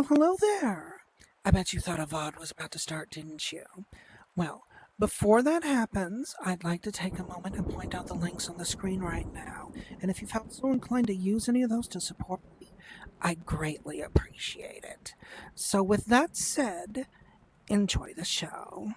hello there. I bet you thought a VOD was about to start, didn't you? Well, before that happens, I'd like to take a moment and point out the links on the screen right now. And if you felt so inclined to use any of those to support me, I'd greatly appreciate it. So, with that said, enjoy the show.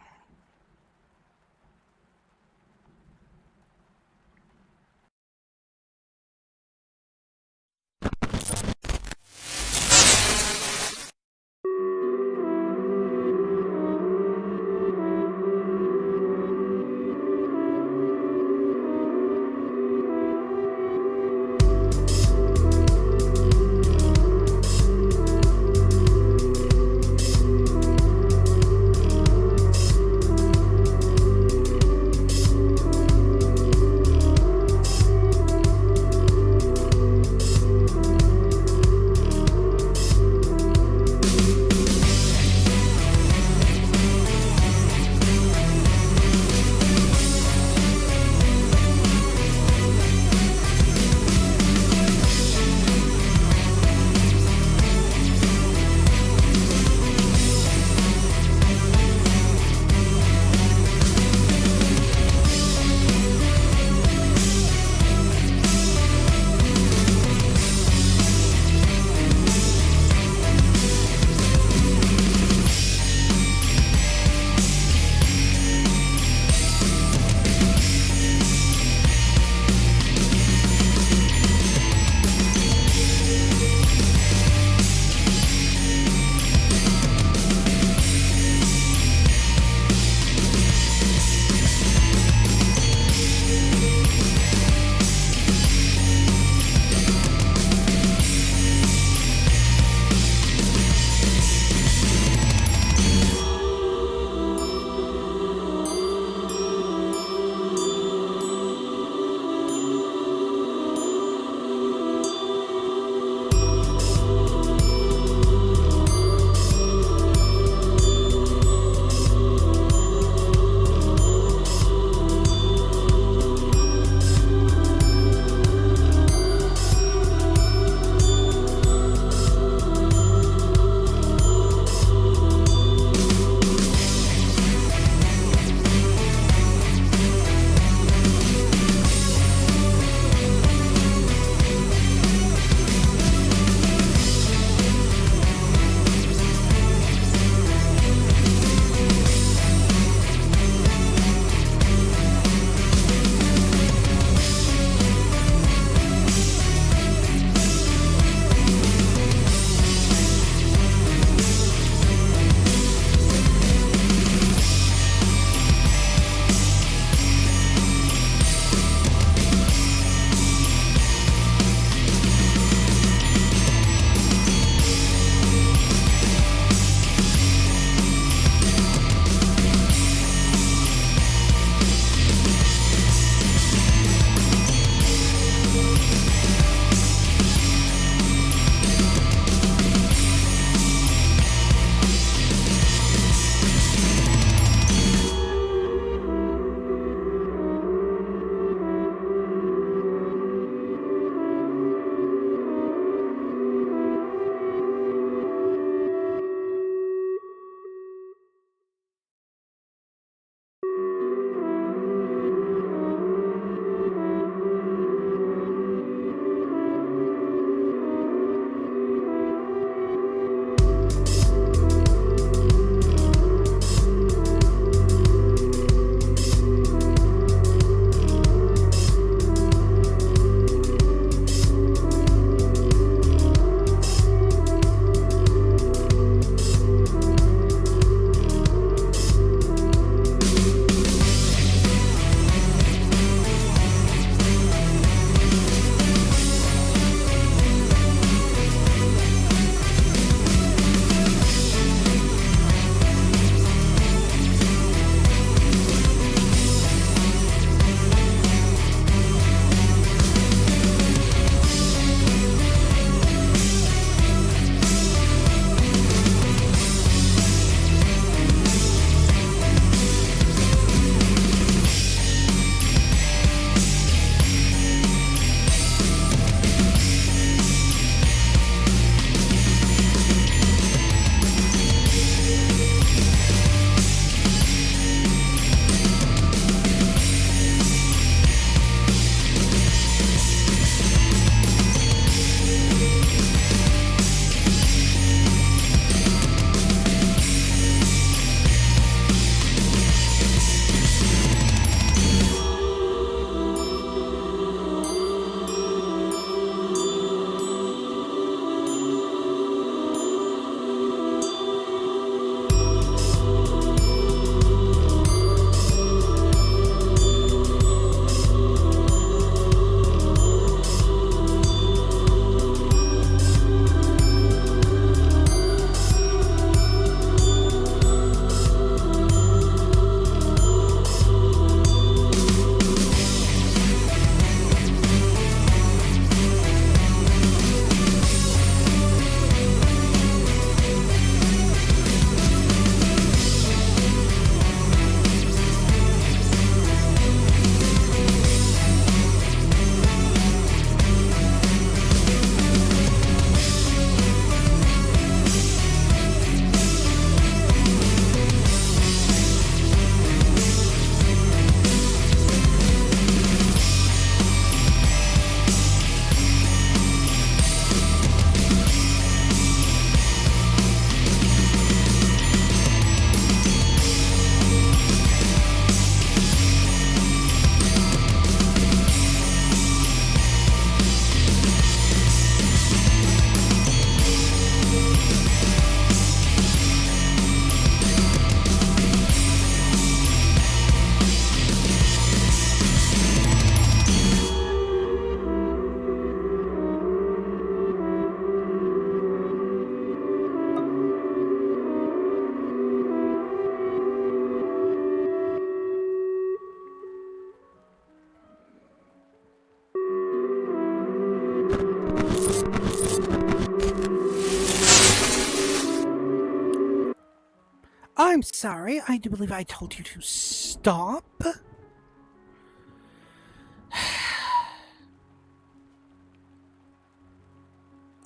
I'm sorry, I do believe I told you to stop.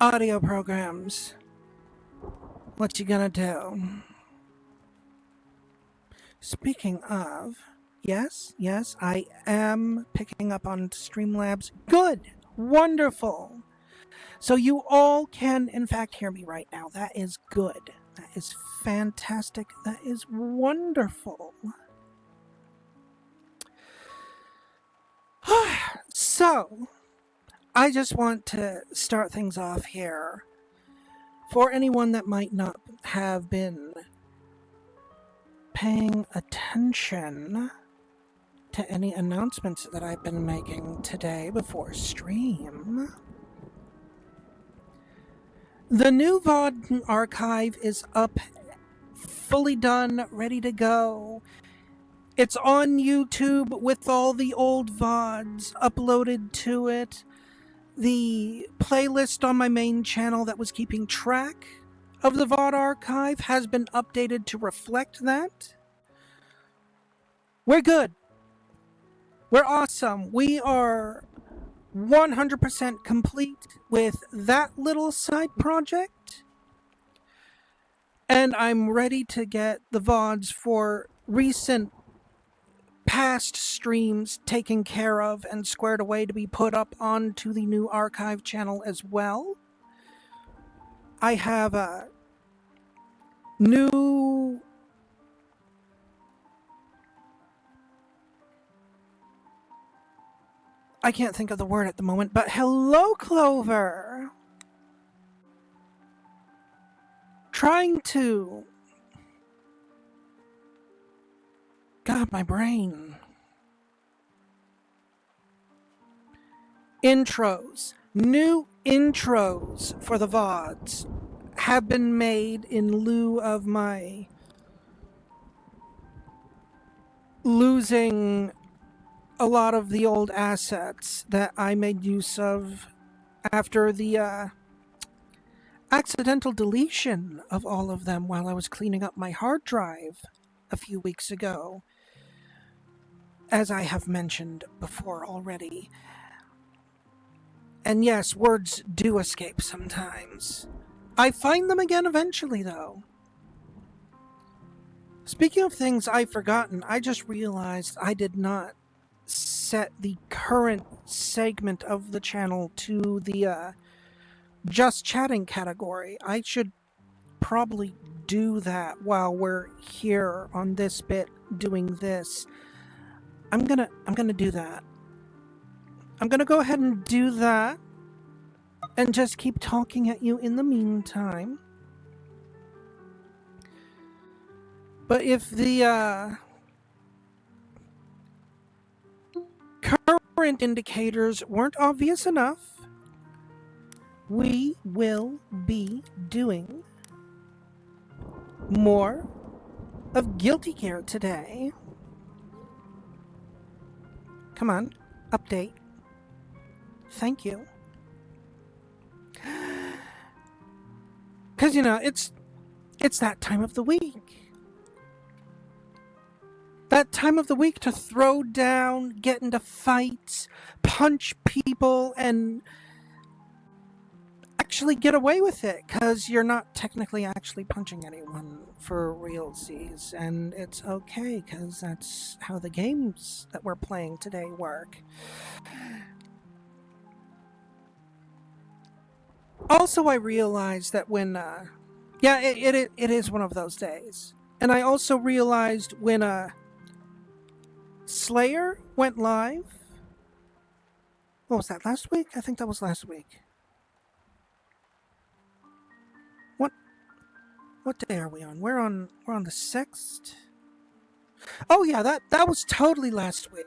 Audio programs. What you gonna do? Speaking of, yes, I am picking up on Streamlabs. Good! Wonderful! So you all can, in fact, hear me right now. That is good. That is fantastic. That is wonderful. So, I just want to start things off here. For anyone that might not have been paying attention to any announcements that I've been making today before stream, the new VOD archive is up, fully done, ready to go. It's on YouTube with all the old VODs uploaded to it. The playlist on my main channel that was keeping track of the VOD archive has been updated to reflect that. We're good. We're awesome. We are 100% complete with that little side project. And I'm ready to get the VODs for recent past streams taken care of and squared away to be put up onto the new archive channel as well. I have a new I can't think of the word at the moment, but hello, Clover! Trying to... God, my brain. Intros. New intros for the VODs have been made in lieu of my losing a lot of the old assets that I made use of after the accidental deletion of all of them while I was cleaning up my hard drive a few weeks ago, as I have mentioned before already. And yes, words do escape sometimes. I find them again eventually, though. Speaking of things I've forgotten, I just realized I did not set the current segment of the channel to the just chatting category. I should probably do that while we're here on this bit doing this. I'm gonna do that. I'm gonna go ahead and do that and just keep talking at you in the meantime. But if the current indicators weren't obvious enough, we will be doing more of Guilty Gear today. Come on, update. Thank you. Because, you know, it's that time of the week. That time of the week to throw down, get into fights, punch people, and actually get away with it, because you're not technically actually punching anyone for realsies, and it's okay, because that's how the games that we're playing today work. Also, I realized that when, it is one of those days. And I also realized when, Slayer went live. What was that, last week? I think that was last week. What day are we on? We're on the 6th? Oh yeah, that was totally last week.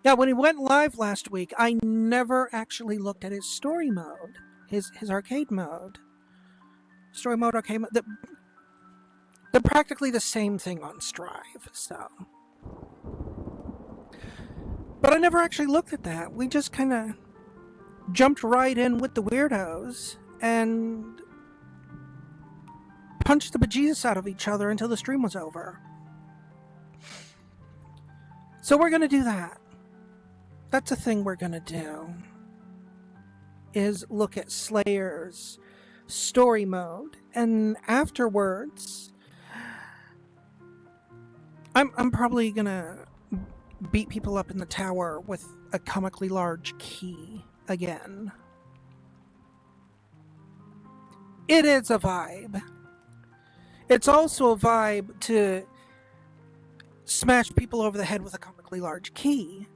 Yeah, when he went live last week, I never actually looked at his story mode. His arcade mode. Story mode, arcade mode. They're practically the same thing on Strive, so. But I never actually looked at that. We just kind of jumped right in with the weirdos and punch the bejesus out of each other until the stream was over. So we're going to do that. That's a thing we're going to do. Is look at Slayer's story mode. And afterwards, I'm probably going to beat people up in the tower with a comically large key again. It is a vibe. It's also a vibe to smash people over the head with a comically large key.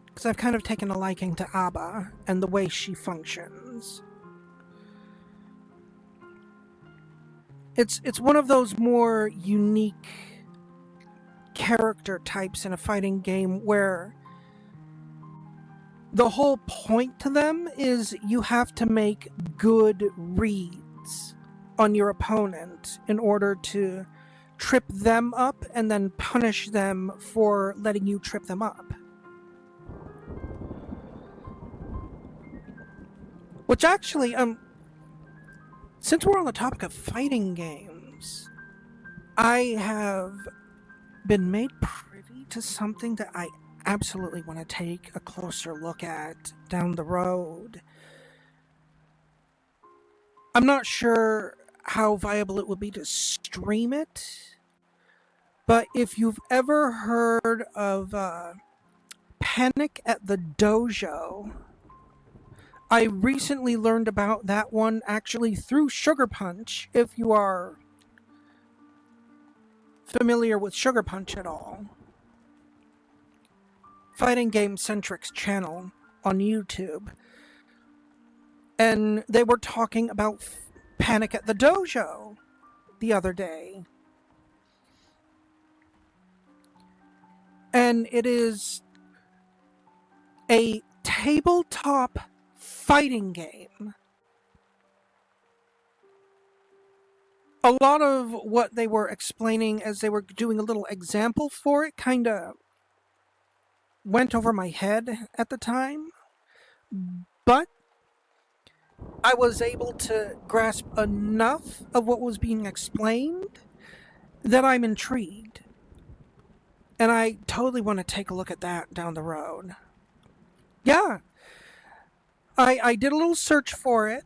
Because I've kind of taken a liking to Abba and the way she functions. It's one of those more unique character types in a fighting game where the whole point to them is you have to make good reads on your opponent in order to trip them up and then punish them for letting you trip them up. Which actually, since we're on the topic of fighting games, I have been made privy to something that I absolutely want to take a closer look at down the road. I'm not sure how viable it would be to stream it, but if you've ever heard of Panic at the Dojo, I recently learned about that one actually through Sugar Punch, if you are familiar with Sugar Punch at all. Fighting Game Centric's channel on YouTube. And they were talking about Panic at the Dojo the other day. And it is a tabletop fighting game. A lot of what they were explaining as they were doing a little example for it kind of went over my head at the time. But I was able to grasp enough of what was being explained that I'm intrigued. And I totally want to take a look at that down the road. Yeah. I did a little search for it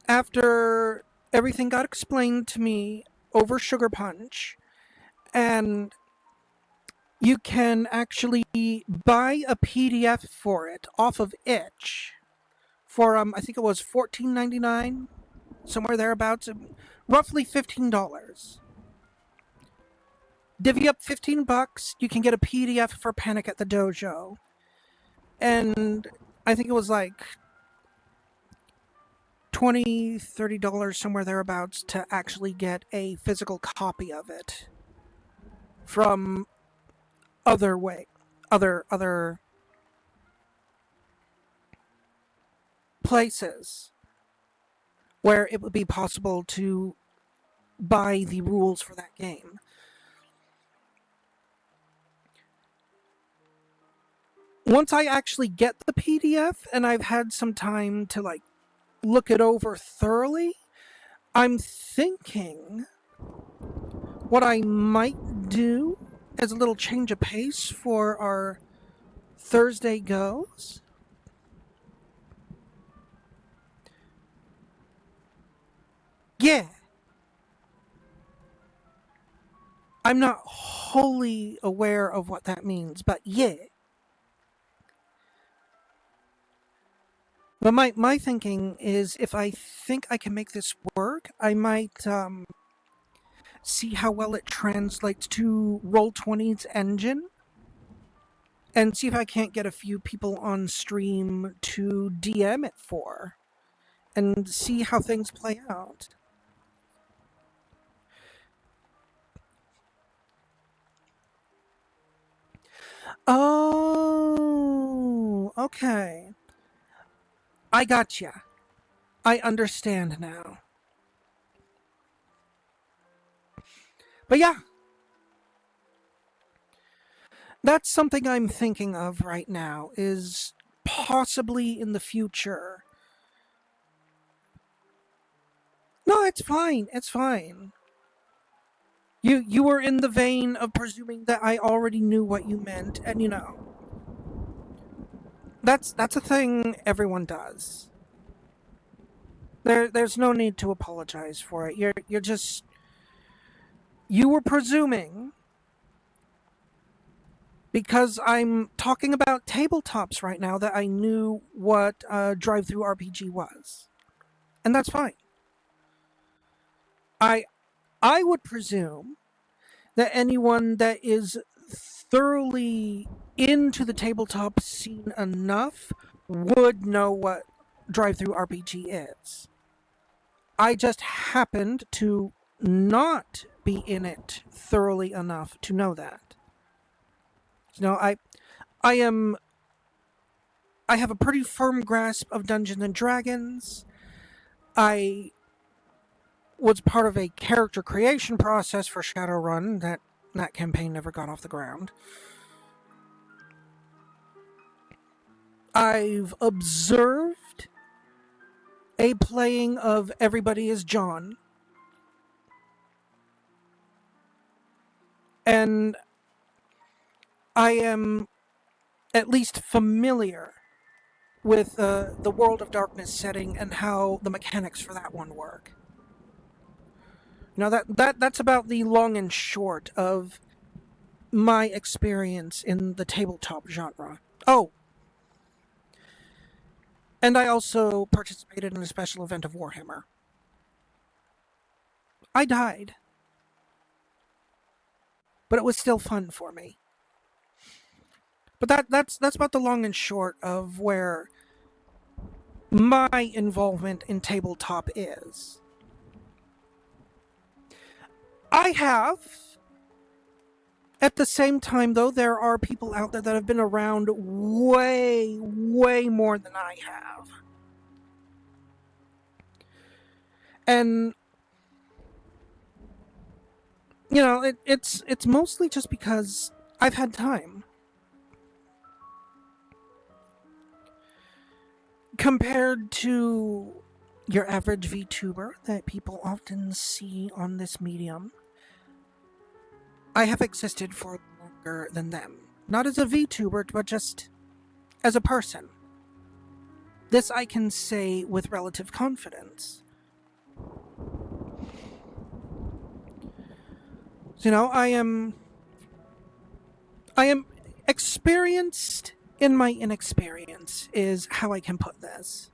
after everything got explained to me over Sugar Punch. And you can actually buy a PDF for it off of Itch for, I think it was $14.99, somewhere thereabouts, roughly $15. Divvy up $15, you can get a PDF for Panic at the Dojo. And I think it was like $20, $30, somewhere thereabouts, to actually get a physical copy of it from other places where it would be possible to buy the rules for that game. Once I actually get the PDF and I've had some time to look it over thoroughly, I'm thinking what I might do as a little change of pace for our Thursday goes yeah. I'm not wholly aware of what that means, but yeah. But my thinking is if I think I can make this work, I might see how well it translates to Roll20's engine and see if I can't get a few people on stream to DM it for and see how things play out. Oh, okay. I gotcha. I understand now. But yeah. That's something I'm thinking of right now, is possibly in the future No, it's fine. It's fine. You were in the vein of presuming that I already knew what you meant, and that's a thing everyone does. There's no need to apologize for it. You're just you were presuming because I'm talking about tabletops right now that I knew what drive-through RPG was, and that's fine. I I would presume that anyone that is thoroughly into the tabletop scene enough would know what drive-through RPG is. I just happened to not be in it thoroughly enough to know that. I am I have a pretty firm grasp of Dungeons and Dragons. I was part of a character creation process for Shadowrun. That campaign never got off the ground. I've observed a playing of Everybody is John. And I am at least familiar with the World of Darkness setting and how the mechanics for that one work. That's about the long and short of my experience in the tabletop genre. Oh, and I also participated in a special event of Warhammer. I died, but it was still fun for me. But that's about the long and short of where my involvement in tabletop is. I have. At the same time, though, there are people out there that have been around way, way more than I have. And, it's mostly just because I've had time. Compared to your average VTuber that people often see on this medium, I have existed for longer than them. Not as a VTuber, but just as a person. This I can say with relative confidence. I am experienced in my inexperience, is how I can put this.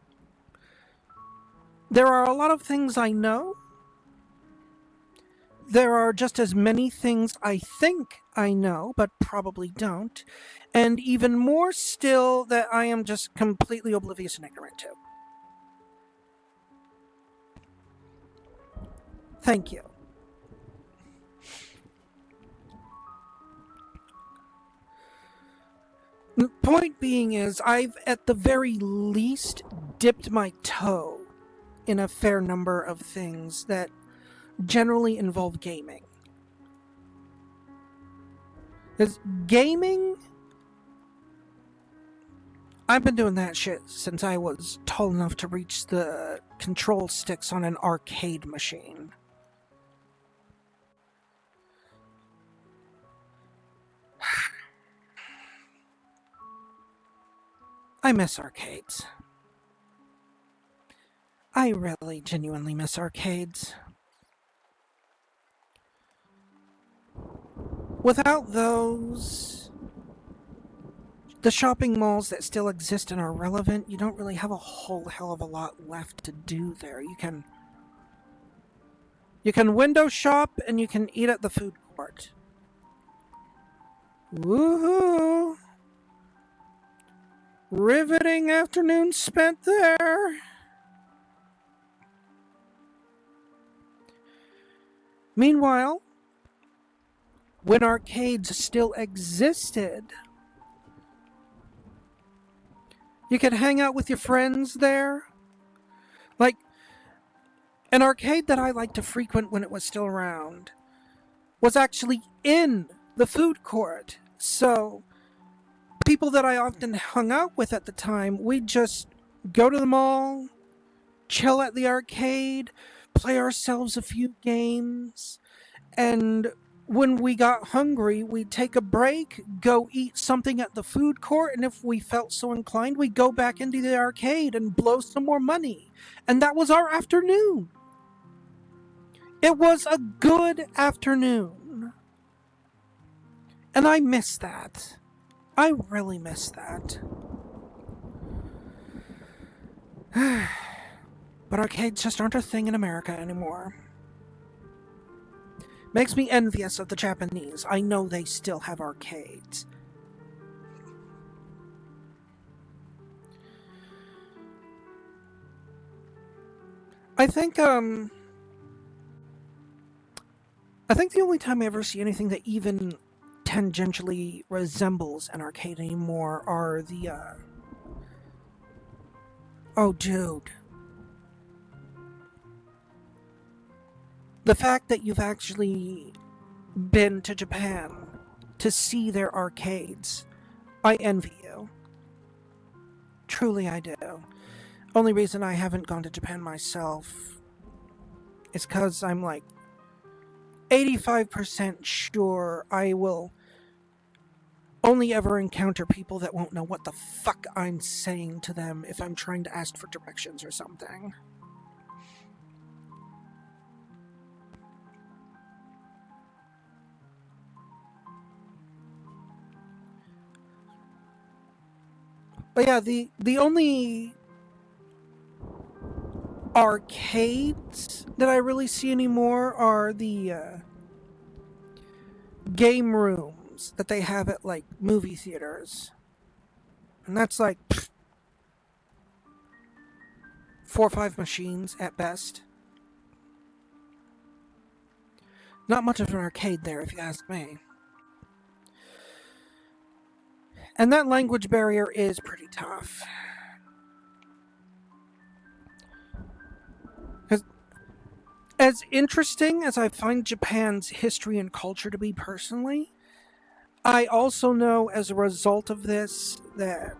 There are a lot of things I know. There are just as many things I think I know, but probably don't. And even more still that I am just completely oblivious and ignorant to. Thank you. The point being is, I've at the very least dipped my toe in a fair number of things that generally involve gaming. Because gaming, I've been doing that shit since I was tall enough to reach the control sticks on an arcade machine. I miss arcades. I really genuinely miss arcades. Without those, the shopping malls that still exist and are relevant, you don't really have a whole hell of a lot left to do there. You can window shop and you can eat at the food court. Woohoo! Riveting afternoon spent there. Meanwhile, when arcades still existed, you could hang out with your friends there. Like, an arcade that I liked to frequent when it was still around was actually in the food court. So, people that I often hung out with at the time, we'd just go to the mall, chill at the arcade, play ourselves a few games, and when we got hungry, we'd take a break, go eat something at the food court, and if we felt so inclined, we'd go back into the arcade and blow some more money. And that was our afternoon. It was a good afternoon. And I miss that. I really miss that. But arcades just aren't a thing in America anymore. Makes me envious of the Japanese. I know they still have arcades. I think the only time I ever see anything that even tangentially resembles an arcade anymore are the, oh, dude. The fact that you've actually been to Japan to see their arcades, I envy you. Truly I do. Only reason I haven't gone to Japan myself is because I'm like 85% sure I will only ever encounter people that won't know what the fuck I'm saying to them if I'm trying to ask for directions or something. But yeah, the only arcades that I really see anymore are the game rooms that they have at like movie theaters. And that's like 4 or 5 machines at best. Not much of an arcade there, if you ask me. And that language barrier is pretty tough. As interesting as I find Japan's history and culture to be personally, I also know as a result of this that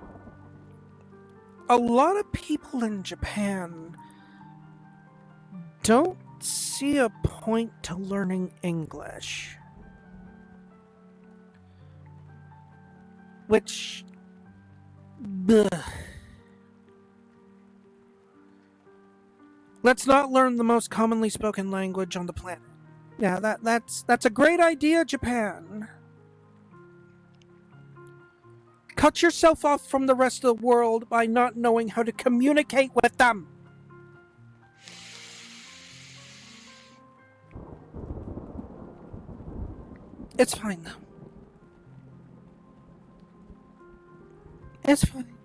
a lot of people in Japan don't see a point to learning English. Which, bleh. Let's not learn the most commonly spoken language on the planet. Yeah, that's a great idea, Japan. Cut yourself off from the rest of the world by not knowing how to communicate with them. It's fine, though. It's fine.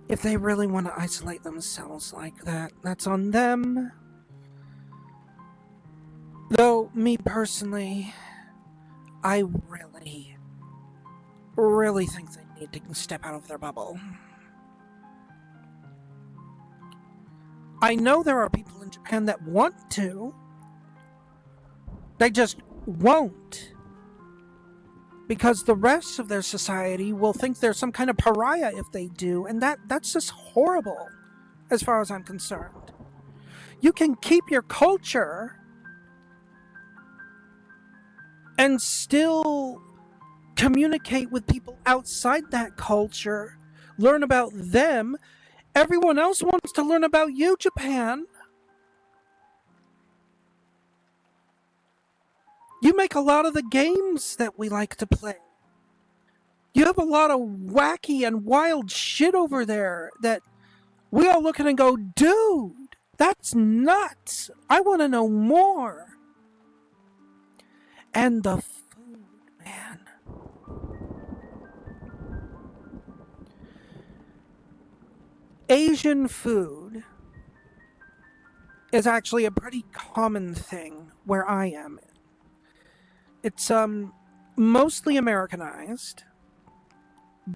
If they really want to isolate themselves like that, that's on them. Though, me personally, I really think they need to step out of their bubble. I know there are people in Japan that want to. They just won't. Because the rest of their society will think they're some kind of pariah if they do, and that's just horrible, as far as I'm concerned. You can keep your culture and still communicate with people outside that culture, learn about them. Everyone else wants to learn about you, Japan. You make a lot of the games that we like to play. You have a lot of wacky and wild shit over there that we all look at and go, dude, that's nuts. I want to know more. And the food, man. Asian food is actually a pretty common thing where I am. It's mostly Americanized,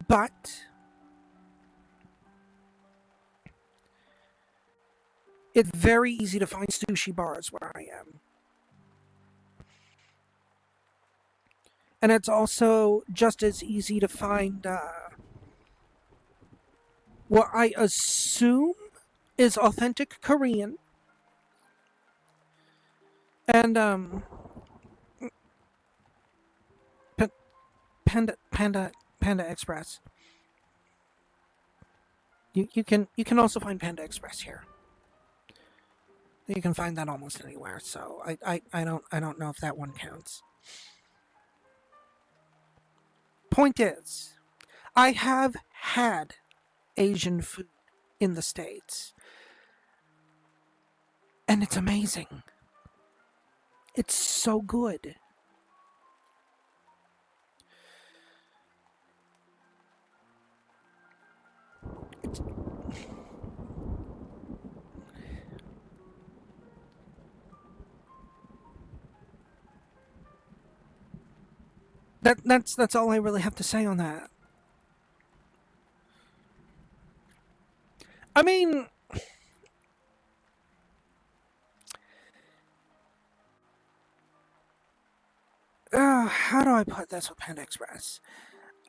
but it's very easy to find sushi bars where I am. And it's also just as easy to find what I assume is authentic Korean. And P- Panda Express. You can also find Panda Express here. You can find that almost anywhere. So I don't know if that one counts. Point is, I have had Asian food in the States, and it's amazing. It's so good. It's, that's all I really have to say on that. I mean, how do I put this with Panda Express?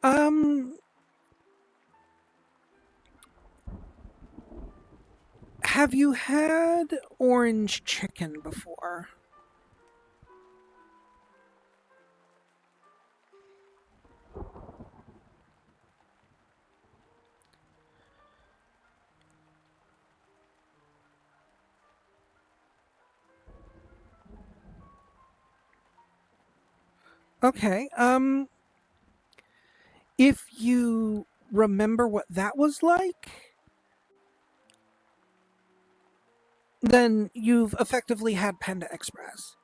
Um, have you had orange chicken before? Okay. If you remember what that was like, then you've effectively had Panda Express.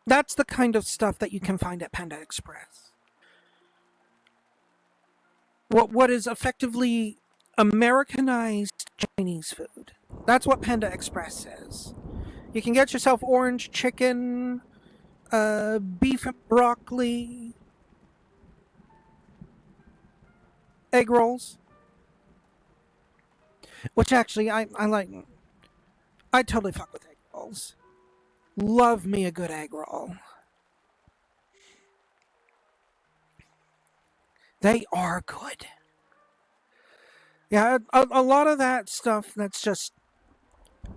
That's the kind of stuff that you can find at Panda Express. What is effectively Americanized Chinese food. That's what Panda Express is. You can get yourself orange chicken, beef and broccoli, egg rolls, which actually I like. I totally fuck with egg rolls. Love me a good egg roll. They are good. Yeah, a lot of that stuff that's just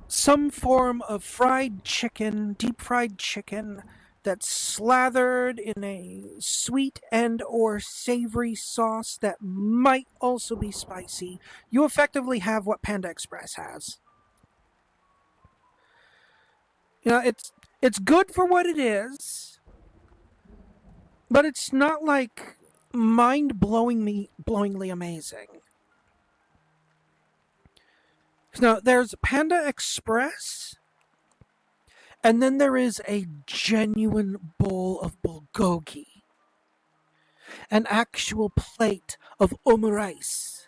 some form of fried chicken, deep fried chicken that's slathered in a sweet and or savory sauce that might also be spicy. You effectively have what Panda Express has. You know, it's good for what it is, but it's not like mind blowingly amazing. Now, there's Panda Express, and then there is a genuine bowl of bulgogi, an actual plate of omurice,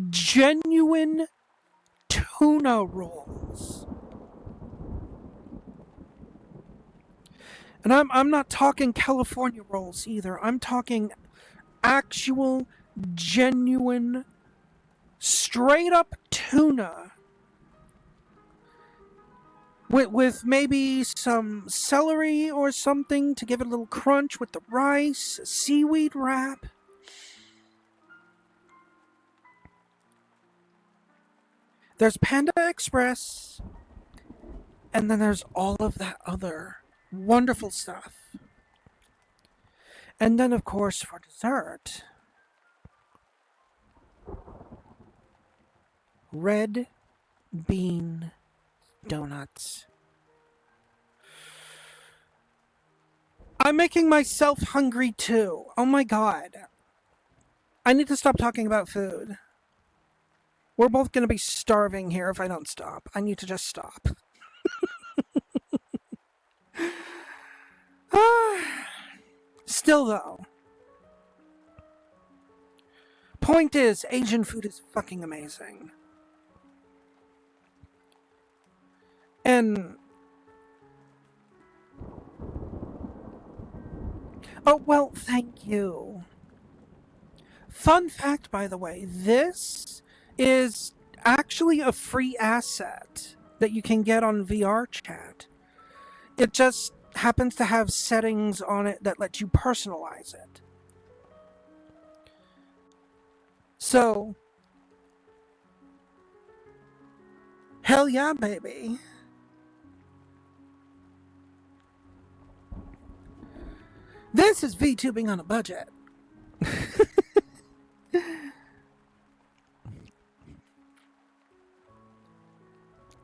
genuine tuna rolls. And I'm not talking California rolls either. I'm talking actual, genuine, straight up tuna with maybe some celery or something to give it a little crunch with the rice, seaweed wrap. There's Panda Express, and then there's all of that other wonderful stuff. And then, of course, for dessert, red bean donuts. I'm making myself hungry too. Oh my god. I need to stop talking about food. We're both going to be starving here if I don't stop. I need to just stop. Still, though, point is, Asian food is fucking amazing. And, oh, well, thank you. Fun fact, by the way, this is actually a free asset that you can get on VR chat. It just happens to have settings on it that let you personalize it. So, Hell yeah, baby. This is VTubing on a budget.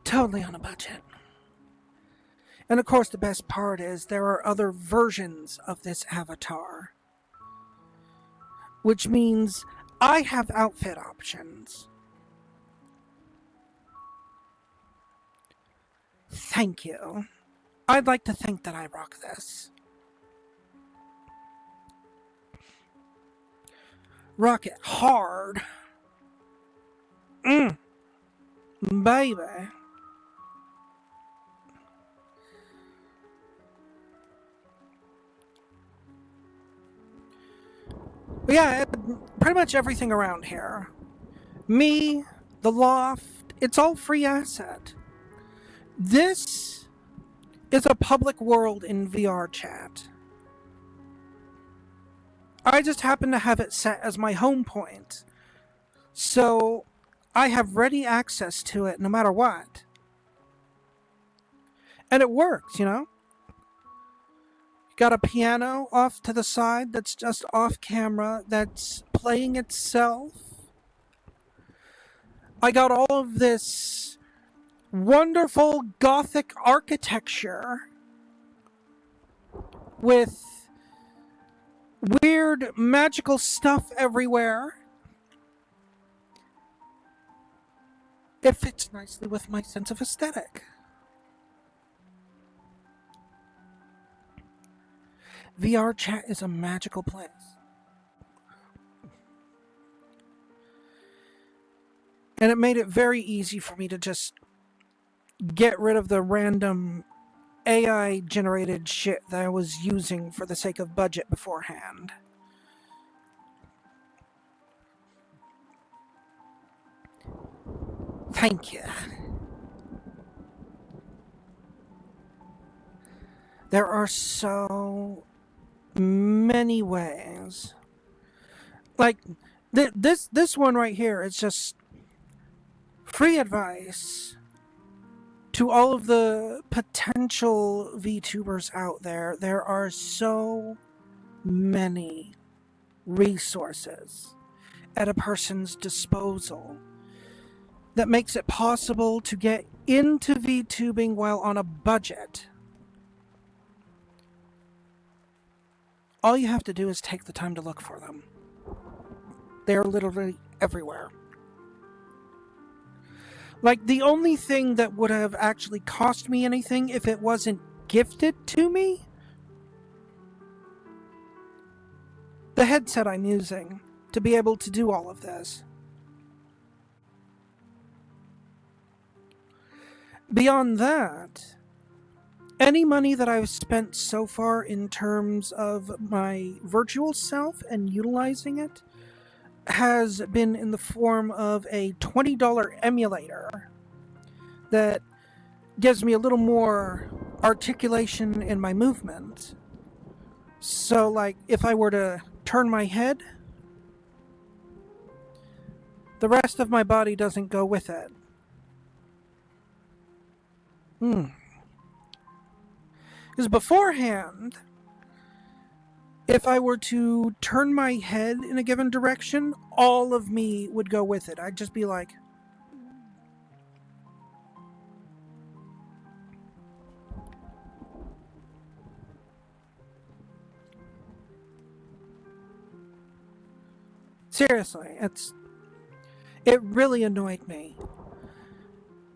Totally on a budget. And of course, the best part is there are other versions of this avatar, which means I have outfit options. Thank you. I'd like to think that I rock this. Rock it hard. Baby. But yeah, pretty much everything around here. Me, the loft, it's all free asset. This is a public world in VR chat. I just happen to have it set as my home point. So I have ready access to it no matter what. And it works, you know? Got a piano off to the side that's just off camera that's playing itself. I got all of this wonderful Gothic architecture with weird magical stuff everywhere. It fits nicely with my sense of aesthetic. VR chat is a magical place. And it made it very easy for me to just get rid of the random AI generated shit that I was using for the sake of budget beforehand. Thank you. There are so many ways. Like this one right here is just free advice to all of the potential VTubers out there. There are so many resources at a person's disposal that makes it possible to get into VTubing while on a budget. All you have to do is take the time to look for them. They're literally everywhere. Like, the only thing that would have actually cost me anything if it wasn't gifted to me, the headset I'm using to be able to do all of this. Beyond that, any money that I've spent so far in terms of my virtual self and utilizing it has been in the form of a $20 emulator that gives me a little more articulation in my movement. So, like, if I were to turn my head, the rest of my body doesn't go with it. Because beforehand, if I were to turn my head in a given direction, all of me would go with it. I'd just be like... Seriously, it really annoyed me.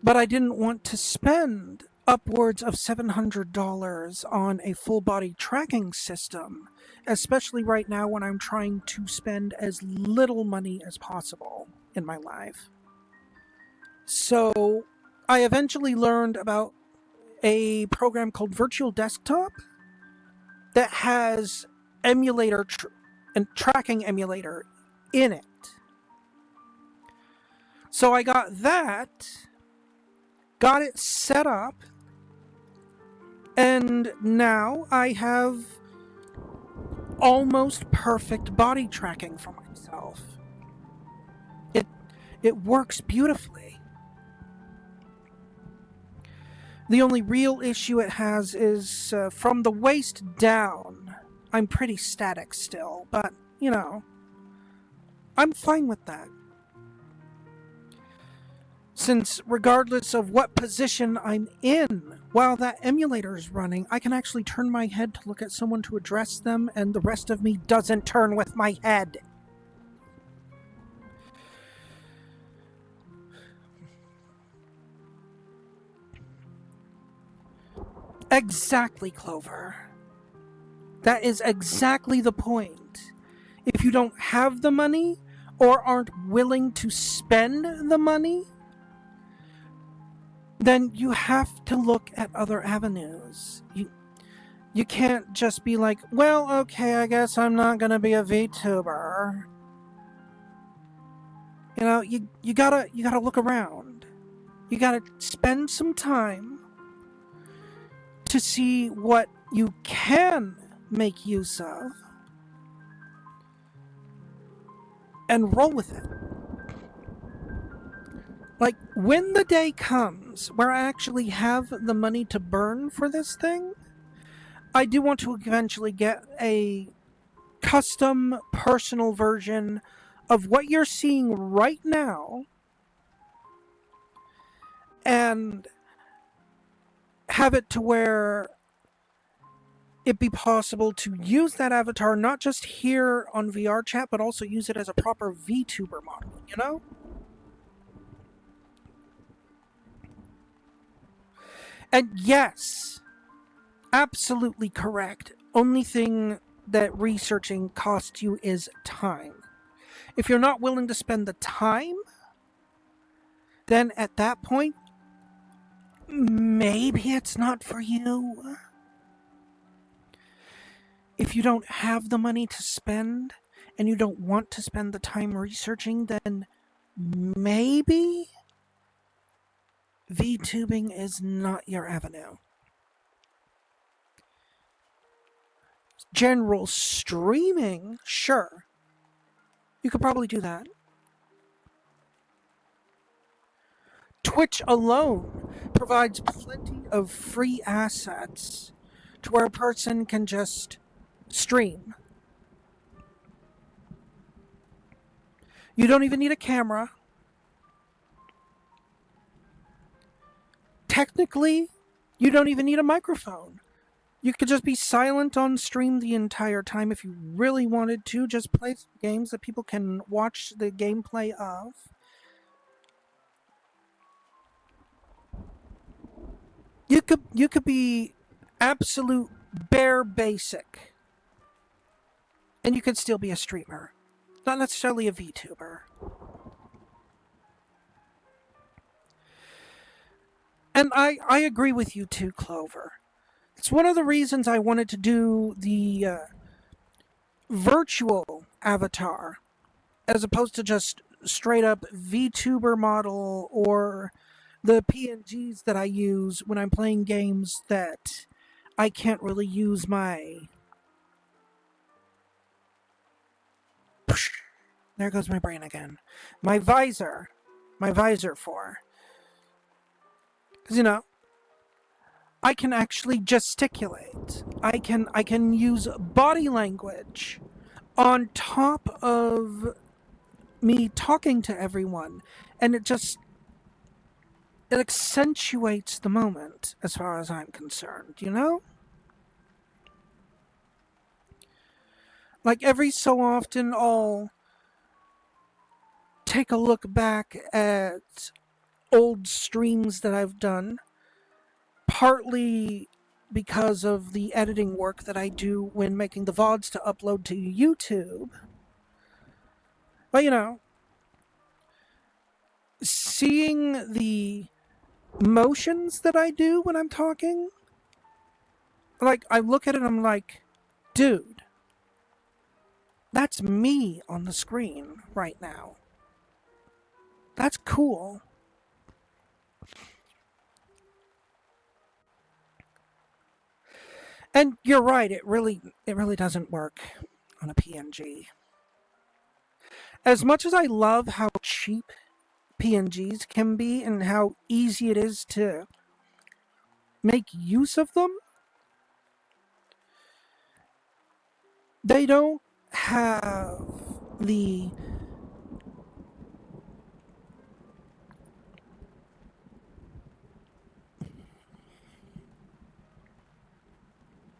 But I didn't want to spend upwards of $700 on a full body tracking system, especially right now when I'm trying to spend as little money as possible in my life. So I eventually learned about a program called Virtual Desktop that has emulator and tracking emulator in it. So I got that, got it set up, and now I have almost perfect body tracking for myself. It works beautifully. The only real issue it has is from the waist down. I'm pretty static still, but, you know, I'm fine with that. Since regardless of what position I'm in while that emulator is running, I can actually turn my head to look at someone to address them, and the rest of me doesn't turn with my head. Exactly, Clover. That is exactly the point. If you don't have the money or aren't willing to spend the money, then you have to look at other avenues. You can't just be like, well, okay, I guess I'm not gonna be a VTuber. You know, you gotta look around. You gotta spend some time to see what you can make use of and roll with it. Like, when the day comes where I actually have the money to burn for this thing, I do want to eventually get a custom personal version of what you're seeing right now and have it to where it be possible to use that avatar not just here on VR chat, but also use it as a proper VTuber model, you know? And yes, absolutely correct. Only thing that researching costs you is time. If you're not willing to spend the time, then at that point, maybe it's not for you. If you don't have the money to spend and you don't want to spend the time researching, then maybe VTubing is not your avenue. General streaming, sure. You could probably do that. Twitch alone provides plenty of free assets to where a person can just stream. You don't even need a camera. Technically, you don't even need a microphone. You could just be silent on stream the entire time if you really wanted to. Just play games that people can watch the gameplay of. You could be absolute bare basic, and you could still be a streamer, not necessarily a VTuber. And I agree with you too, Clover. It's one of the reasons I wanted to do the virtual avatar as opposed to just straight up VTuber model or the PNGs that I use when I'm playing games that I can't really use my... There goes my brain again. My visor for. Because, you know, I can actually gesticulate. I can use body language on top of me talking to everyone, and it accentuates the moment as far as I'm concerned, you know? Like, every so often I'll take a look back at old streams that I've done, partly because of the editing work that I do when making the VODs to upload to YouTube. But, you know, seeing the motions that I do when I'm talking, like, I look at it and I'm like, dude, that's me on the screen right now. That's cool. And you're right, it really doesn't work on a PNG. As much as I love how cheap PNGs can be and how easy it is to make use of them, they don't have the,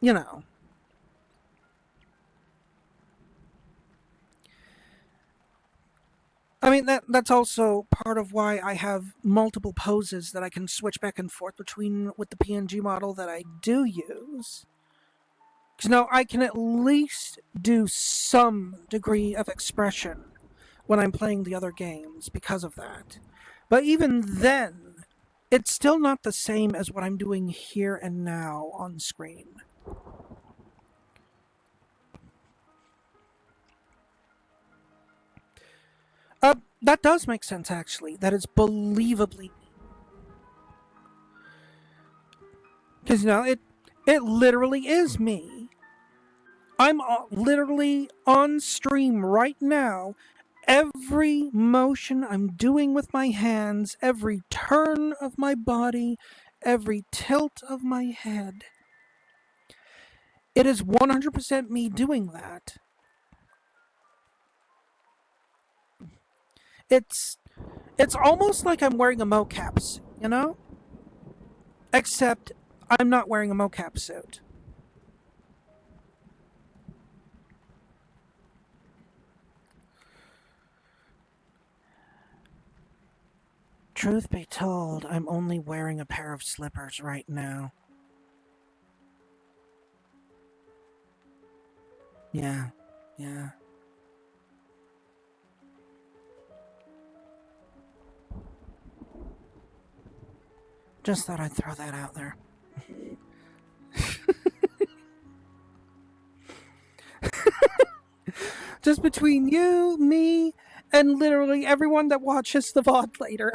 you know, I mean, that's also part of why I have multiple poses that I can switch back and forth between with the PNG model that I do use. Because now I can at least do some degree of expression when I'm playing the other games because of that. But even then, it's still not the same as what I'm doing here and now on screen. That does make sense, actually. That is believably. Because, it literally is me. I'm literally on stream right now. Every motion I'm doing with my hands, every turn of my body, every tilt of my head, it is 100% me doing that. It's almost like I'm wearing a mocap suit, you know? Except I'm not wearing a mocap suit. Truth be told, I'm only wearing a pair of slippers right now. Yeah. Just thought I'd throw that out there. Just between you, me, and literally everyone that watches the VOD later.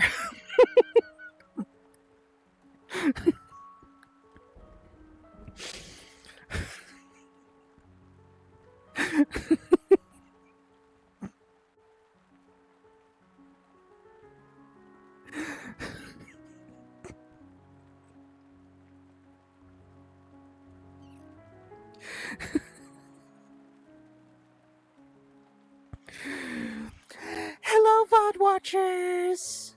Hello, VOD watchers!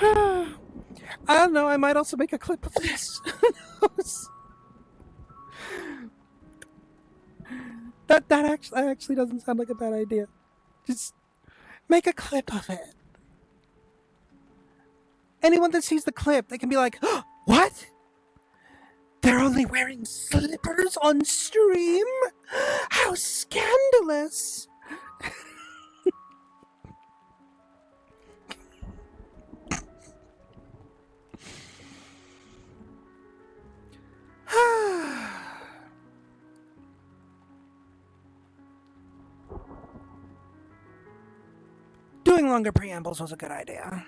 I don't know, I might also make a clip of this. that actually doesn't sound like a bad idea. Just make a clip of it. Anyone that sees the clip, they can be like, oh, what? They're only wearing slippers on stream? How scandalous! Doing longer preambles was a good idea.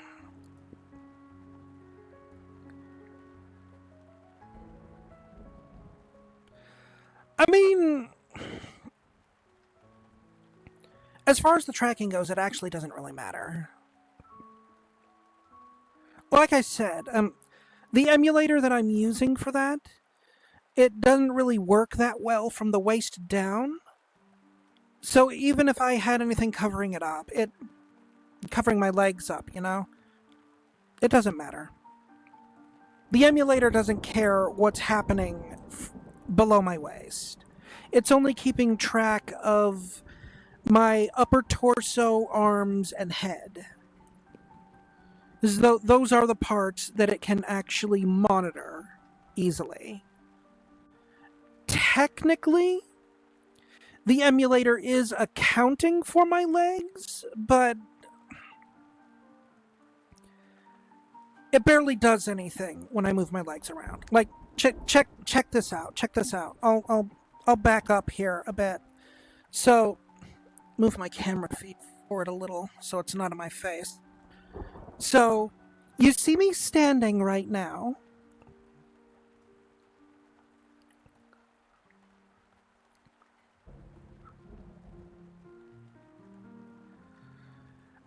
I mean, as far as the tracking goes, it actually doesn't really matter. Like I said, the emulator that I'm using for that, it doesn't really work that well from the waist down. So even if I had anything covering it up, covering my legs up, it doesn't matter. The emulator doesn't care what's happening below my waist. It's only keeping track of my upper torso, arms, and head. Those are the parts that it can actually monitor easily. Technically, the emulator is accounting for my legs, but it barely does anything when I move my legs around. Like, check this out. Check this out. I'll back up here a bit. So, move my camera feed forward a little so it's not in my face. So, you see me standing right now.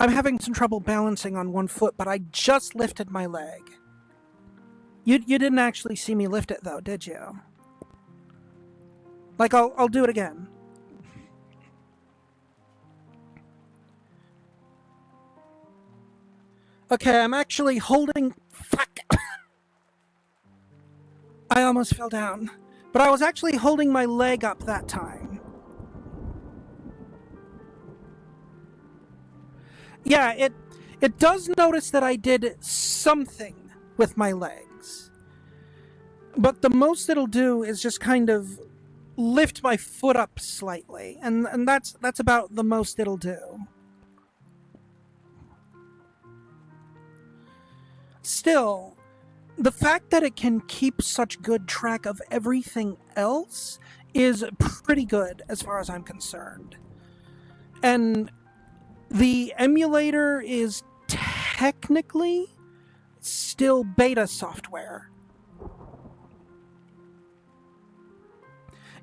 I'm having some trouble balancing on one foot, but I just lifted my leg. You didn't actually see me lift it, though, did you? Like, I'll do it again. Okay, I'm actually holding... Fuck! I almost fell down. But I was actually holding my leg up that time. Yeah, it does notice that I did something with my legs. But the most it'll do is just kind of lift my foot up slightly, and that's about the most it'll do. Still, the fact that it can keep such good track of everything else is pretty good as far as I'm concerned. And the emulator is technically still beta software.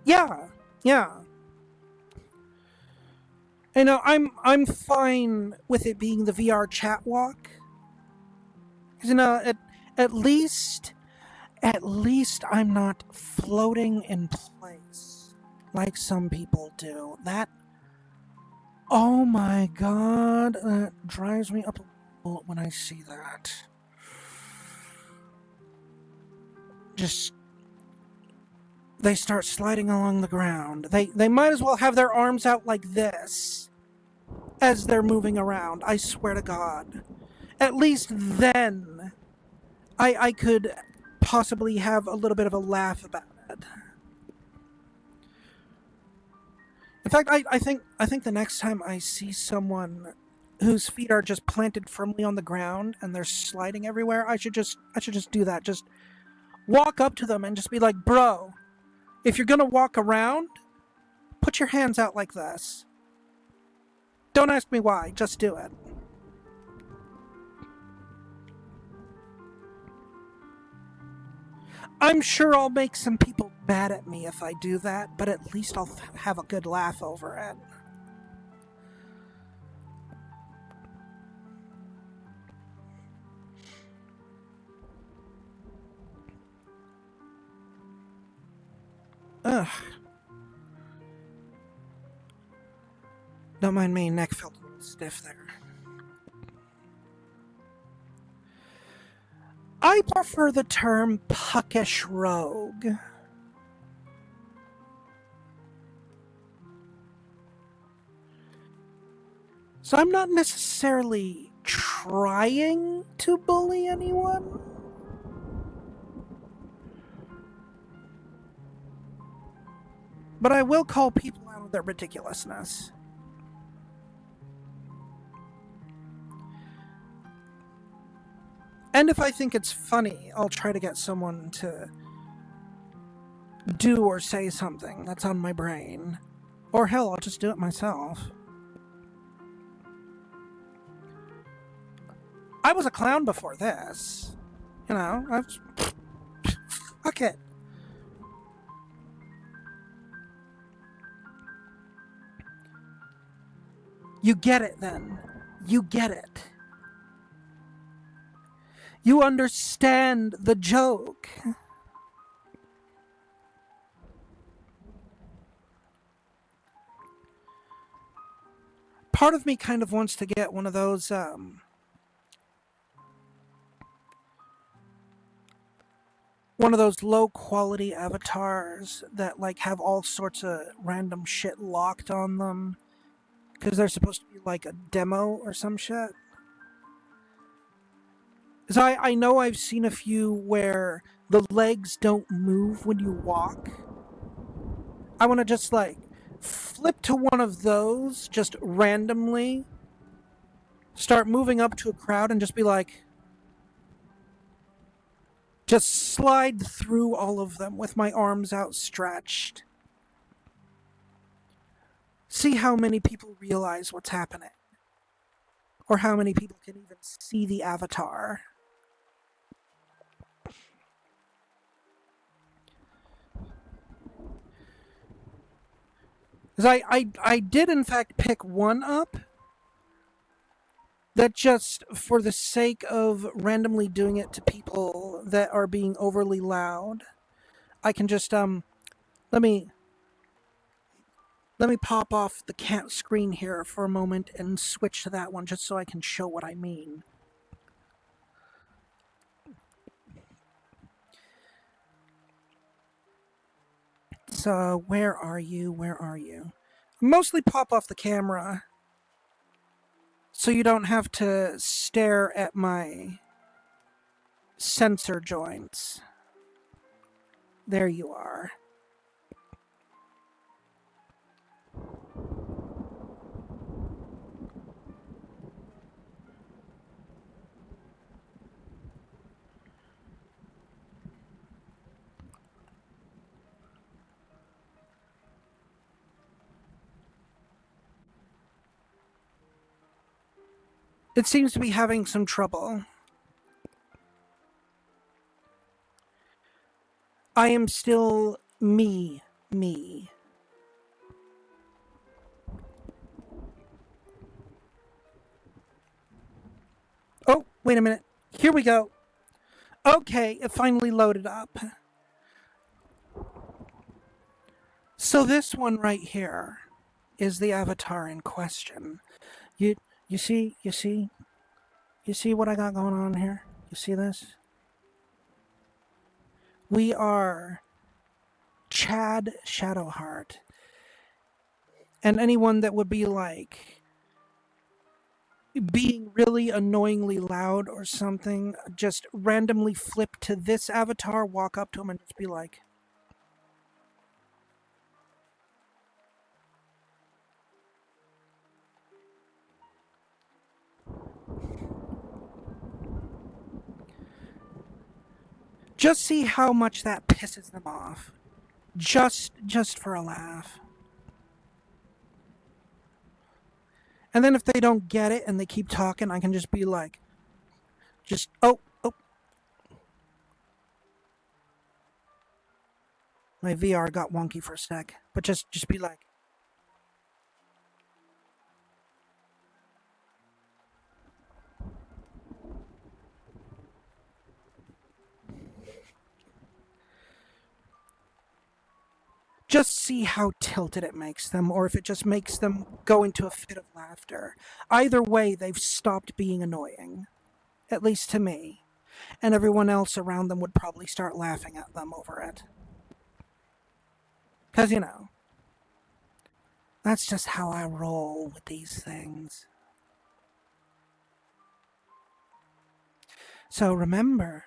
Yeah. You know, I'm fine with it being the VR chat walk. You know, at least I'm not floating in place like some people do. That, oh my god, that drives me up a wall when I see that. Just, they start sliding along the ground. They might as well have their arms out like this as they're moving around, I swear to God. At least then I could possibly have a little bit of a laugh about it. In fact, I think the next time I see someone whose feet are just planted firmly on the ground and they're sliding everywhere, I should just do that. Just walk up to them and just be like, "Bro, if you're gonna walk around, put your hands out like this. Don't ask me why, just do it." I'm sure I'll make some people mad at me if I do that, but at least I'll have a good laugh over it. Ugh. Don't mind me, neck felt a little stiff there. I prefer the term puckish rogue. So I'm not necessarily trying to bully anyone. But I will call people out on their ridiculousness. And if I think it's funny, I'll try to get someone to do or say something that's on my brain. Or hell, I'll just do it myself. I was a clown before this. You know, fuck it. You get it then. You get it. You understand the joke. Part of me kind of wants to get one of those, low quality avatars that like have all sorts of random shit locked on them because they're supposed to be like a demo or some shit. Because I know I've seen a few where the legs don't move when you walk. I want to just like flip to one of those just randomly, start moving up to a crowd and just be like, just slide through all of them with my arms outstretched. See how many people realize what's happening. Or how many people can even see the avatar. Because I did in fact pick one up. that just for the sake of randomly doing it to people that are being overly loud, I can just let me let me pop off the cat screen here for a moment and switch to that one just so I can show what I mean. So, where are you? Where are you? Mostly pop off the camera so you don't have to stare at my sensor joints. There you are. It seems to be having some trouble. I am still me. Oh, wait a minute. Here we go. Okay, it finally loaded up. So this one right here is the avatar in question. You see what I got going on here? You see this? We are Chad Shadowheart. And anyone that would be like being really annoyingly loud or something, just randomly flip to this avatar, walk up to him and just be like, just see how much that pisses them off. Just for a laugh. And then if they don't get it and they keep talking, I can just be like, oh. My VR got wonky for a sec, but just be like, just see how tilted it makes them, or if it just makes them go into a fit of laughter. Either way, they've stopped being annoying. At least to me. And everyone else around them would probably start laughing at them over it. Because, that's just how I roll with these things. So remember,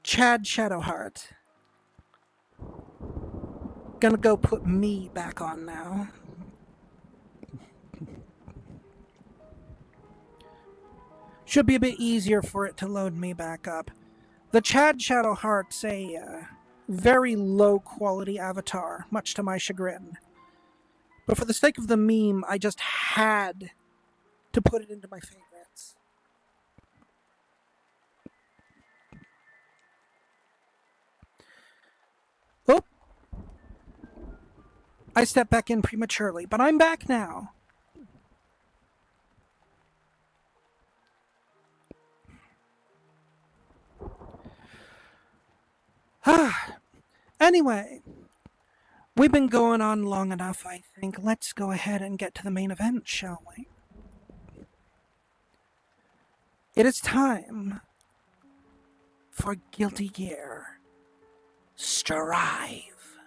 Chad Shadowheart. Gonna go put me back on now. Should be a bit easier for it to load me back up. The Chad Shadowheart's a very low quality avatar, much to my chagrin. But for the sake of the meme, I just had to put it into my favorites. Oh! I stepped back in prematurely, but I'm back now. Anyway, we've been going on long enough, I think. Let's go ahead and get to the main event, shall we? It is time for Guilty Gear Strive.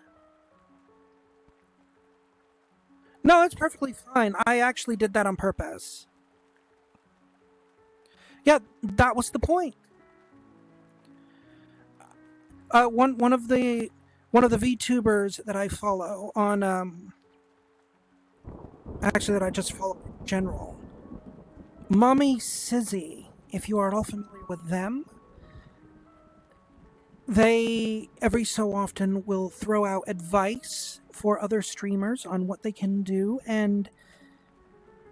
No, it's perfectly fine. I actually did that on purpose. Yeah, that was the point. One of the VTubers that I follow on actually that I just follow in general, Mommy Sizzy, if you are at all familiar with them, they every so often will throw out advice for other streamers on what they can do, and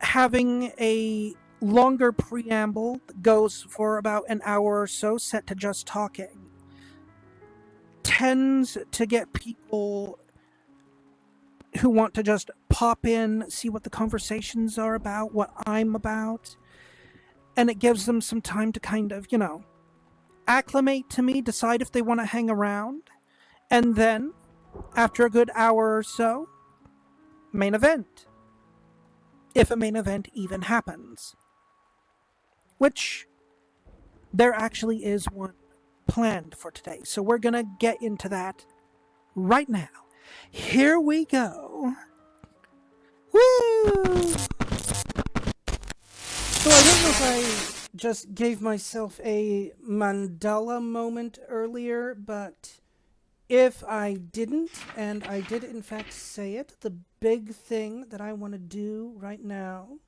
having a longer preamble that goes for about an hour or so, set to just talking, tends to get people who want to just pop in, see what the conversations are about, what I'm about, and it gives them some time to kind of, acclimate to me, decide if they want to hang around, and then, after a good hour or so, main event. If a main event even happens. Which, there actually is one planned for today, so we're gonna get into that right now. Here we go. Woo! So I don't know if I just gave myself a Mandela moment earlier, but if I didn't, and I did in fact say it, the big thing that I want to do right now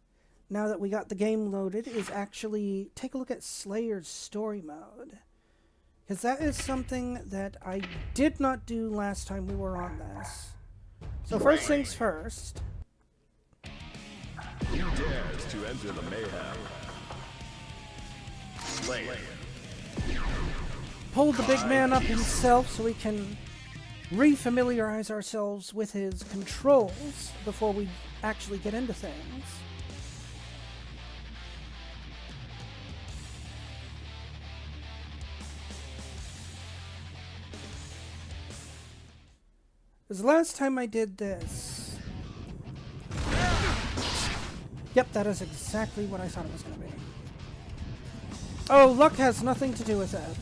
that we got the game loaded, is actually take a look at Slayer's story mode. Because that is something that I did not do last time we were on this. So first things first. Who dares to enter the mayhem? Slayer. Pull the big man up himself so we can refamiliarize ourselves with his controls before we actually get into things. Because last time I did this... Yep, that is exactly what I thought it was going to be. Oh, luck has nothing to do with that.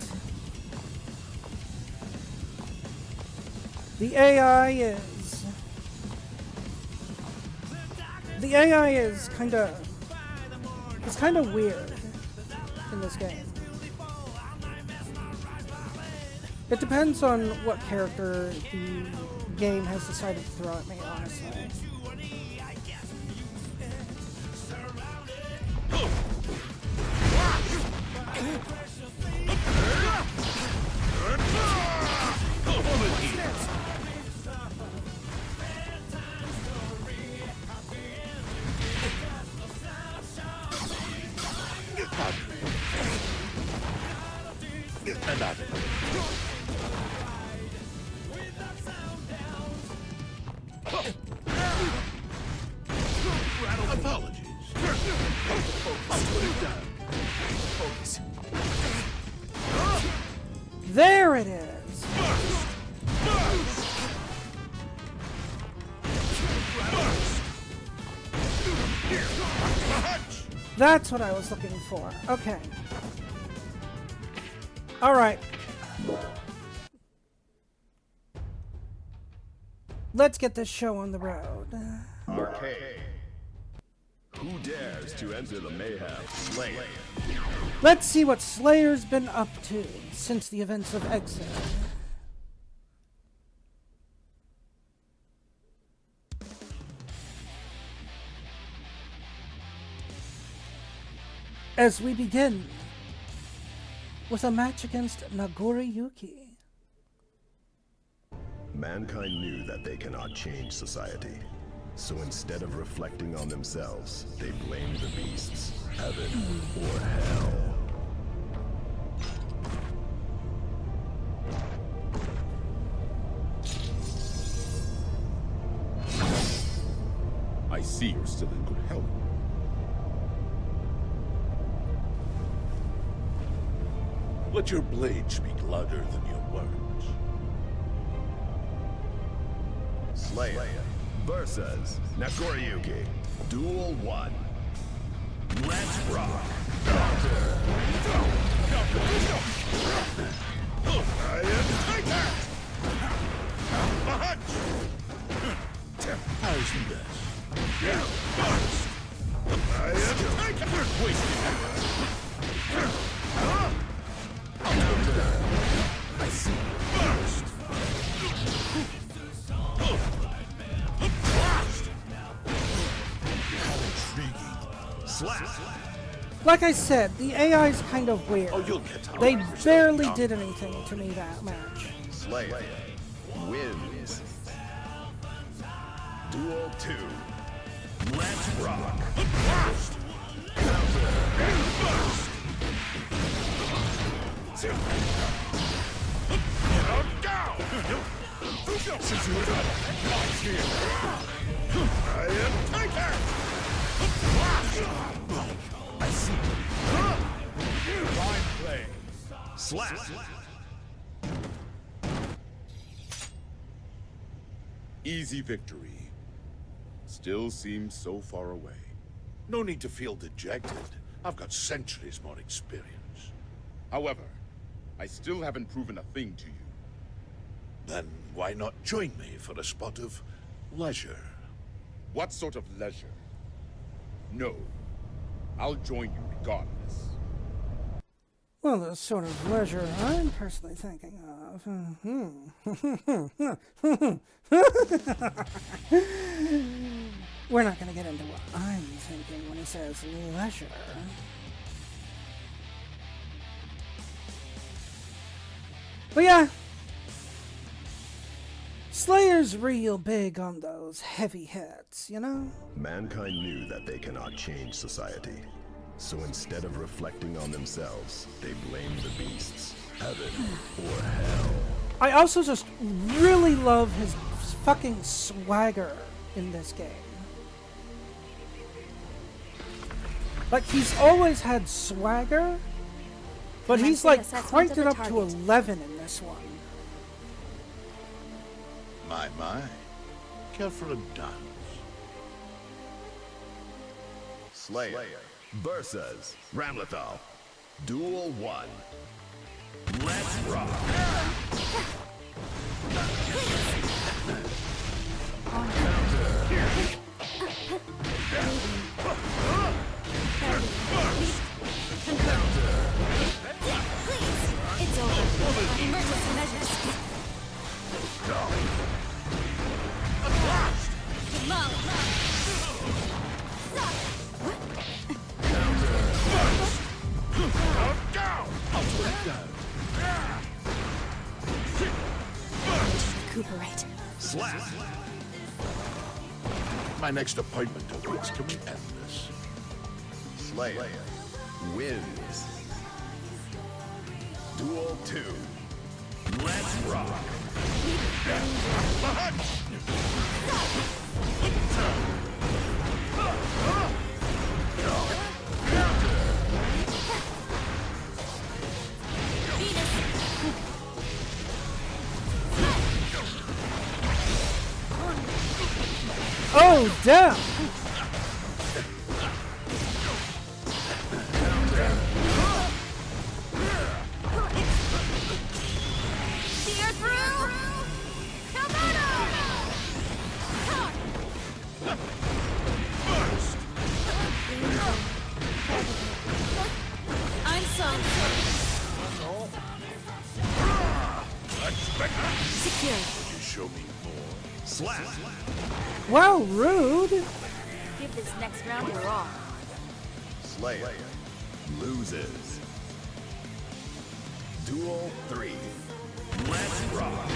The AI is kind of weird in this game. It depends on what character the game has decided to throw at me, honestly. There it is! That's what I was looking for. Okay. Alright. Let's get this show on the road. Arcade. Who dares to enter the mayhem? Slayer. Let's see what Slayer's been up to since the events of Exit. As we begin with a match against Nagoriyuki. Mankind knew that they cannot change society. So instead of reflecting on themselves, they blamed the beasts, heaven or hell. I see you're still in good health. Let your blade speak louder than your words. Slayer versus Nagoriyuki. Duel 1. Let's rock. I am Titan! How's this? I am Titan! I see you first. How intriguing. Slap! Like I said, the AI's kind of weird. Oh, you'll get tired. They barely did anything to me that match. Slayer wins. Duel 2. Let's rock. Counter. I see. Fine play. Slap. Easy victory. Still seems so far away. No need to feel dejected. I've got centuries more experience. However, I still haven't proven a thing to you. Then why not join me for a spot of leisure? What sort of leisure? No. I'll join you regardless. Well, the sort of leisure I'm personally thinking of. We're not going to get into what I'm thinking when he says leisure. But yeah, Slayer's real big on those heavy hits, you know? Mankind knew that they cannot change society. So instead of reflecting on themselves, they blamed the beasts, heaven or hell. I also just really love his fucking swagger in this game. Like, he's always had swagger, but he's like cranked it up to 11 in this one. My. Care for a dance? Slayer versus Ramlethal. Duel 1. Let's rock. It's over. Emergency measures. Recuperate. Slap. My next appointment awaits. Can we end this? Slayer wins. Duel 2. Let's rock. Oh, damn! Steer through! I'm sorry. Secure. Will you show me more? Slap. Wow, rude! Give this next round your all. Slayer loses. Duel 3. Let's rock.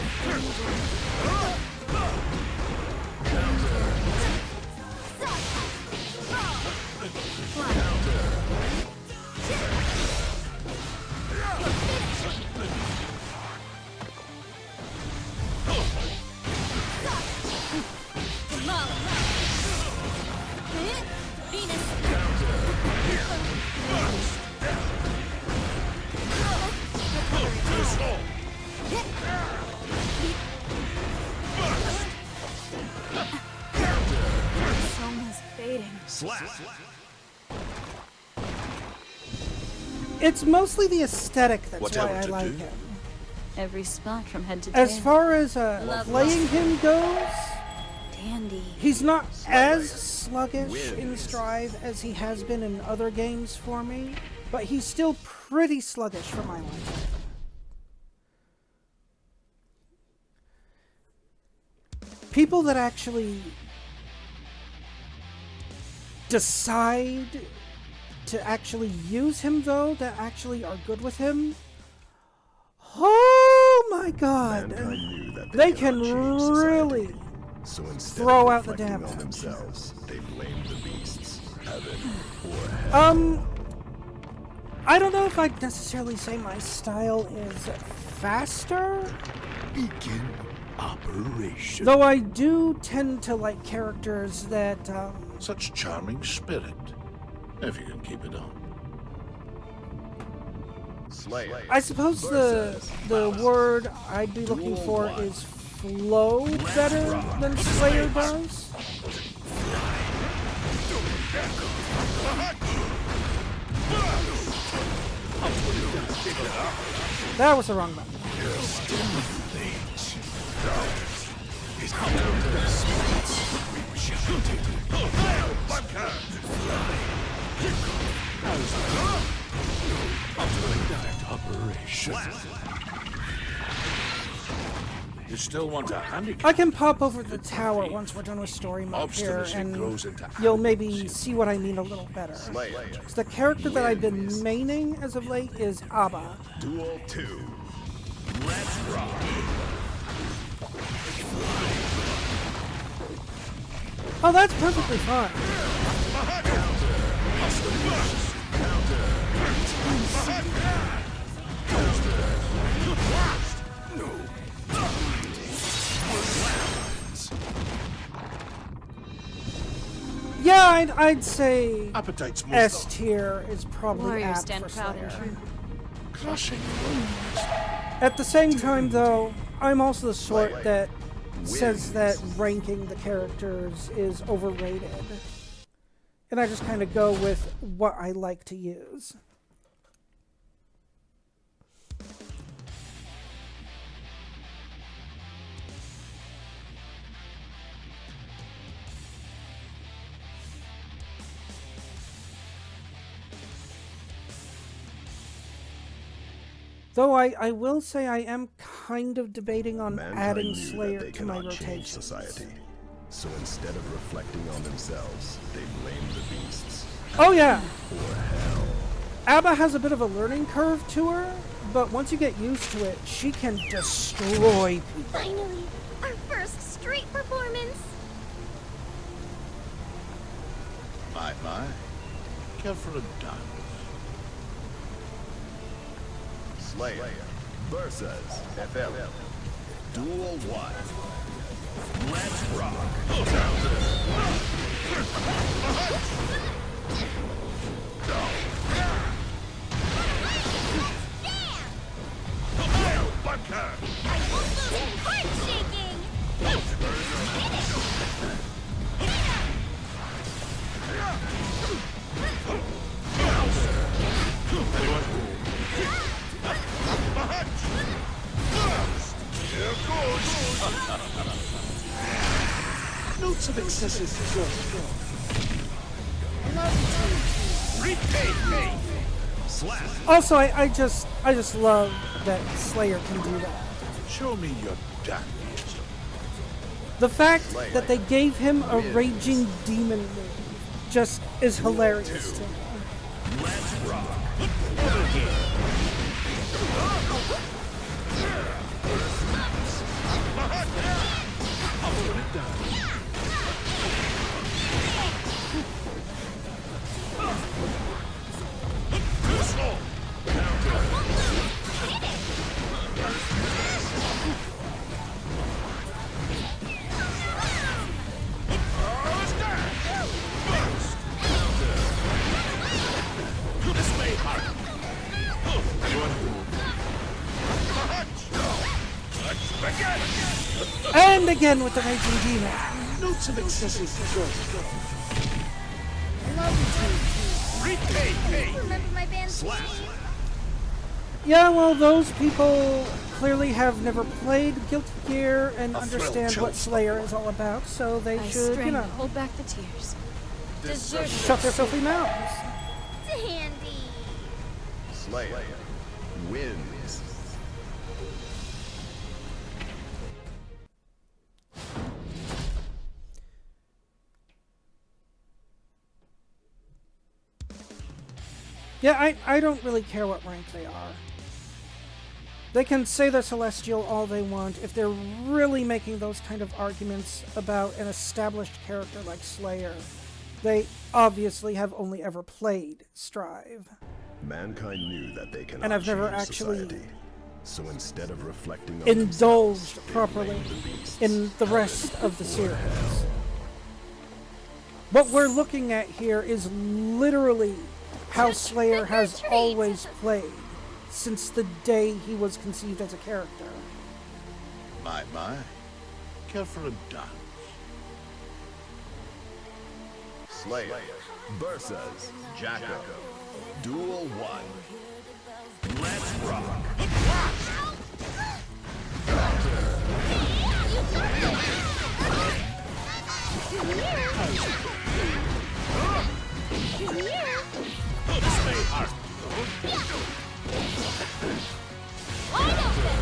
Soma's fading. Slap. It's mostly the aesthetic that's Whatever why I to like do. him. Every spot from head to As tail. far as Love playing him goes, Dandy. he's not as sluggish Wins. in Strive as he has been in other games for me, but he's still pretty sluggish for my liking. People that actually decide to actually use him, though, that actually are good with him, oh my god, Mankind knew that they cannot can change society. really So instead throw of out the reflecting damn on action. themselves, they blamed the beasts, heaven or hell. I don't know if I'd necessarily say my style is faster, Begin operation. though I do tend to like characters that, Such charming spirit. If you can keep it up. Slayer. I suppose the word I'd be looking for is flow better than Slayer does. That was the wrong button. You still want a handicap? I can pop over the tower once we're done with story mode here, Obstinacy and grows into you'll maybe see what I mean a little better. Slayer. 'Cause the character that I've been maining as of late is Abba. Duel 2. Let's rock. Oh, that's perfectly fine. Yeah, I'd say Appetite's more S tier is probably Warriors apt stand for proud and Slayer. true. crushing. At the same time, though, I'm also the sort Slayer that says wins. that ranking the characters is overrated. And I just kind of go with what I like to use. Though I will say I am kind of debating on Mankind adding knew Slayer that they to my cannot change rotation. society. So instead of reflecting on themselves, they blame the beasts. Oh yeah, Or hell. Abba has a bit of a learning curve to her, but once you get used to it, she can destroy people. Finally, our first street performance. My. Care for a dance? Slayer versus FL. Duel 1. Let's rock. Heart shaking. Notes of excessive joy. Slap. Also, I just love that Slayer can do that. Show me your dandies. The fact that they gave him a raging demon move just is hilarious to me. Let's rock. And again with the raging demon. Notes of excessive joy. Remember my band? Slap. Yeah, well, those people clearly have never played Guilty Gear and A thrill understand chill. what Slayer is all about, so they I should, strain you know, to hold back the tears. shut their filthy mouths. Dandy. Slayer wins. Yeah, I don't really care what rank they are. They can say they're Celestial all they want. If they're really making those kind of arguments about an established character like Slayer, They obviously have only ever played Strive. Mankind knew that they cannot And I've never change actually society. So instead of reflecting on indulged themselves, they properly blamed the beasts. in the rest of the series. What we're looking at here is literally how Slayer has always played since the day he was conceived as a character. My. Care for a dance? Slayer versus Jacko. Duel 1. Let's rock. Wide open!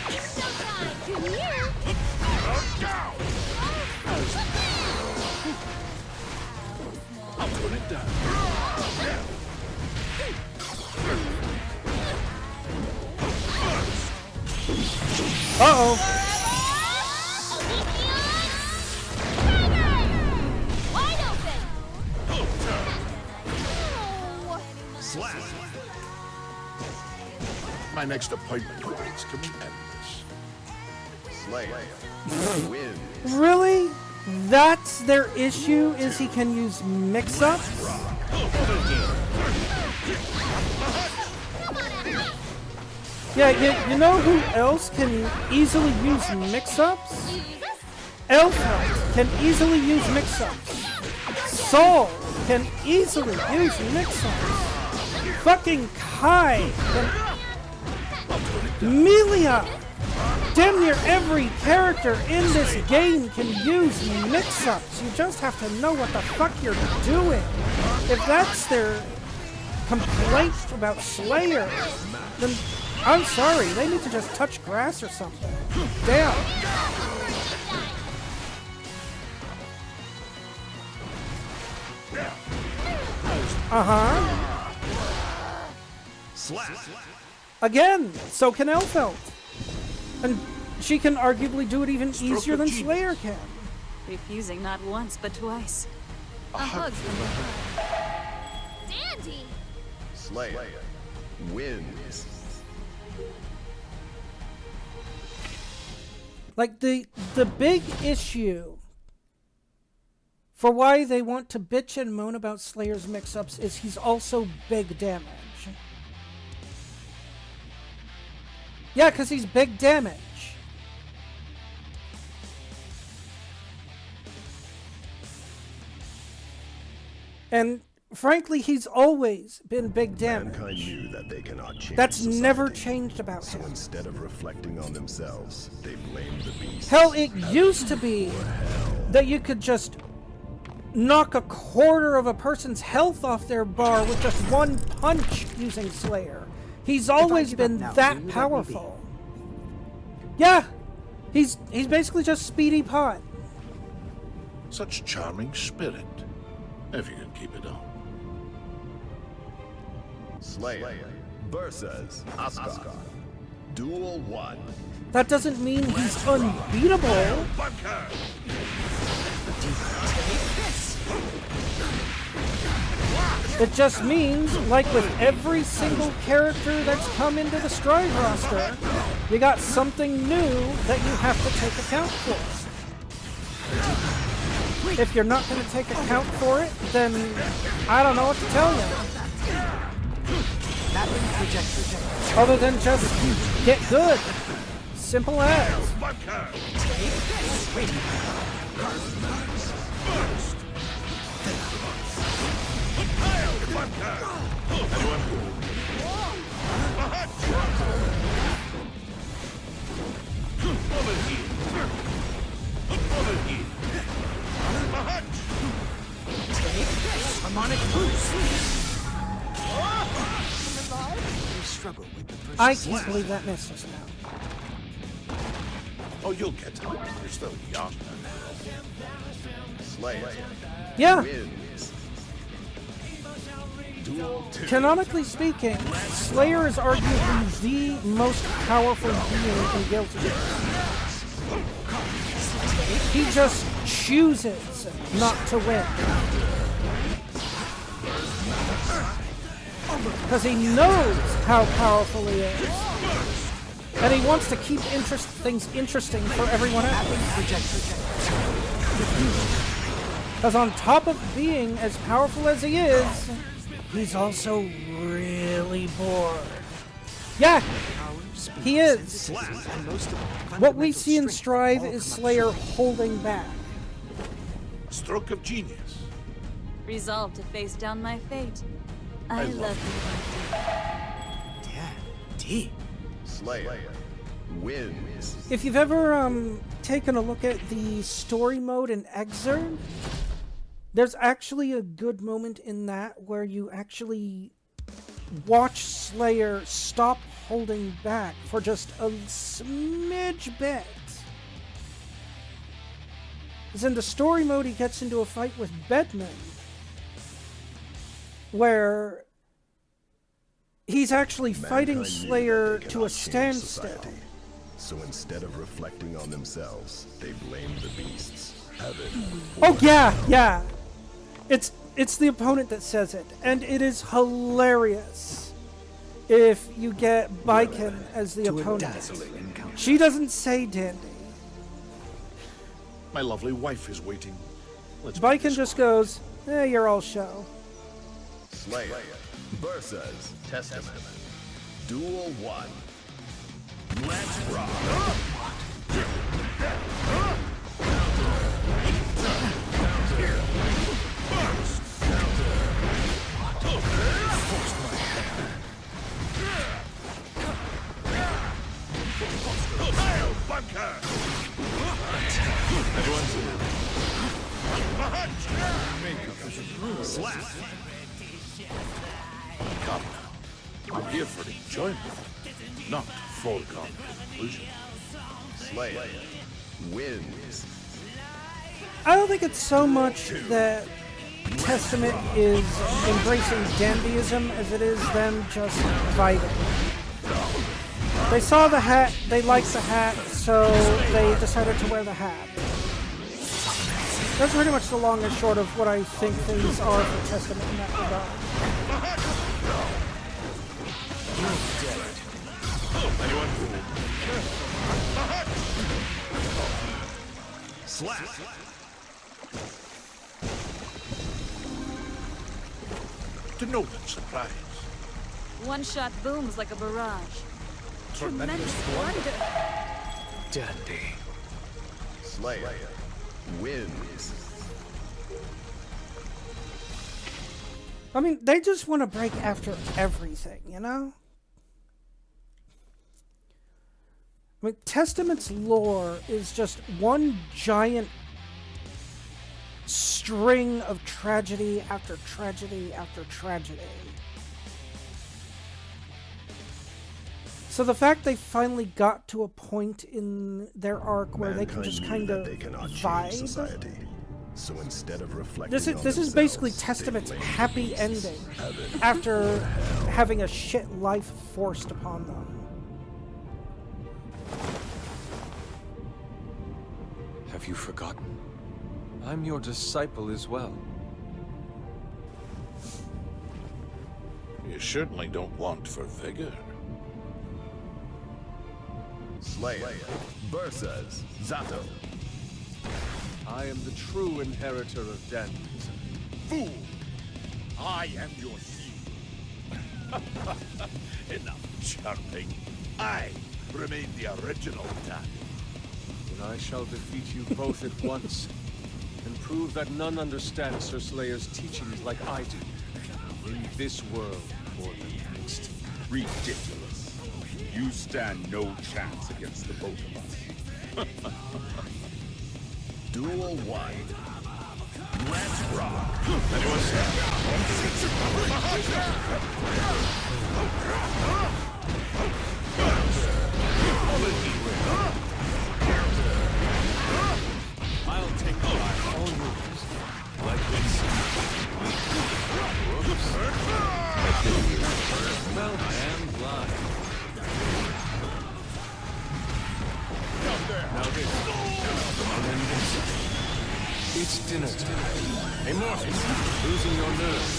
Showtime! Here! I'll put it down. Uh-oh. Wide open! Slap. My next appointment waits. Can we end this? Slayer wins. Really? That's their issue, is he can use mix-ups? Yeah, you know who else can easily use mix-ups? Elfhelt can easily use mix-ups. Saul can easily use mix-ups. Fucking Kai can... Melia! Damn near every character in this game can use mix-ups. You just have to know what the fuck you're doing. If that's their complaint about Slayer, then I'm sorry, they need to just touch grass or something. Damn. Uh-huh. Slap. Again, so can Elfhelt. And she can arguably do it even easier than Slayer can. Refusing not once, but twice. A hug from the Dandy! Slayer wins. Like, the big issue for why they want to bitch and moan about Slayer's mix-ups is he's also big damage. Yeah, because he's big damage. And frankly, he's always been big damage. Mankind knew that they cannot change That's society. never changed about So him. instead of reflecting on themselves, they blamed the beasts. Hell, it used to be that you could just knock a quarter of a person's health off their bar with just one punch using Slayer. He's always been that powerful. Yeah, he's basically just Speedy Pot. Such charming spirit. If you can keep it up. Slayer versus Asuka. Duel 1. That doesn't mean he's unbeatable. It just means, like with every single character that's come into the Strive roster, you got something new that you have to take account for. If you're not going to take account for it, then I don't know what to tell you. Other than just get good. Simple as. I can't believe that missed us now. Oh, you'll get it. You're still young. Slayer Yeah, wins. Duel 2. canonically speaking, Slayer is arguably the most powerful being in Guilty. He just chooses not to win. Because he knows how powerful he is. And he wants to keep things interesting for everyone else. Because on top of being as powerful as he is, he's also really bored. Yeah, he is. What we see in Strive is Slayer holding back. Stroke of genius. Resolved to face down my fate. I love you. Dandy. Slayer wins. If you've ever taken a look at the story mode in Exurn, there's actually a good moment in that where you actually watch Slayer stop holding back for just a smidge bit. Because in the story mode, he gets into a fight with Bedman, where he's actually fighting Slayer to a standstill. So instead of reflecting on themselves, they blame the beasts. Heaven. Oh yeah. It's the opponent that says it, and it is hilarious if you get Baiken as the opponent. She doesn't say Dandy. My lovely wife is waiting. Baiken just goes, you're all show. Slayer versus Testament. Duel 1. Let's rock. Slap. Come now. I'm here for enjoyment, not foregone conclusion. Slayer wins. I don't think it's so much that Testament is embracing dandyism as it is them just fighting. They saw the hat, they liked the hat, so they decided to wear the hat. That's pretty much the long and short of what I think things are for Testament in that regard. Slap. To no one's surprise. One-shot booms like a barrage. Tremendous wonder. Dandy. Slayer wins. I mean, they just want to break after everything, you know? I mean, Testament's lore is just one giant string of tragedy after tragedy after tragedy. So the fact they finally got to a point in their arc where they can just kind of vibe. Society. So instead of reflecting This is basically Testament's happy ending after having a shit life forced upon them. Have you forgotten? I'm your disciple as well. You certainly don't want for vigor. Slayer versus Zato. I am the true inheritor of Dandies. Fool! I am your seal. Enough chirping. I remain the original Dandy. And I shall defeat you both at once, and prove that none understand Sir Slayer's teachings like I do, in this world or the next. Ridiculous. You stand no chance against the both of us. Duel 1. Let's rock. I'll take the line all yours. Like this. Well, I am blind. Now this. And then this. It's dinner time. Hey, Morpheus, losing your nerve.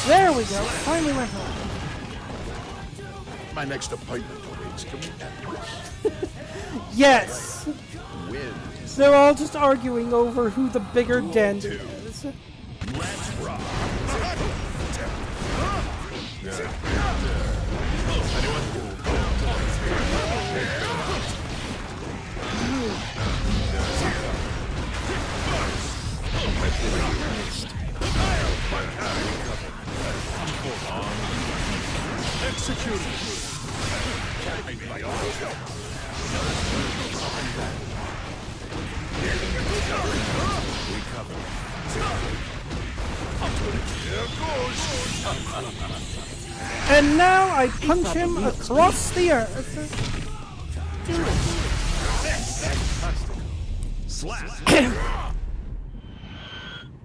There we go. Finally went home. My next appointment awaits. Can we end this? Yes! Wins. They're all just arguing over who the bigger dandy is. Let's rock. And now I punch him across the earth. Slap.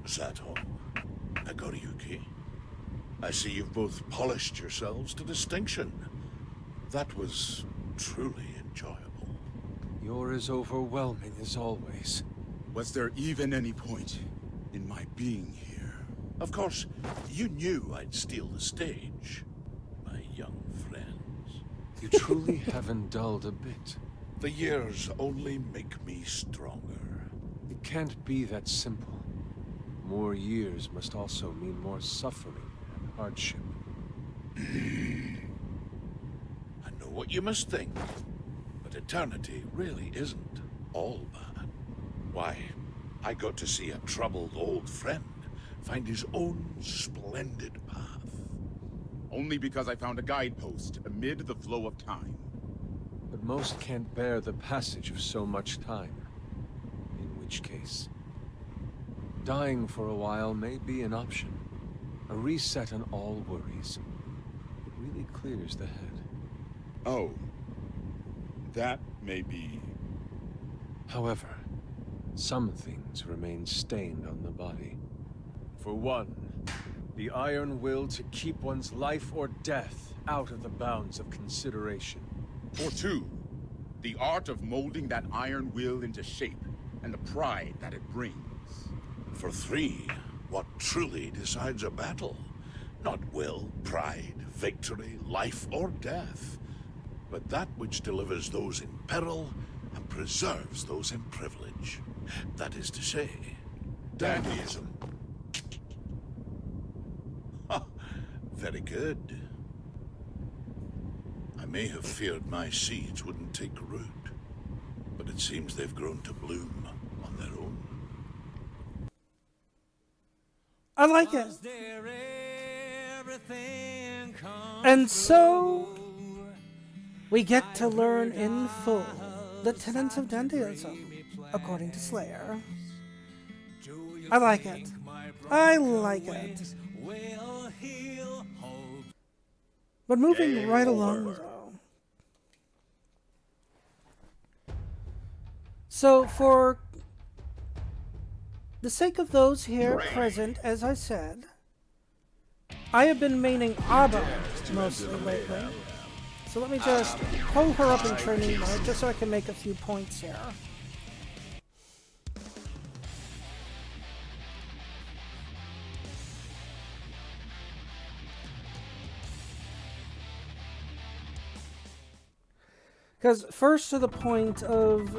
Sato, Nagoriyuki, I see you've both polished yourselves to distinction. That was truly enjoyable. You're as overwhelming as always. Was there even any point in my being here? Of course, you knew I'd steal the stage, my young friends. You truly haven't dulled a bit. The years only make me stronger. It can't be that simple. More years must also mean more suffering and hardship. I know what you must think, but eternity really isn't all bad. Why, I got to see a troubled old friend find his own splendid path. Only because I found a guidepost amid the flow of time. But most can't bear the passage of so much time. In which case, dying for a while may be an option. A reset on all worries. It really clears the head. Oh, that may be. However, some things remain stained on the body. For one, the iron will to keep one's life or death out of the bounds of consideration. For two, the art of molding that iron will into shape, and the pride that it brings. For three, what truly decides a battle? Not will, pride, victory, life, or death, but that which delivers those in peril and preserves those in privilege. That is to say, dandyism. Ha! Very good. I may have feared my seeds wouldn't take root, but it seems they've grown to bloom on their own. I like it. And so, we get to learn in full the tenets of dandyism, according to Slayer. I like it. I like it. But moving right along, though. So, for the sake of those here present, as I said, I have been maining Abba mostly lately. So let me just pull her up in training mode, just so I can make a few points here. Because first to the point of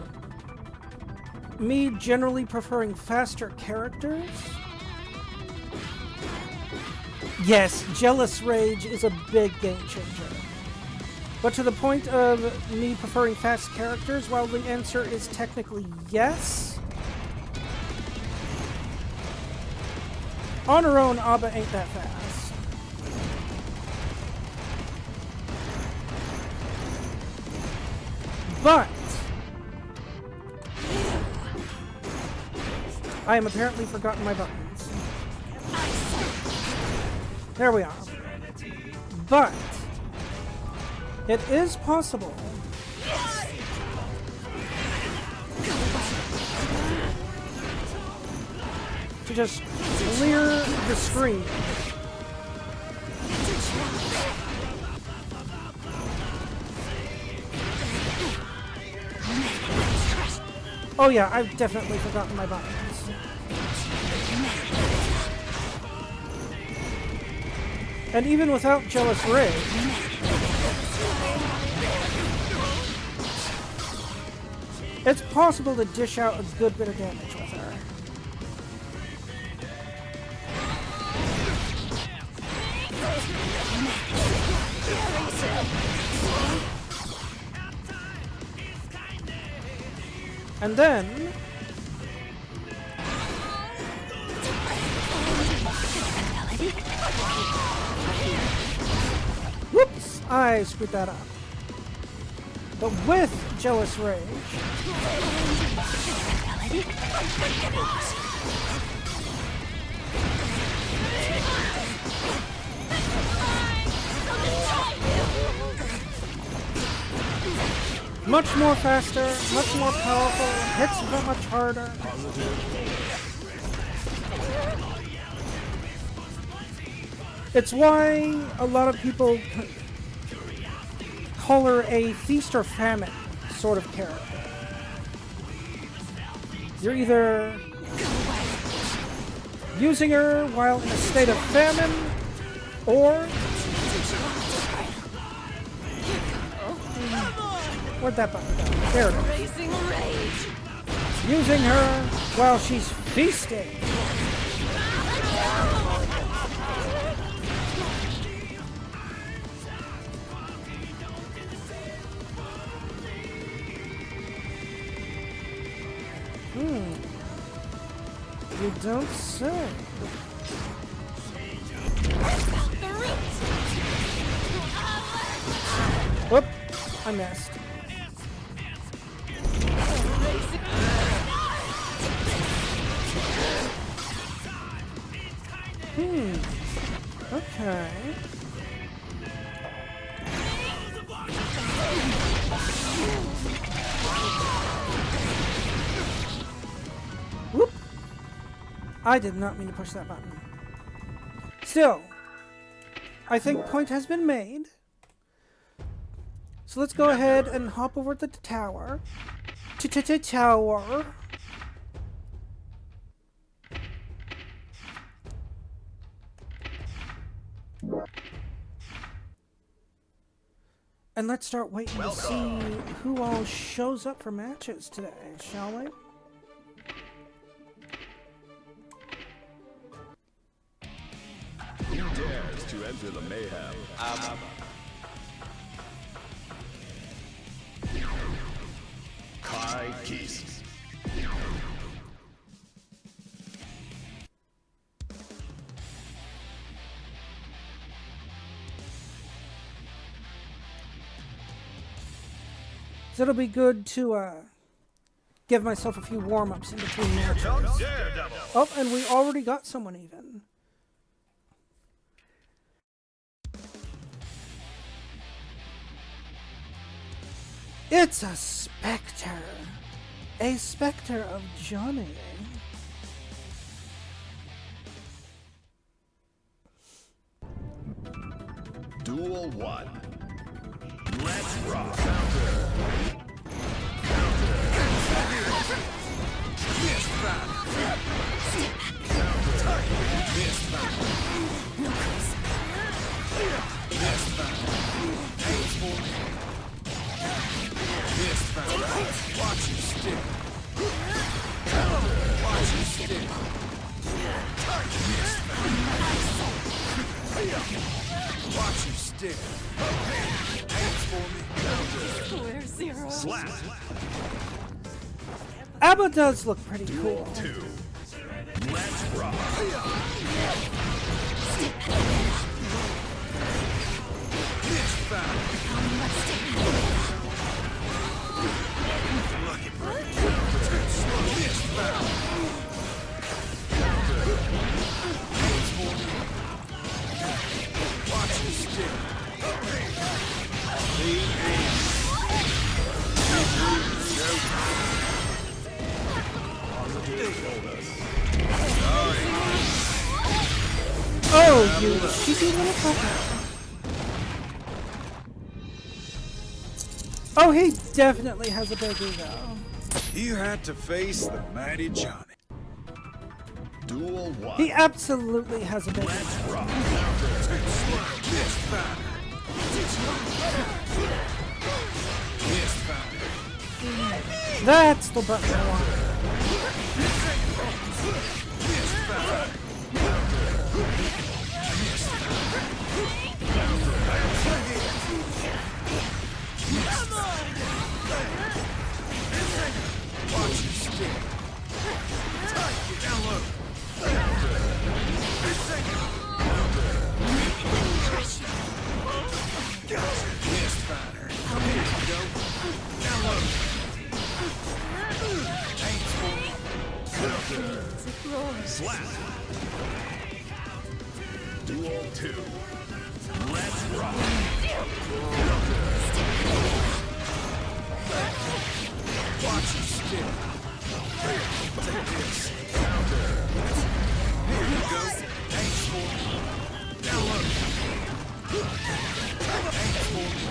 me generally preferring faster characters. Yes, Jealous Rage is a big game changer. But to the point of me preferring fast characters, while the answer is technically yes, on her own, Abba ain't that fast. But I am apparently forgotten my buttons. There we are. But it is possible to just clear the screen. Oh yeah, I've definitely forgotten my buttons. And even without Jealous Rage, it's possible to dish out a good bit of damage with her. And then whoops, I screwed that up. But with Jealous Rage, much more faster, much more powerful, hits that much harder. It's why a lot of people call her a feast or famine sort of character. You're either using her while in a state of famine, or where'd that button go? There it is. Racing rage. Using her while she's feasting. You don't say. Whoop! I missed. Okay. Whoop! I did not mean to push that button. Still, I think point has been made. So let's go ahead and hop over to the tower. Tower. And let's start waiting to see who all shows up for matches today, shall we? Who dares to enter the mayhem? Kai Keese. So it'll be good to give myself a few warm-ups in between matches. Oh, and we already got someone even. It's a specter. A specter of Johnny. Duel 1. Let's rock. Watch you stick. Watch you stick. Watch you stick. Square zero. Slap. Abba does look pretty cool. 2. Let's rock. Oh, you cheeky little fucker. Oh, he definitely has a big ego. You had to face the mighty Johnny. Duel 1. He absolutely has a big Let's rock. That's the button I want. Watch your stick. Down low. Missed fighter. Here you go. Down low. Slap. Duel 2. Let's rock. Watch your stick. Take this. Here you go. Thanks for it. Down low. Thanks for it.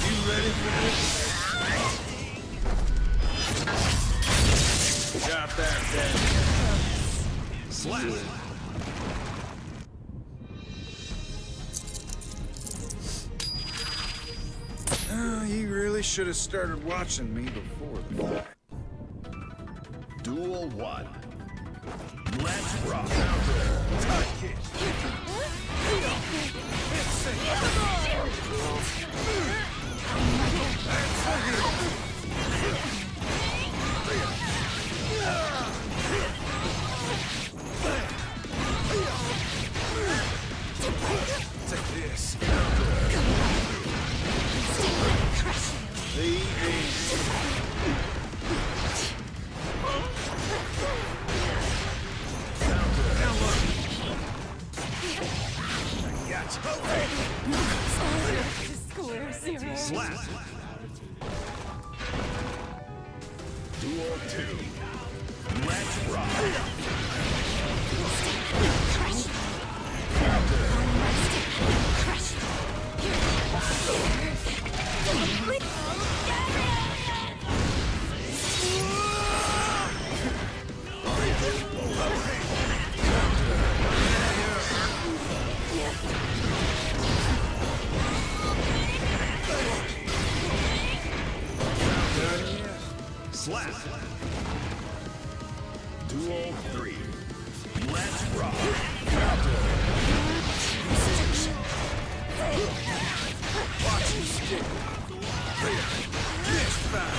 You ready for this? Got that, Dad. Slap. You really should have started watching me before the fight. Duel 1. Let's rock. Tight kick. Take this. The end. Down low. I got you. Square zero. Slap. Duel 2. Let's rock. Slap. Duel 3. Let's rock. Watch your stick. Missed fight.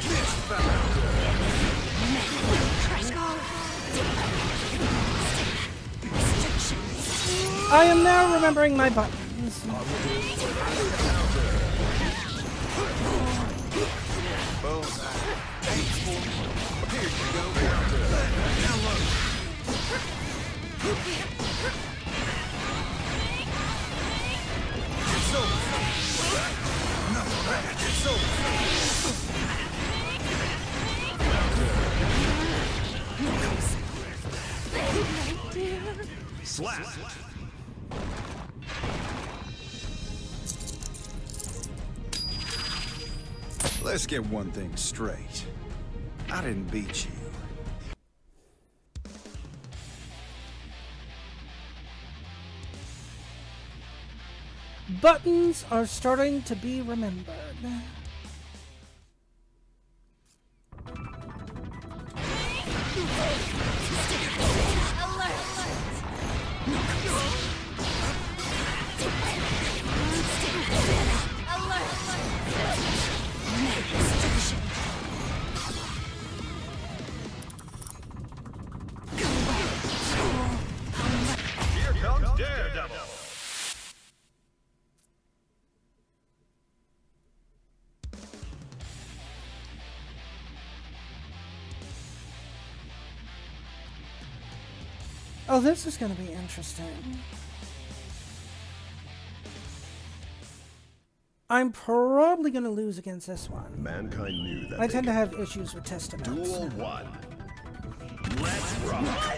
Missed fight. I am now remembering my buttons. Bullseye. Thanks for it. Here you go. Down low. It's over. No, it's over. Slap. Let's get one thing straight. I didn't beat you. Buttons are starting to be remembered. Here comes Daredevil. Oh, this is going to be interesting. I'm probably gonna lose against this one. Mankind knew that I they tend to could have issues with testaments. Duel 1. Let's rock.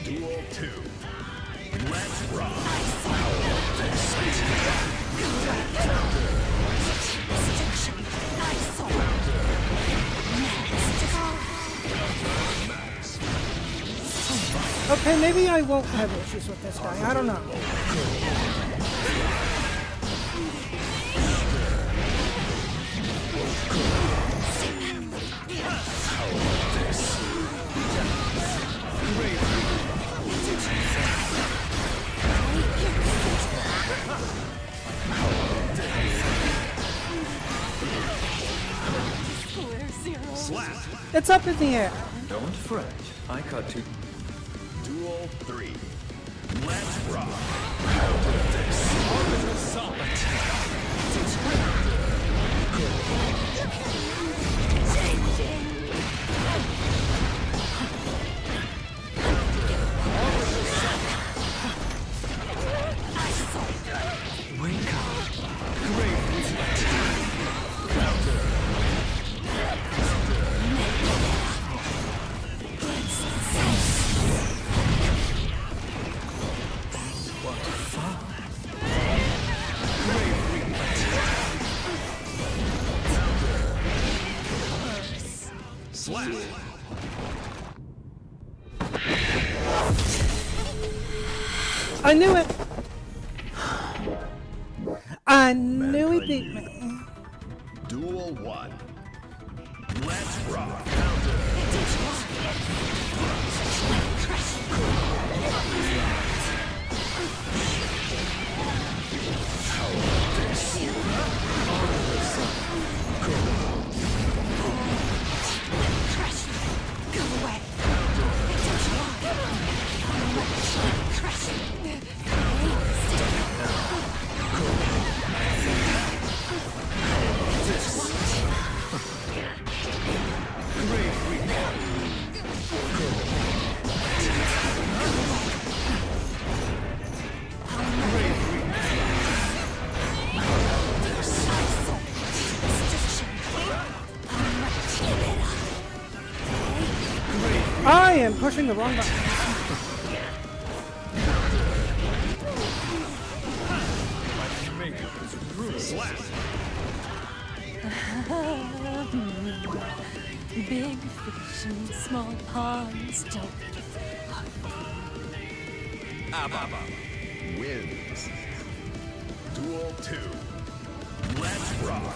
Duel 2. Let's rock. Okay, maybe I won't have issues with this guy. I don't know. It's up in the air. Don't fret. I cut to... Duel 3. Let's rock. Orbital solid. Wake up. What fun. Slap. I knew it. I knew he beat me. Duel 1. Let's rock. I am pushing the wrong button. Slap. Big fish in small ponds don't. Wins. Duel 2. Let's rock.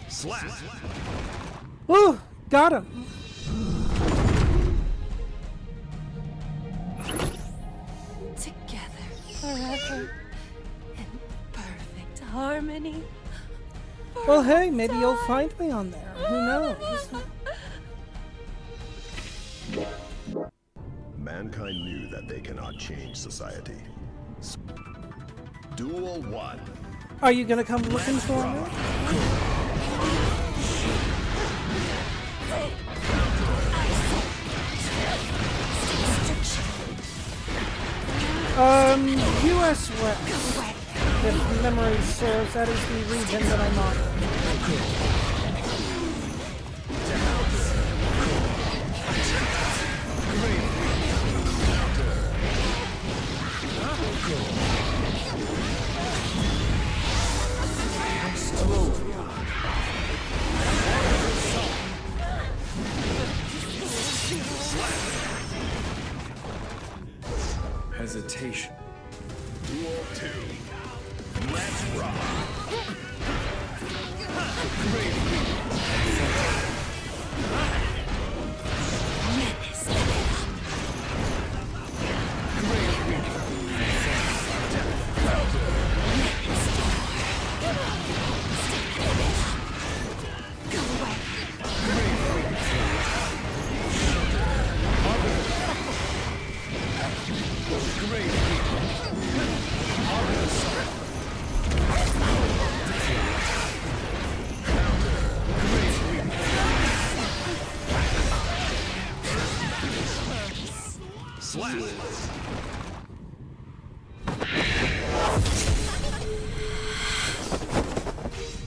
Slap. Woo! Got him. Together forever in perfect harmony. Well, hey, maybe you'll find me on there. Who knows? Mankind knew that they cannot change society. Duel 1. Are you gonna come looking for me? US West. If memory serves, that is the region that I'm on. Hesitation. Duel 2. Let's rock.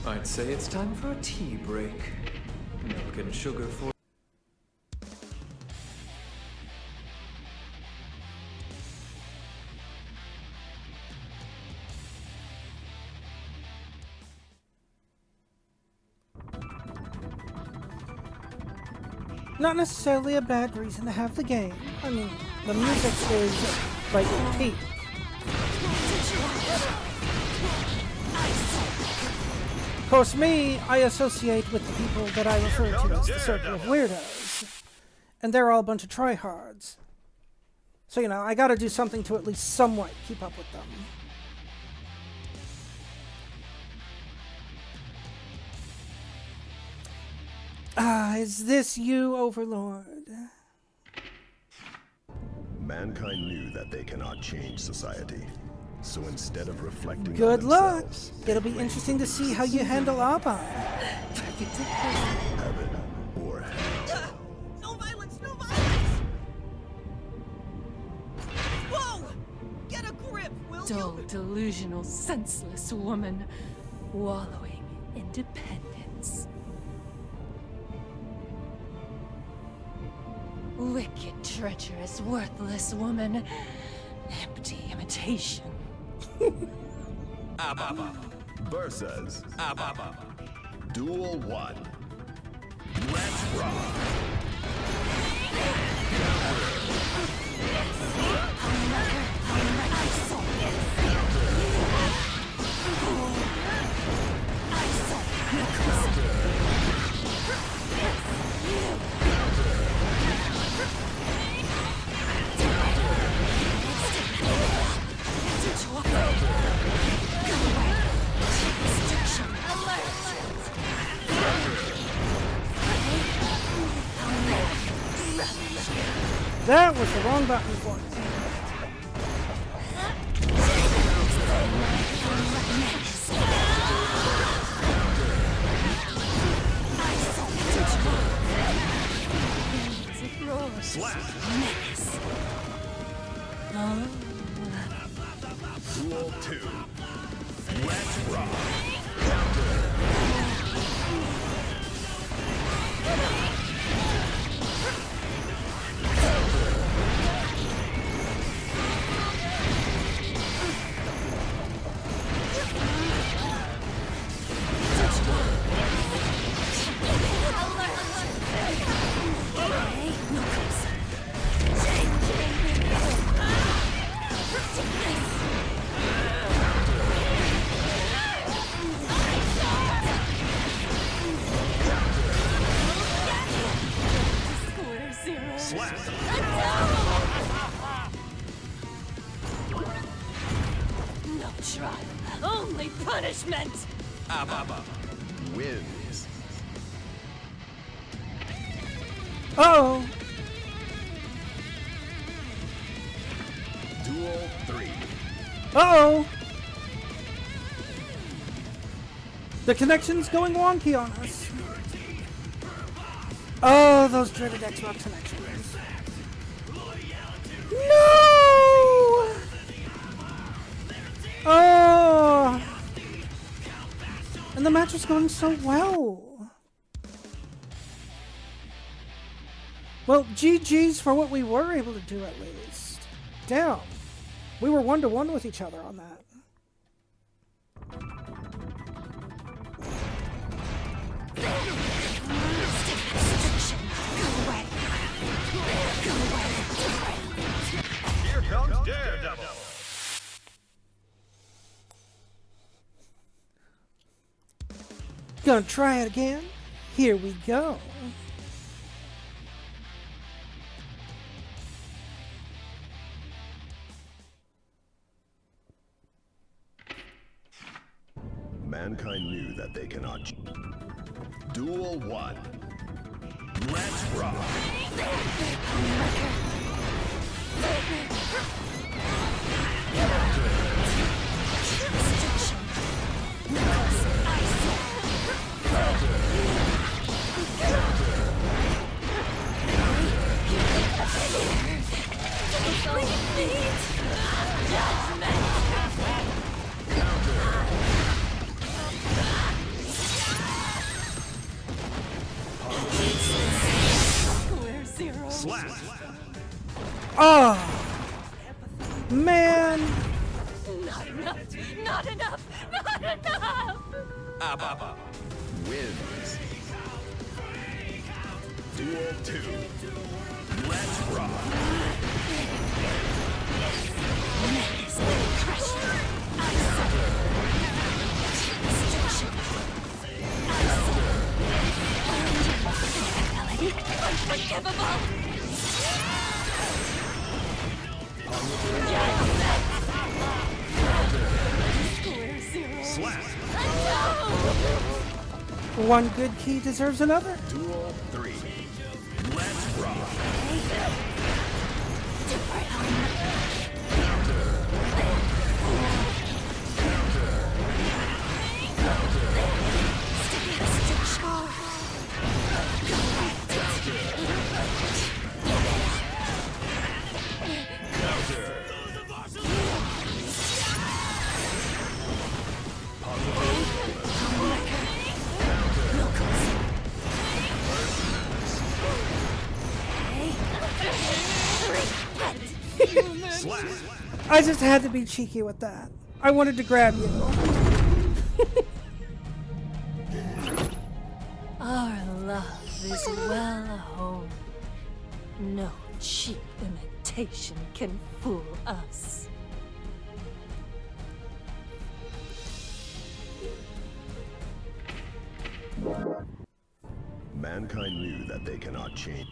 I'd say it's time for a tea break. Milk and sugar for... Not necessarily a bad reason to have the game. I mean, the music is like peak. Of course, me, I associate with the people that I refer to as the Circle of Weirdos. And they're all a bunch of tryhards. So, you know, I gotta do something to at least somewhat keep up with them. Ah, is this you, Overlord? Mankind knew that they cannot change society. So instead of reflecting Good on luck. themselves, It'll be interesting to see how you handle Abba. heaven or hell. No violence, no violence! Whoa! Get a grip, will Dull, you? delusional, senseless woman, wallowing in dependence. Wicked, treacherous, worthless woman. Empty imitation. Ababa. Versus Ababa. Duel 1. Let's rock. That was the wrong button for me. Slap. Duel 2. Let's rock. No trial, only punishment! Ababa. Wins. Uh-oh. Duel 3. Uh-oh! The connection's going wonky on us. Oh, those dreaded Xbox connections. No! Oh! And the match was going so well. Well, GG's for what we were able to do at least. Damn. We were 1-to-1 with each other on that. Here comes Daredevil. Gonna try it again. Here we go. Mankind knew that they cannot. Duel 1. Let's rock. Slap. Oh! Man! Not enough! Not enough! Not enough! Ababa. Wins. Duel 2. Let's rock. Unforgivable! Slap. One good key deserves another. Duel 3. Let's rock. Slap. I just had to be cheeky with that. I wanted to grab you. Our love is well home. No cheap imitation can fool us. Mankind knew that they cannot change.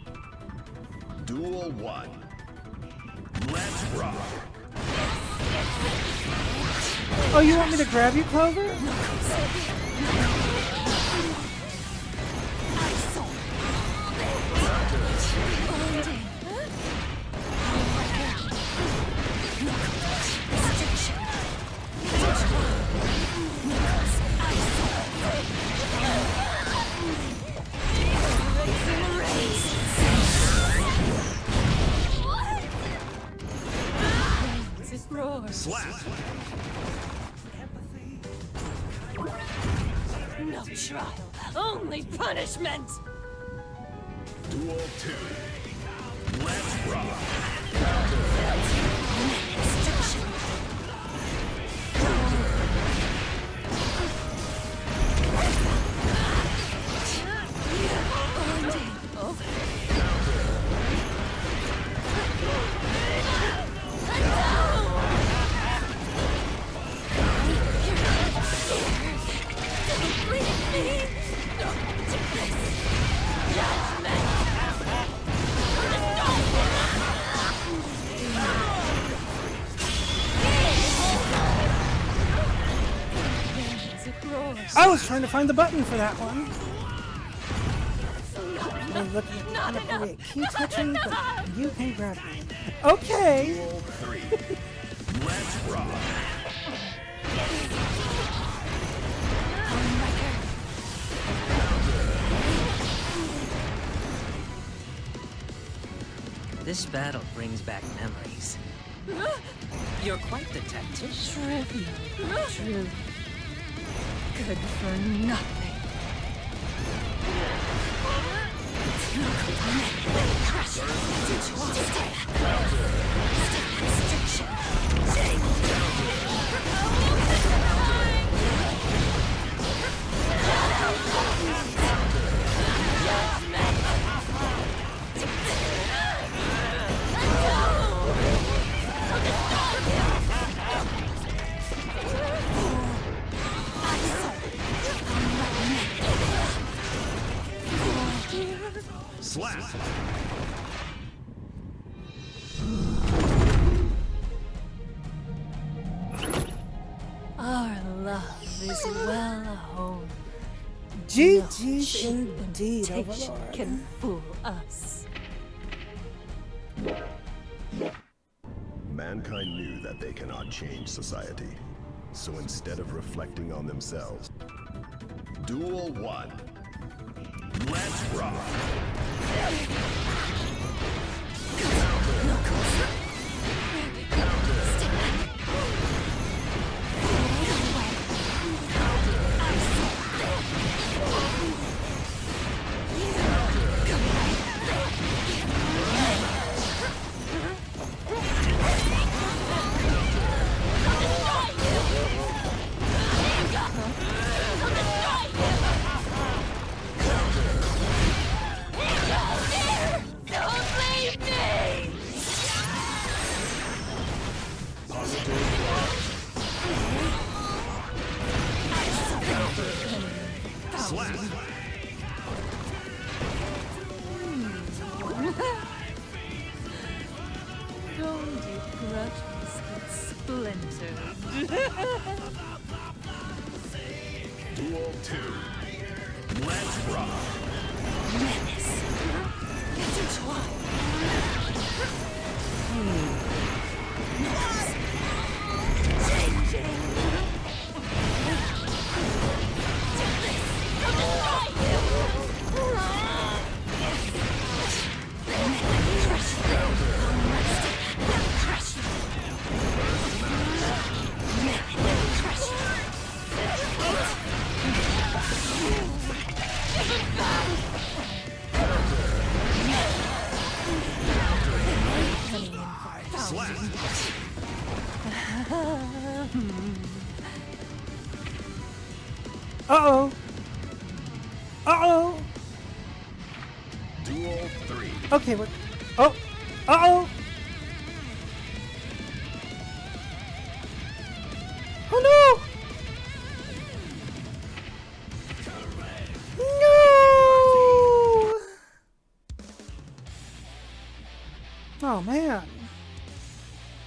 Duel 1. Let's rock. Oh, you want me to grab you, Clover? Slap. No trial, only punishment! Duel 2. Let's rock. I was trying to find the button for that one. I'm looking at keep touching, but you can grab me. Okay. Duel 3. Let's rock. This battle brings back memories. You're quite the tactician. Trivial. True. Good for nothing. Slap. Our love is well home. GG's No indeed, imitation Overlord. can fool us. Mankind knew that they cannot change society. So instead of reflecting on themselves, Duel 1. Let's rock. Slap. Don't eat grudges get splintered. Duel 2. Let's rock. Menace. Slap. Uh-oh. Uh-oh. Duel 3. Okay, what? Oh. Uh-oh. Oh, no. No. Oh, man.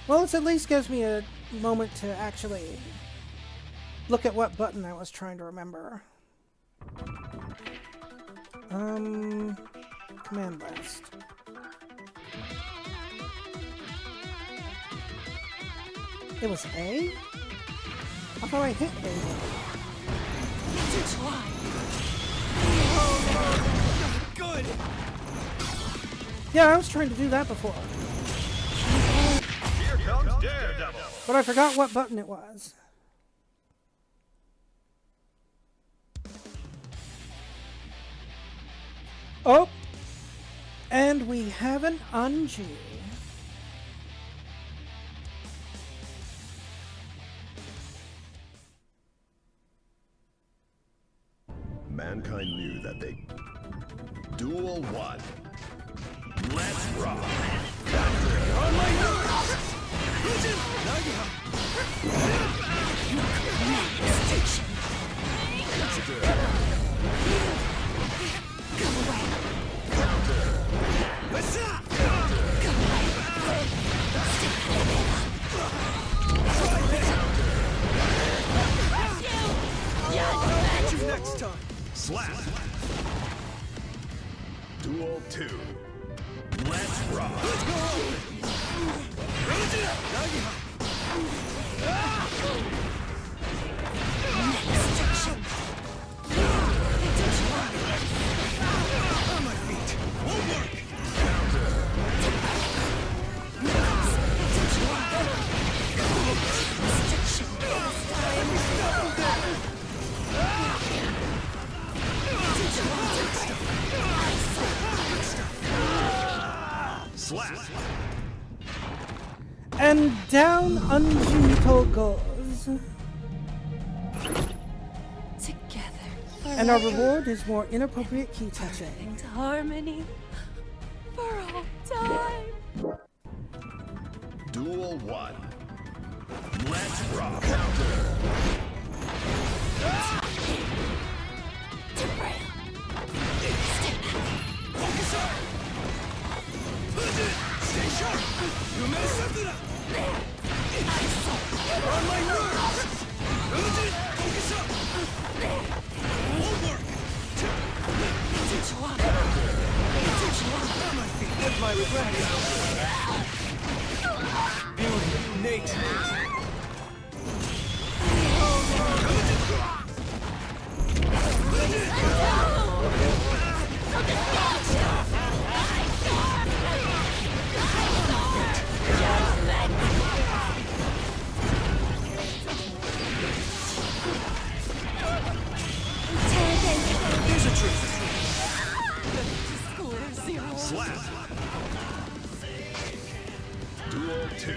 Well, it at least gives me a moment to actually look at what button I was trying to remember. Command blast. It was A? I thought I hit A. Good. Yeah, I was trying to do that before. Here comes Daredevil. But I forgot what button it was. Oh! And we have an Anji. Mankind knew that they... Duel 1. Let's rock. On my nerves. What's up? Catch you next time. Slap. Duel 2. Let's rock. Let's go. Slap! And down Anjito goes. Together. And our reward is more inappropriate key touching. Perfect harmony for all time. Duel 1. Let's rock! Focus up! Stay sharp! Yume Sakura! On my nerves! Focus up! Won't work! On my feet! With my regrets! Beauty, nature! Here's a trick. Slap! Duel 2.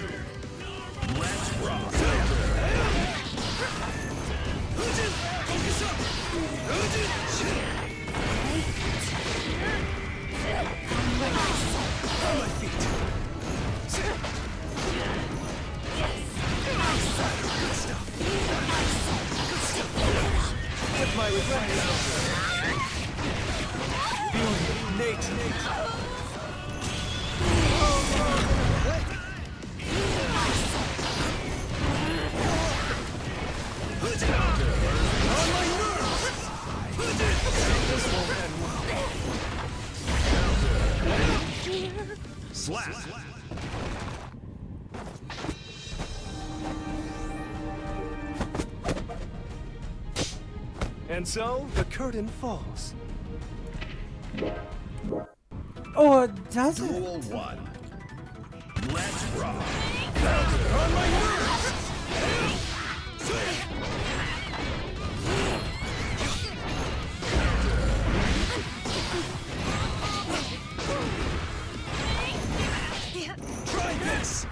Let's rock! Focus up! On my feet! Good stuff! With my regrets! Beauty, nature! On my nerves! This won't end well. Slap! And so, the curtain falls. Or does it? Duel 1. Let's rock! On my nerves! Try this!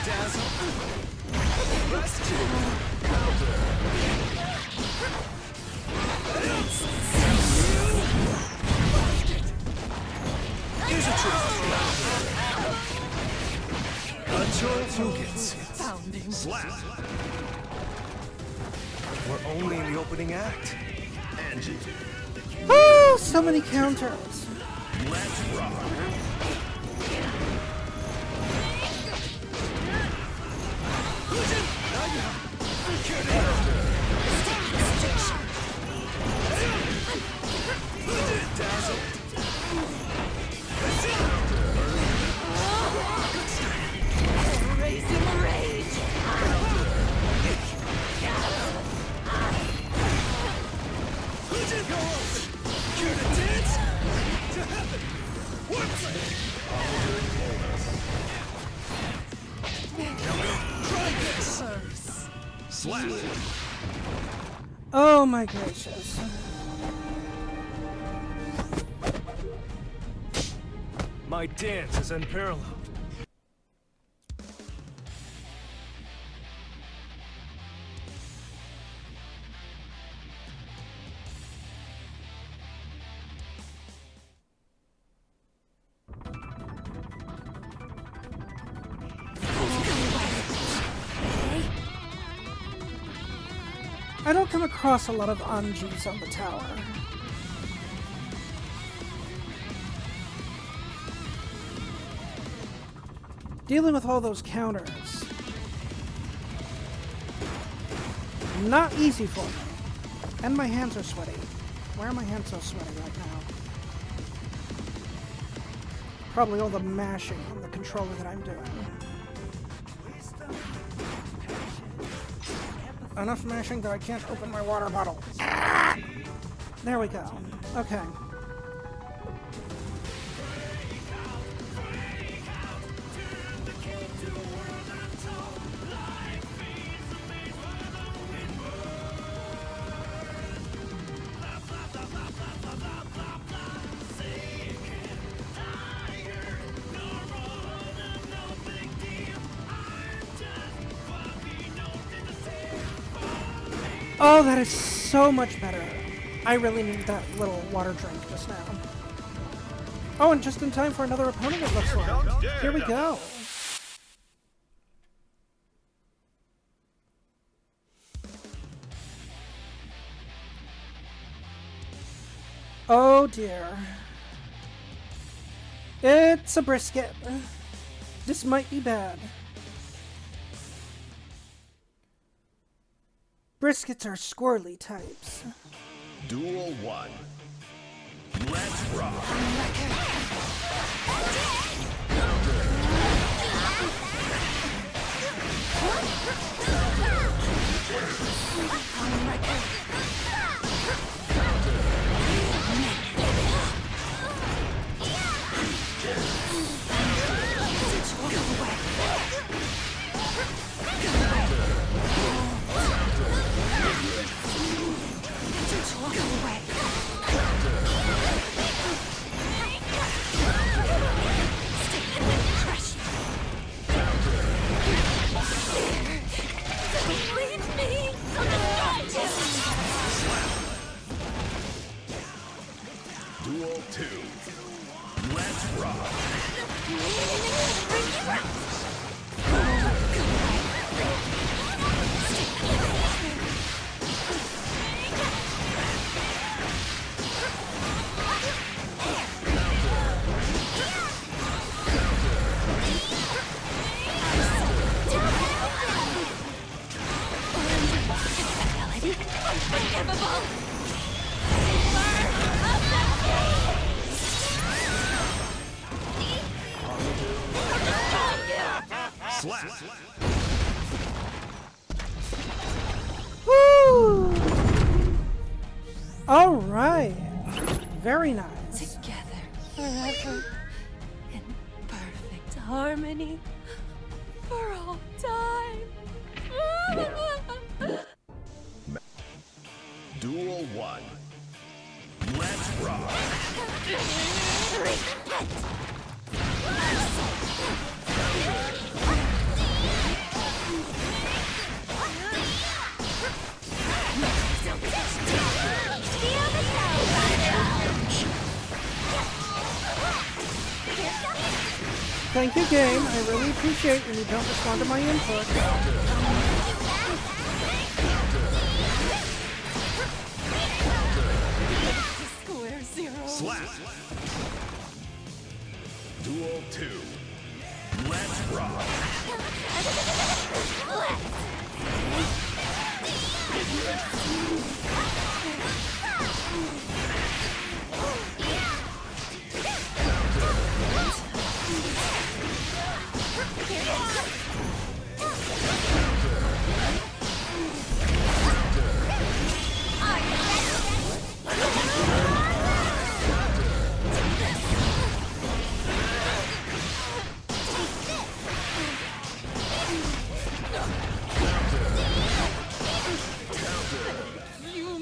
Dazzle! Here's a trick. Control focus. Founding. Slap! We're only in the opening act. Angie, Oh, so many counters. let's rock! Raising rage. Care to dance? To heaven! Try this! Slap! Oh my gracious. My dance is unparalleled. I don't come across a lot of Anjis on the tower. Dealing with all those counters. Not easy for me. And my hands are sweaty. Why are my hands so sweaty right now? Probably all the mashing on the controller that I'm doing. Enough mashing that I can't open my water bottle. There we go. Okay. Oh, that is so much better. I really needed that little water drink just now. Oh, and just in time for another opponent, it looks like. Here we go. Oh dear. It's a brisket. This might be bad. Briskets are squirrely types. Duel 1. Let's rock. Duel 2. Let's rock. Slap. Woo! All right. Very nice. Together forever in perfect harmony for all time. Duel 1. Let's rock. Thank you, game. I really appreciate when you don't respond to my input. Square zero. Slap. Duel 2. Let's rock.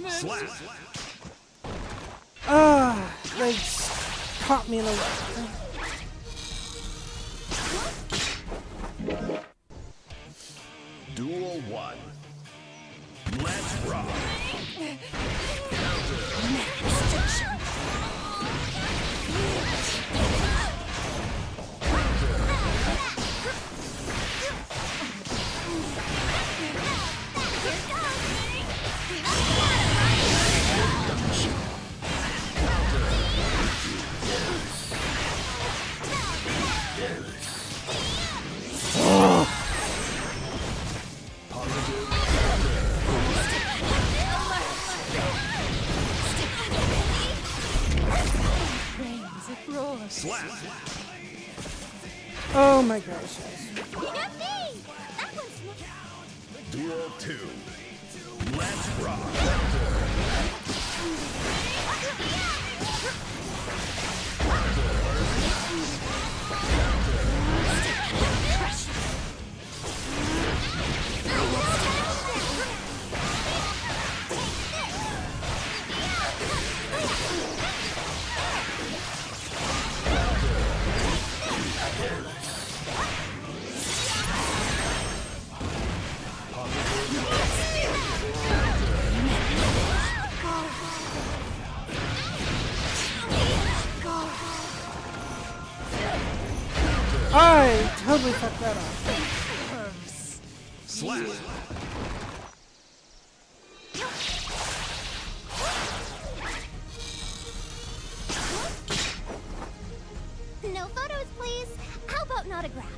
Slap. They caught me in the way. Duel 1. Let's rock. Slap. Oh my gosh. Duel 2. Let's rock. I totally fucked that up. Slap! No photos, please. How about an autograph?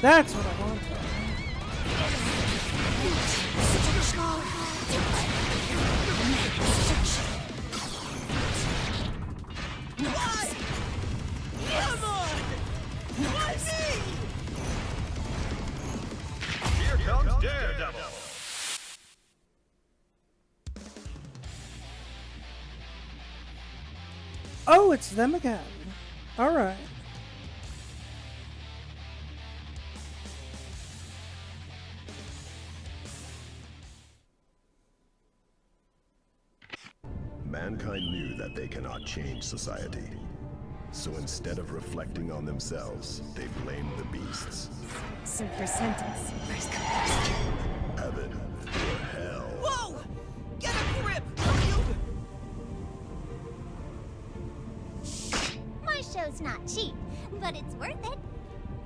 That's what I want. Why? Come on! Why me? Here comes Daredevil. Oh, it's them again. All right. Mankind knew that they cannot change society. So instead of reflecting on themselves, they blamed the beasts. Super sentence. First come first. Heaven or hell. Whoa! Get a grip, will you? My show's not cheap, but it's worth it.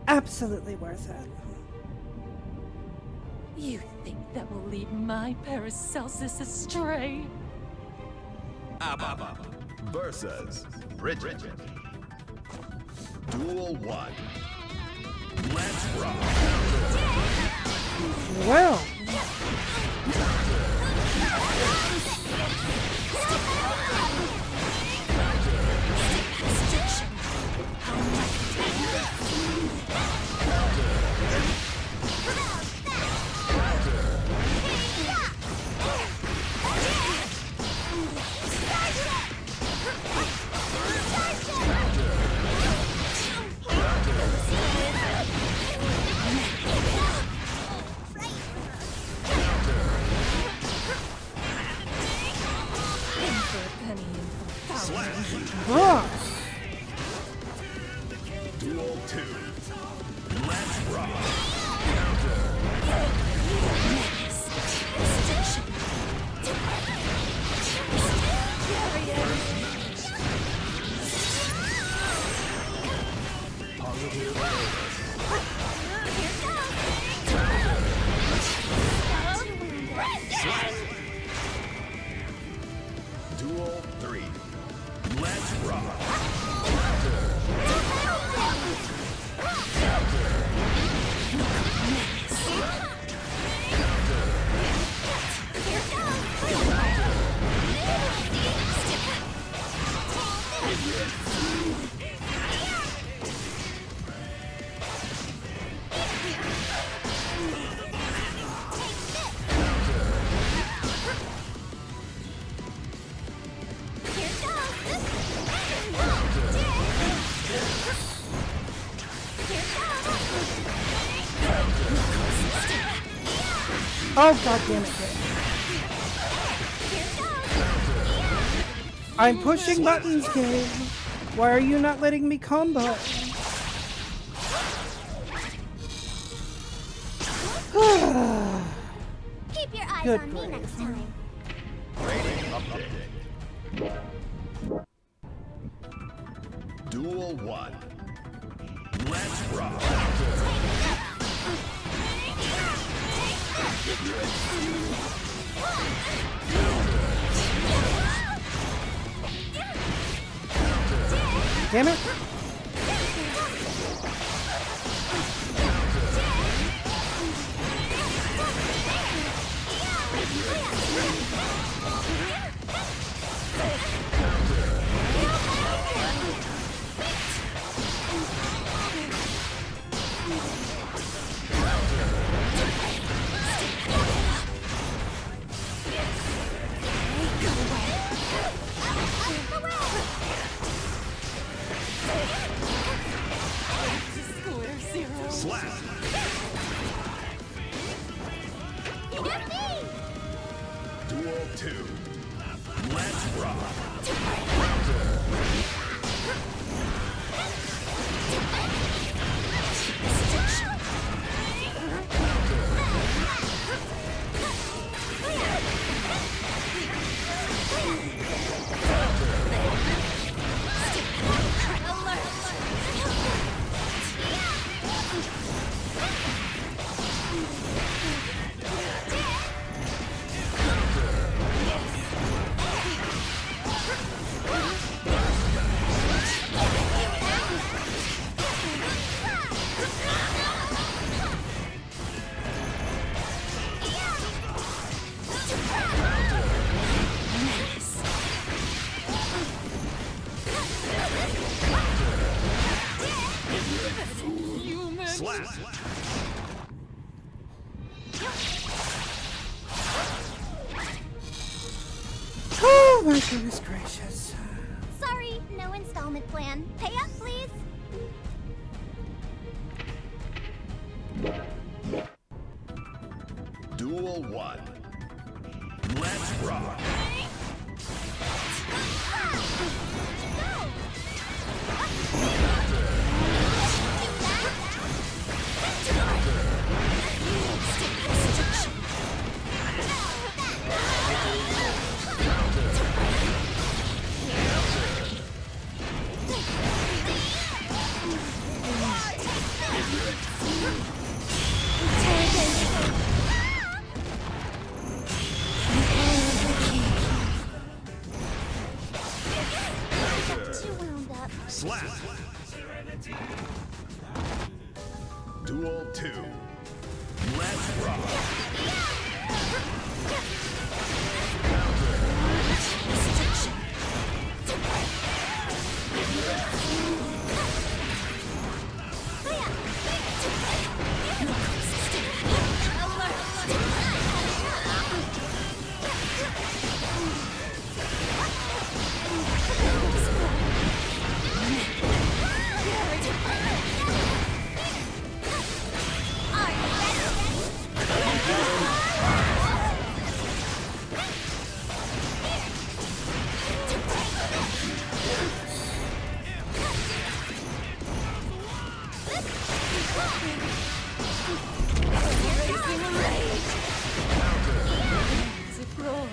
Absolutely worth it. You think that will lead my Paracelsus astray? Abba. Versus Bridget. Duel 1. Let's rock. Well. Bruh. Duel 2. Let's rock. Duel 3. Let's rock. Oh, god damn it. I'm pushing buttons, game. Why are you not letting me combo? Keep your eyes Good on me grief. next time. Rating update. Duel 1. Let's rock. Damn it. Square zero. Slap. two. Let's rock. Oh my goodness gracious. Sorry, no installment plan. Pay up, please. Duel 1. Let's rock. Slap. Duel 2. Let's rock.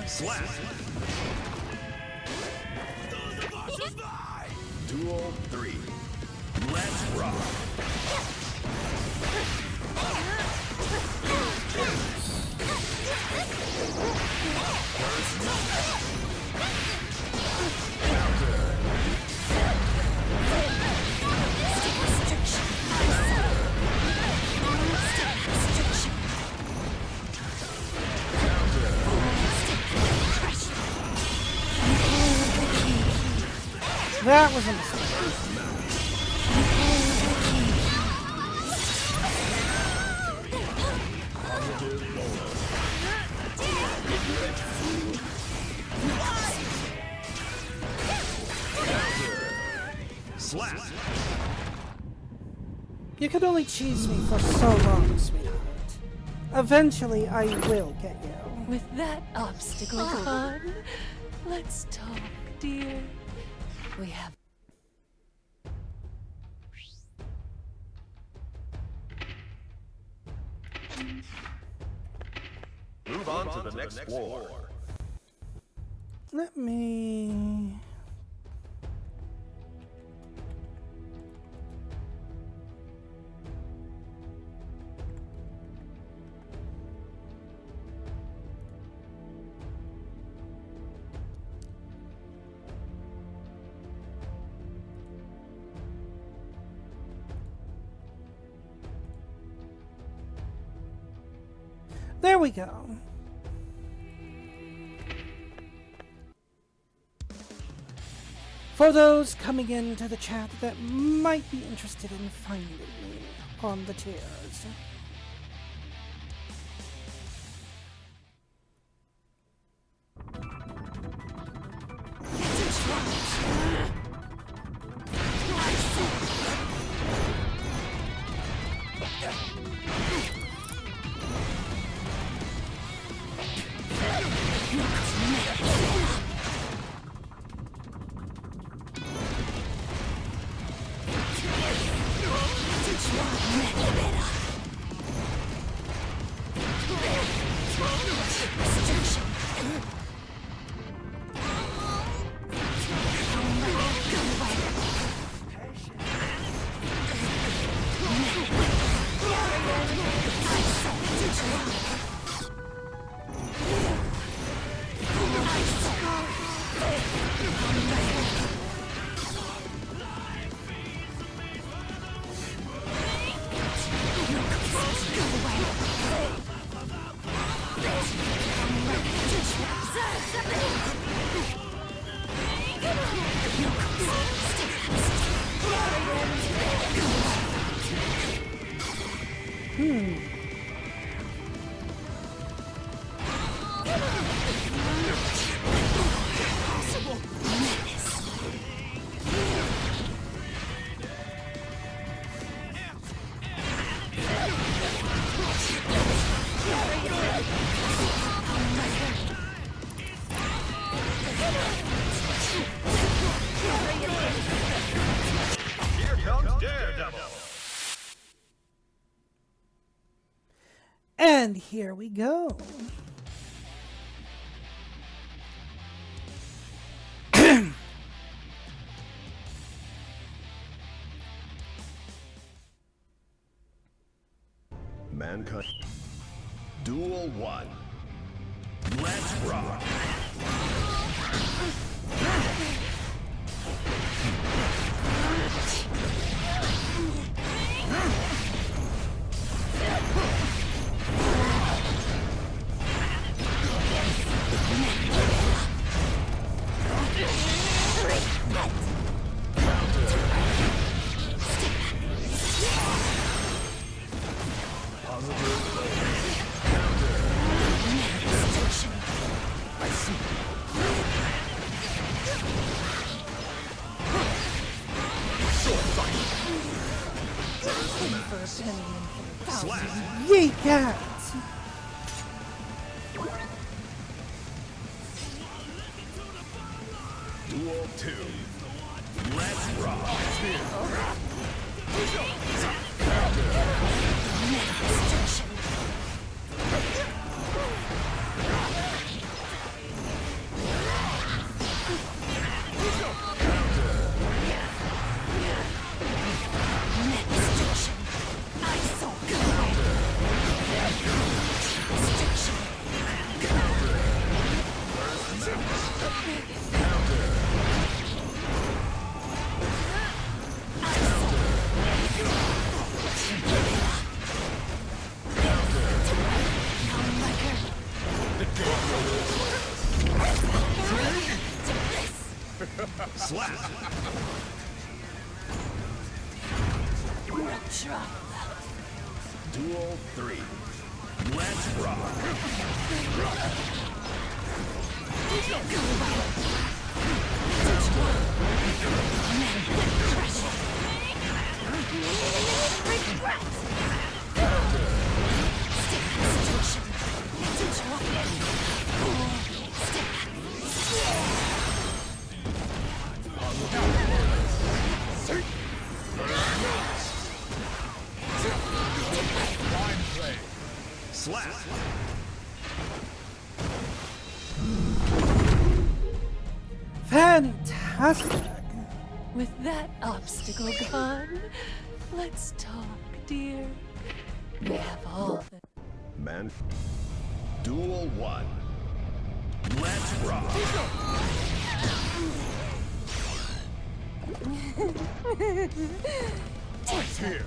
Slap. Duel 3. Let's rock. That was a mistake. Slap. You could only cheese me for so long, sweetheart. Eventually, I will get you. With that obstacle gone, let's talk, dear. We have. Move on to the next war. Let me... There we go. For those coming into the chat that might be interested in finding me on the tiers. Here comes Daredevil. And here we go. Mankind. Duel 1. Let's rock. Yeet cats! Duel 2. Let's rock. Slap. Duel 3. Let's rock. Slap. Fantastic! With that obstacle gone, let's talk, dear. We have all the... Man. Duel 1. Let's rock. What's here?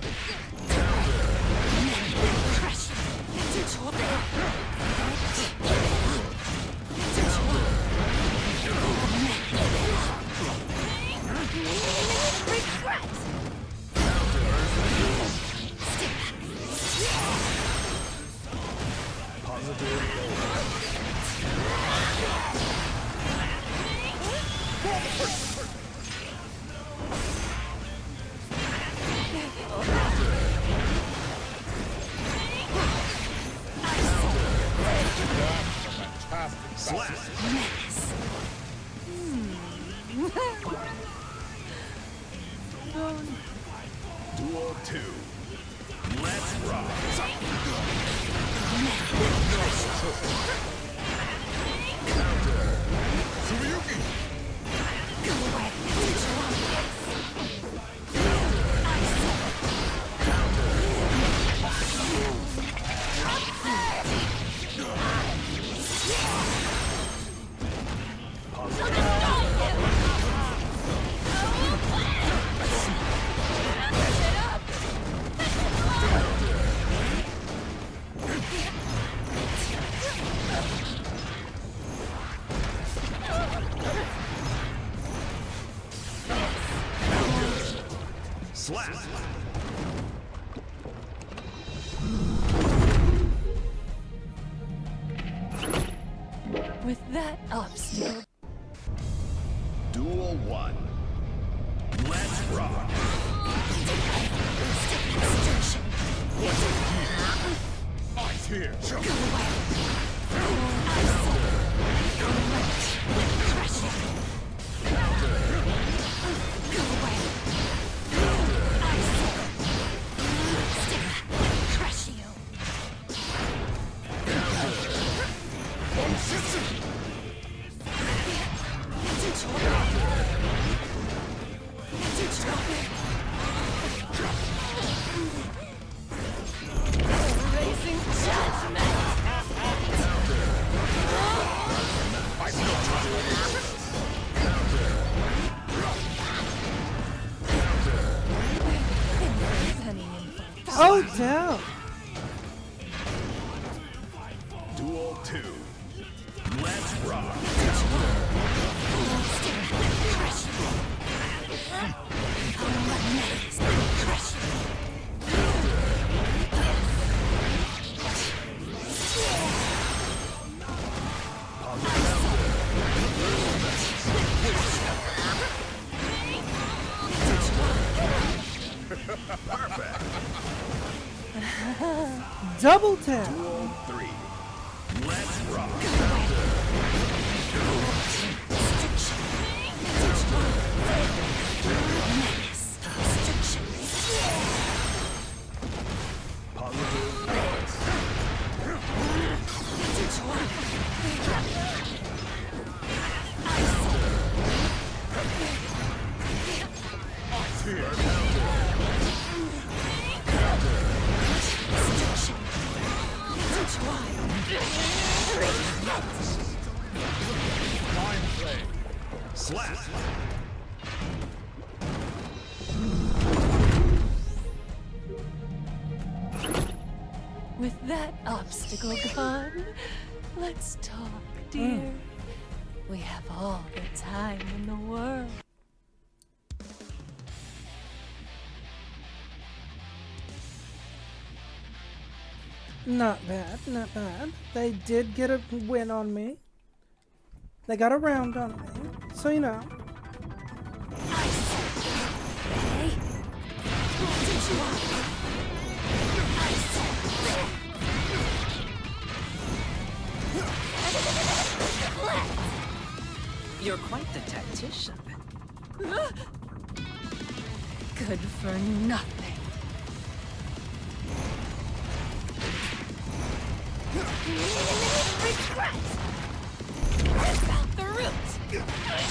Slap. Duel 2. Let's rock. Slap! With that obstacle. Duel 1. Let's rock! Ice here! Oh, damn. Duel 2. Let's rock! Perfect! Double tap. Duel 3. Let's rock! Positive points. Slap! With that obstacle gone, let's talk, dear. We have all the time in the world. Not bad, not bad. They did get a win on me. They got a round on me. So, you know. You're quite the tactician. Good for nothing. Regret! Rip out the roots! Regret!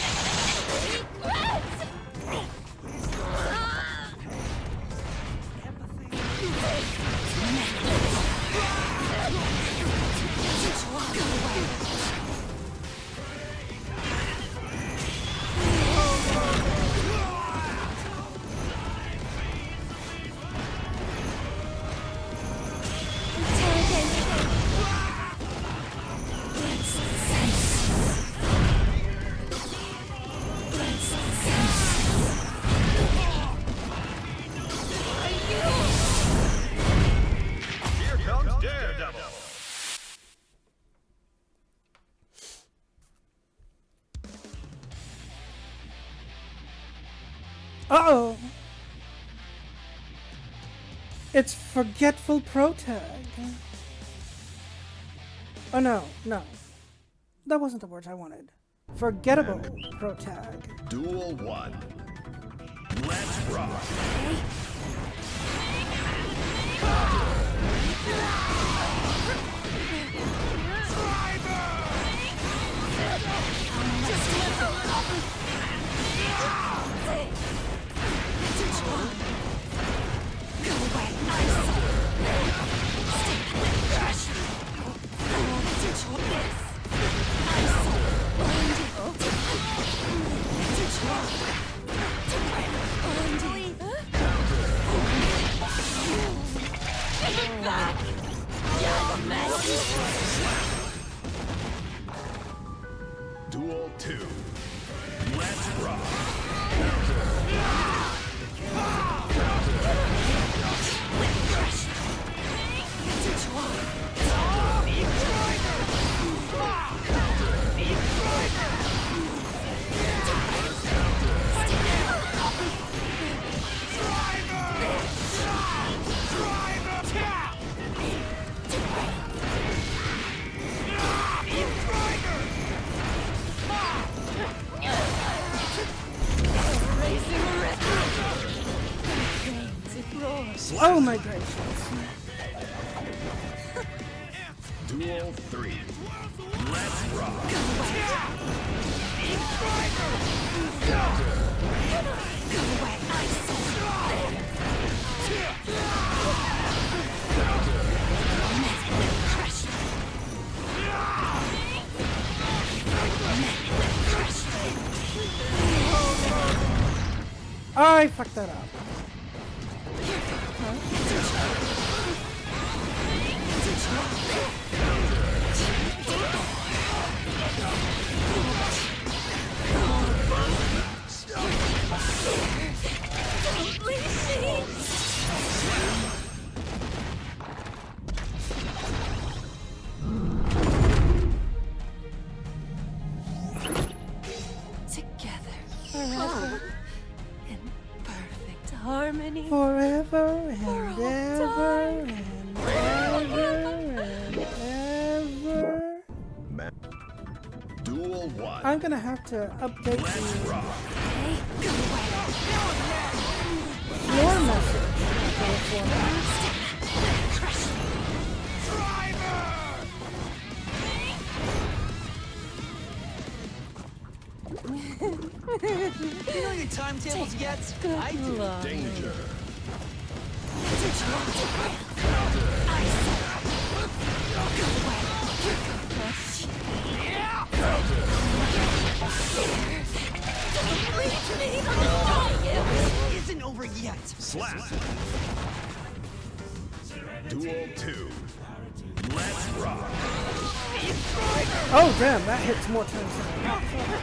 Uh-oh. It's Forgetful Protag. Oh, no, no. That wasn't the words I wanted. Forgettable Protag. Duel 1. Let's rock! Duel 2. Let's rock! Oh my gracious. Duel 3. Let's rock. I fucked that up. Together, forever, in perfect harmony. Forever and For all ever time. and ever and ever. Duel 1. I'm gonna have to update Let's the rock. floor message. You know your timetables yet? I do. Danger. Isn't over yet. Slap. Duel 2. Let's rock. Oh damn, that hits more times than I thought.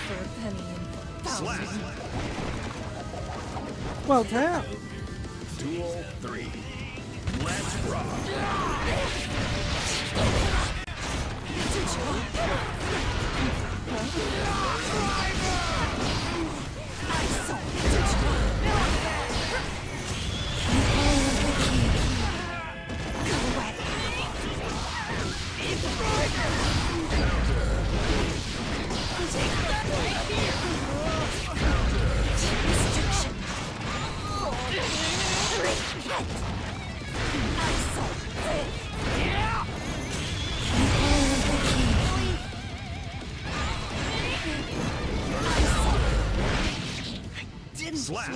For a penny and for a Slap. thousand. Well damn. Duel 3. Let's rock. Slap.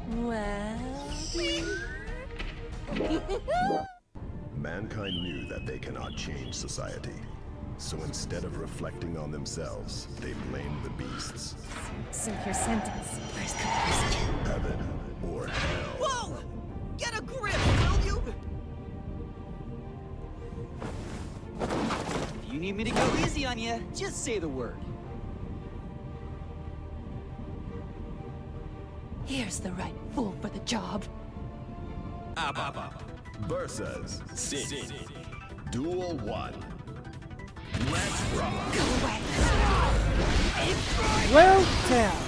Well, Mankind knew that they cannot change society. So instead of reflecting on themselves, they blamed the beasts. so your sentence. First come, first served. Heaven or hell. Whoa! Get a grip, will you? If you need me to go easy on you, just say the word. Here's the right fool for the job. Versus Sin. Duel 1. Let's rock. Well damn.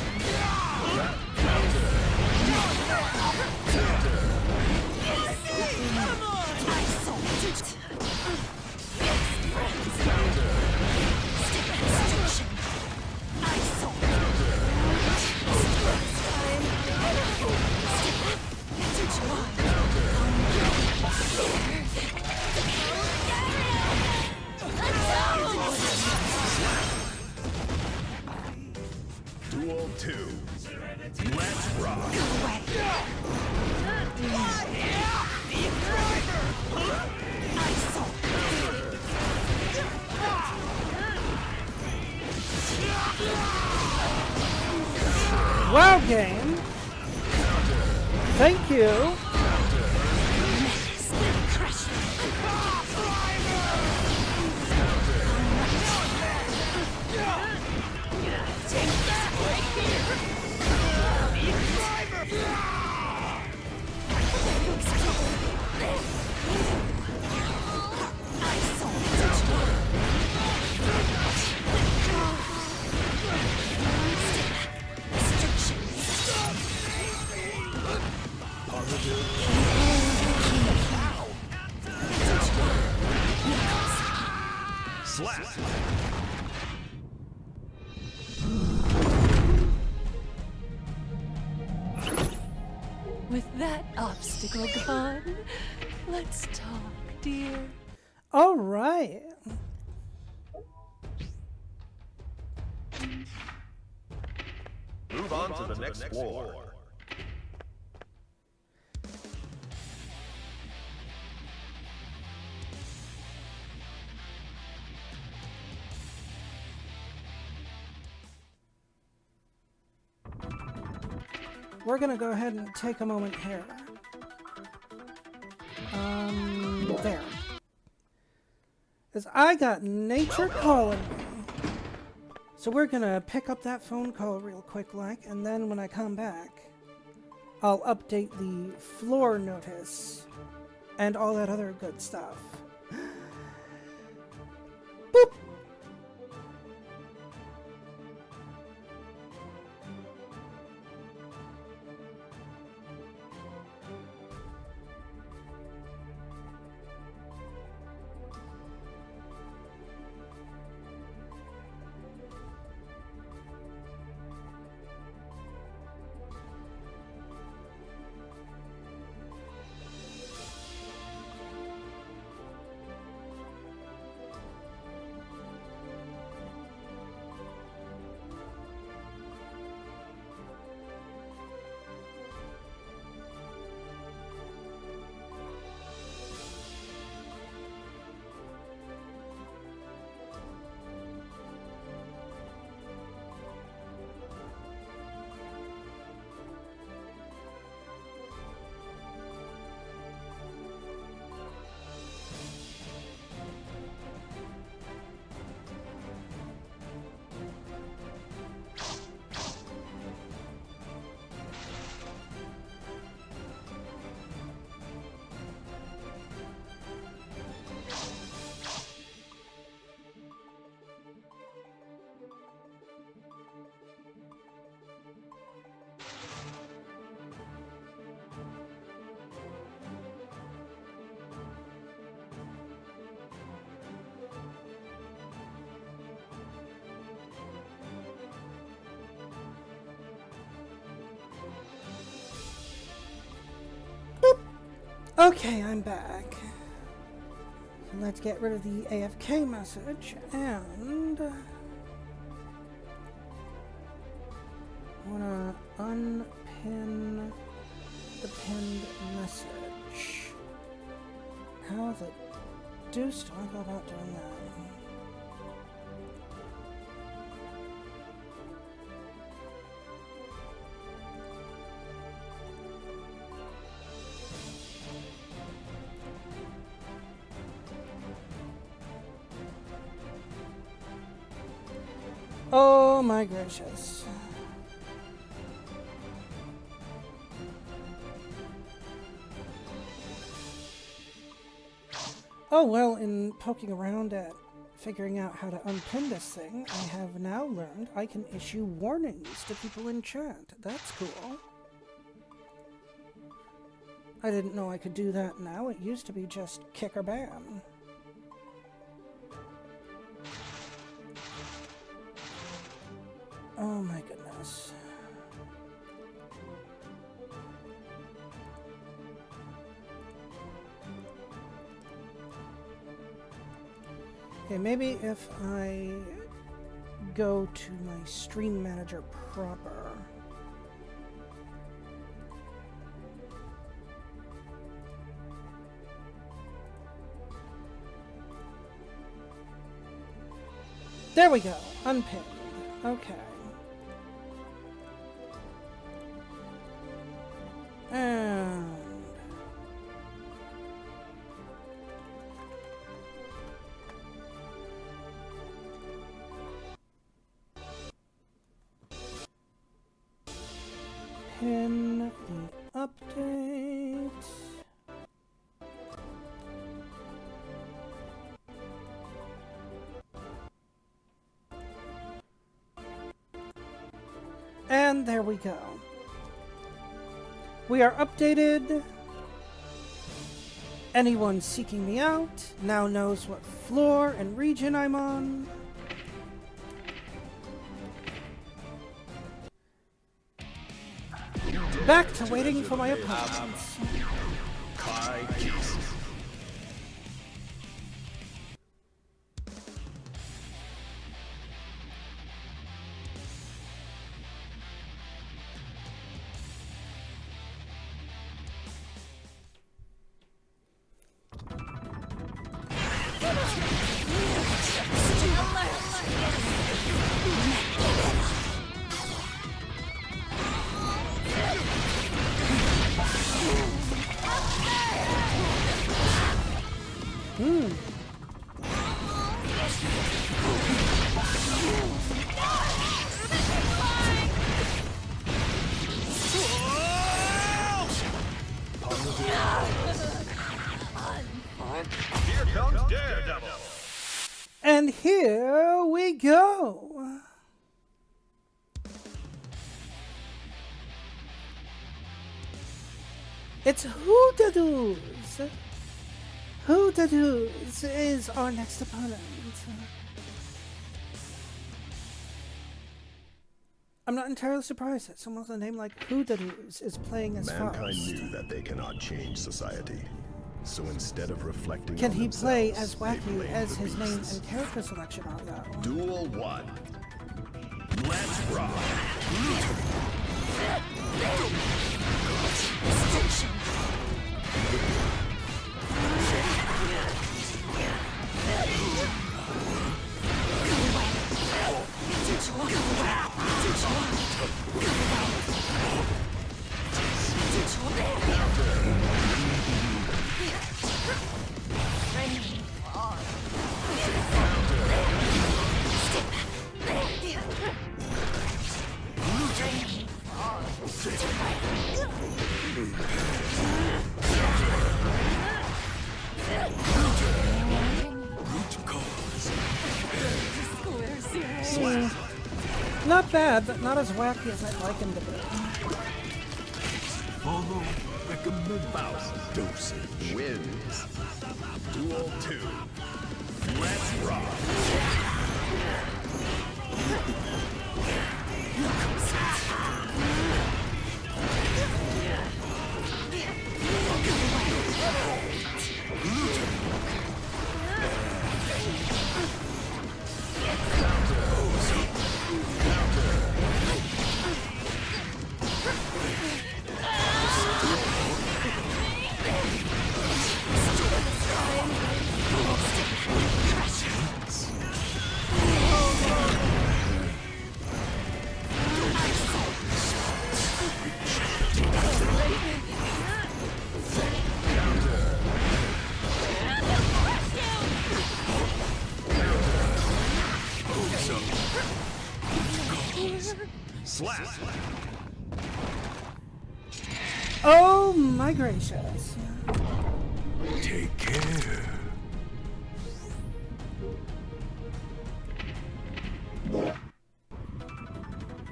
Duel 2. Let's rock. Wow game. Thank you. Slap! With that obstacle gone, let's talk, dear. All right. Move on to the next floor. We're gonna go ahead and take a moment here. There. As I got nature calling me. So we're gonna pick up that phone call real quick like, and then when I come back, I'll update the floor notice and all that other good stuff. Boop! Okay, I'm back. Let's get rid of the AFK message and wanna unpin the pinned message. How the deuce do I go about doing that? Oh my gracious. Oh well, in poking around at figuring out how to unpin this thing, I have now learned I can issue warnings to people in chat. That's cool. I didn't know I could do that now. It used to be just kick or ban. Oh my goodness. Okay, maybe if I go to my stream manager proper. There we go, unpinned. Okay. And pin the update. And there we go. We are updated. Anyone seeking me out now knows what floor and region I'm on. Back to waiting for my opponents. Here comes Daredevil. And here we go. It's Who-Da-Doos. Who-Da-Doos is our next opponent. I'm not entirely surprised that someone with a name like Who-Da-Doos is playing as Mankind Faust. knew that they cannot change society. So instead of reflecting Can on he play themselves, as they wacky blamed as the his name beasts. and character selection are, though? Duel 1. Let's rock. Not bad, but not as wacky as I'd like him to be. Follow recommend Faust dosage wins. Duel 2. Let's rock. Slap. Oh my gracious. Take care.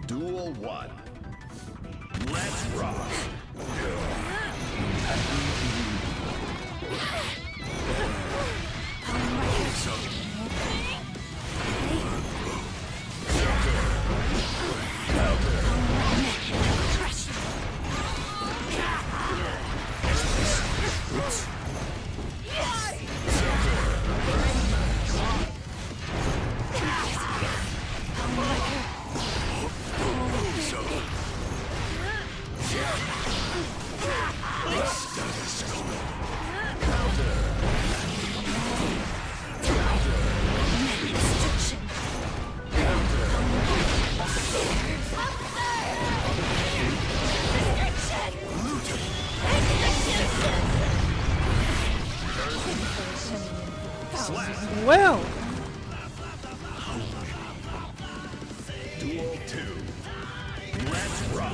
Duel 1. Let's rock. Well, Duel 2. Let's rock.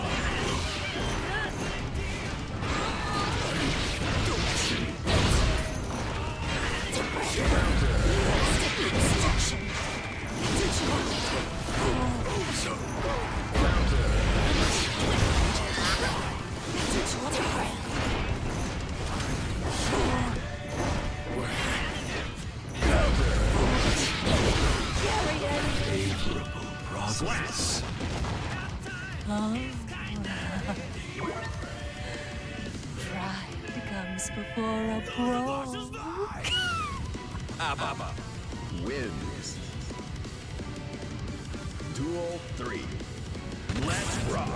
comes before a brawl. Ababa. Wins. Duel 3. Let's rock.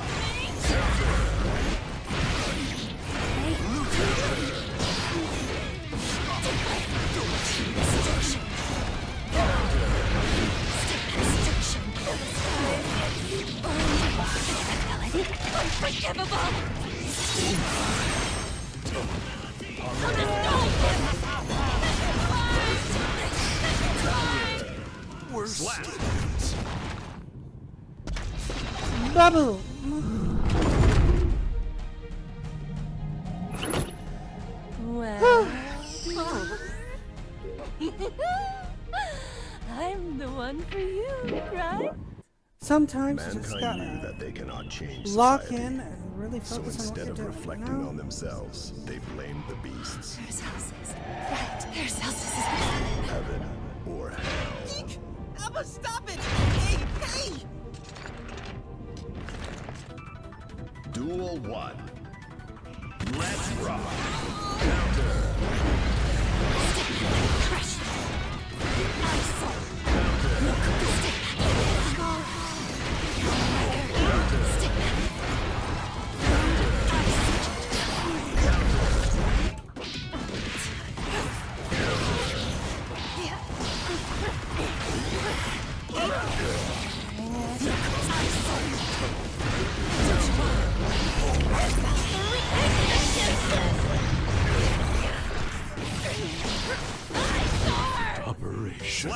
Unforgivable! We're slapped. Bubble! Well, I'm the one for you, right? Sometimes you just Mankind knew gotta that they cannot change lock society. in and really So focus on what instead you're of doing. reflecting on themselves, they blamed the beasts. There's houses. Right, there's houses. Heaven or hell. Abba, stop it! Hey, hey! Duel 1. Let's rock. Counter. Crush. Operation.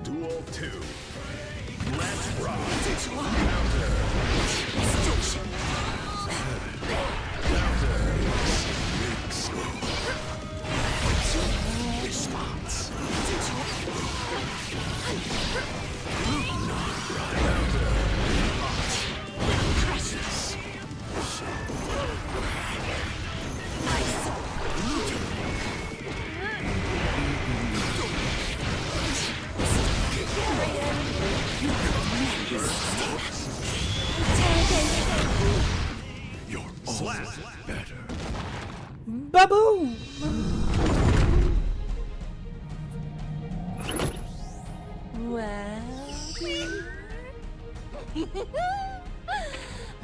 Duel 2. Let's rock. Response. You're always better. Baboom! Well,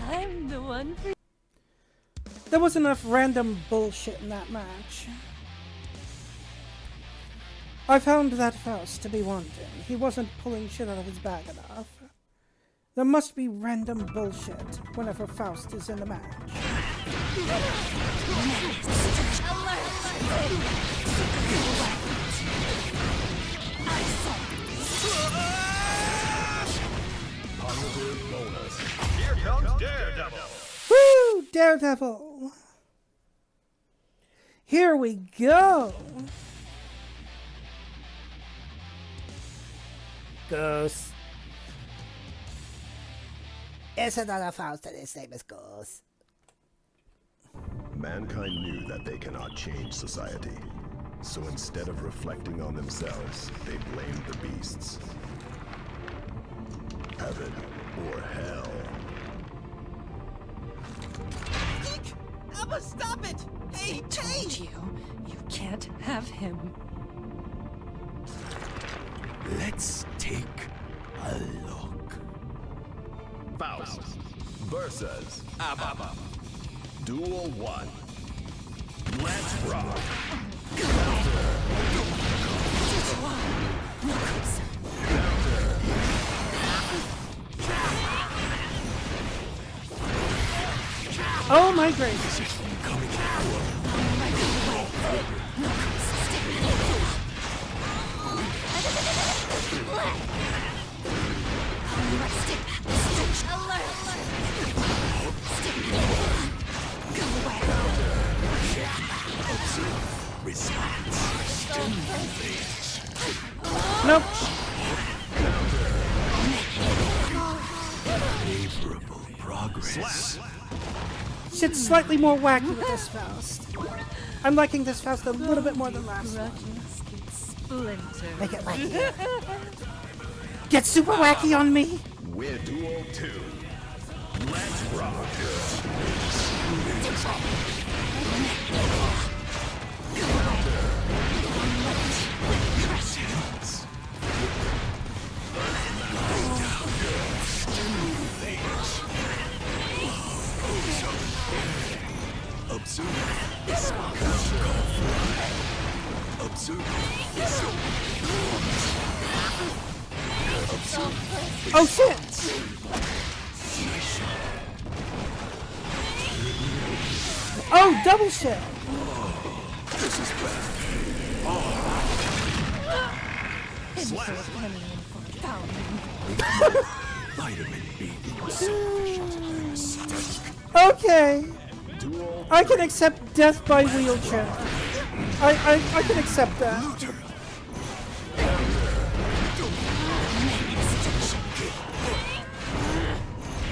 I'm the one for There was enough random bullshit in that match. I found that Faust to be wanting. He wasn't pulling shit out of his bag enough. There must be random bullshit whenever Faust is in the match. Positive bonus. Here comes Daredevil. Woo! Daredevil! Here we go! Goose. It's another Faust and his name is Goose. Mankind knew that they cannot change society. So instead of reflecting on themselves, they blamed the beasts. Heaven or hell. Abba, stop it! Hey, told you, you can't have him. Let's take a look. Faust versus Ababa. Duel 1. Let's rock. Oh my gracious. Nope. Favorable progress. Shit's slightly more wacky with this Faust. I'm liking this Faust a little bit more than last one. Splinter. Make it wacky. Get super wacky on me. With Duel 2. Let's Oh shit! Oh, double shit! This is bad. Vitamin B. Okay. I can accept death by wheelchair. I can accept that.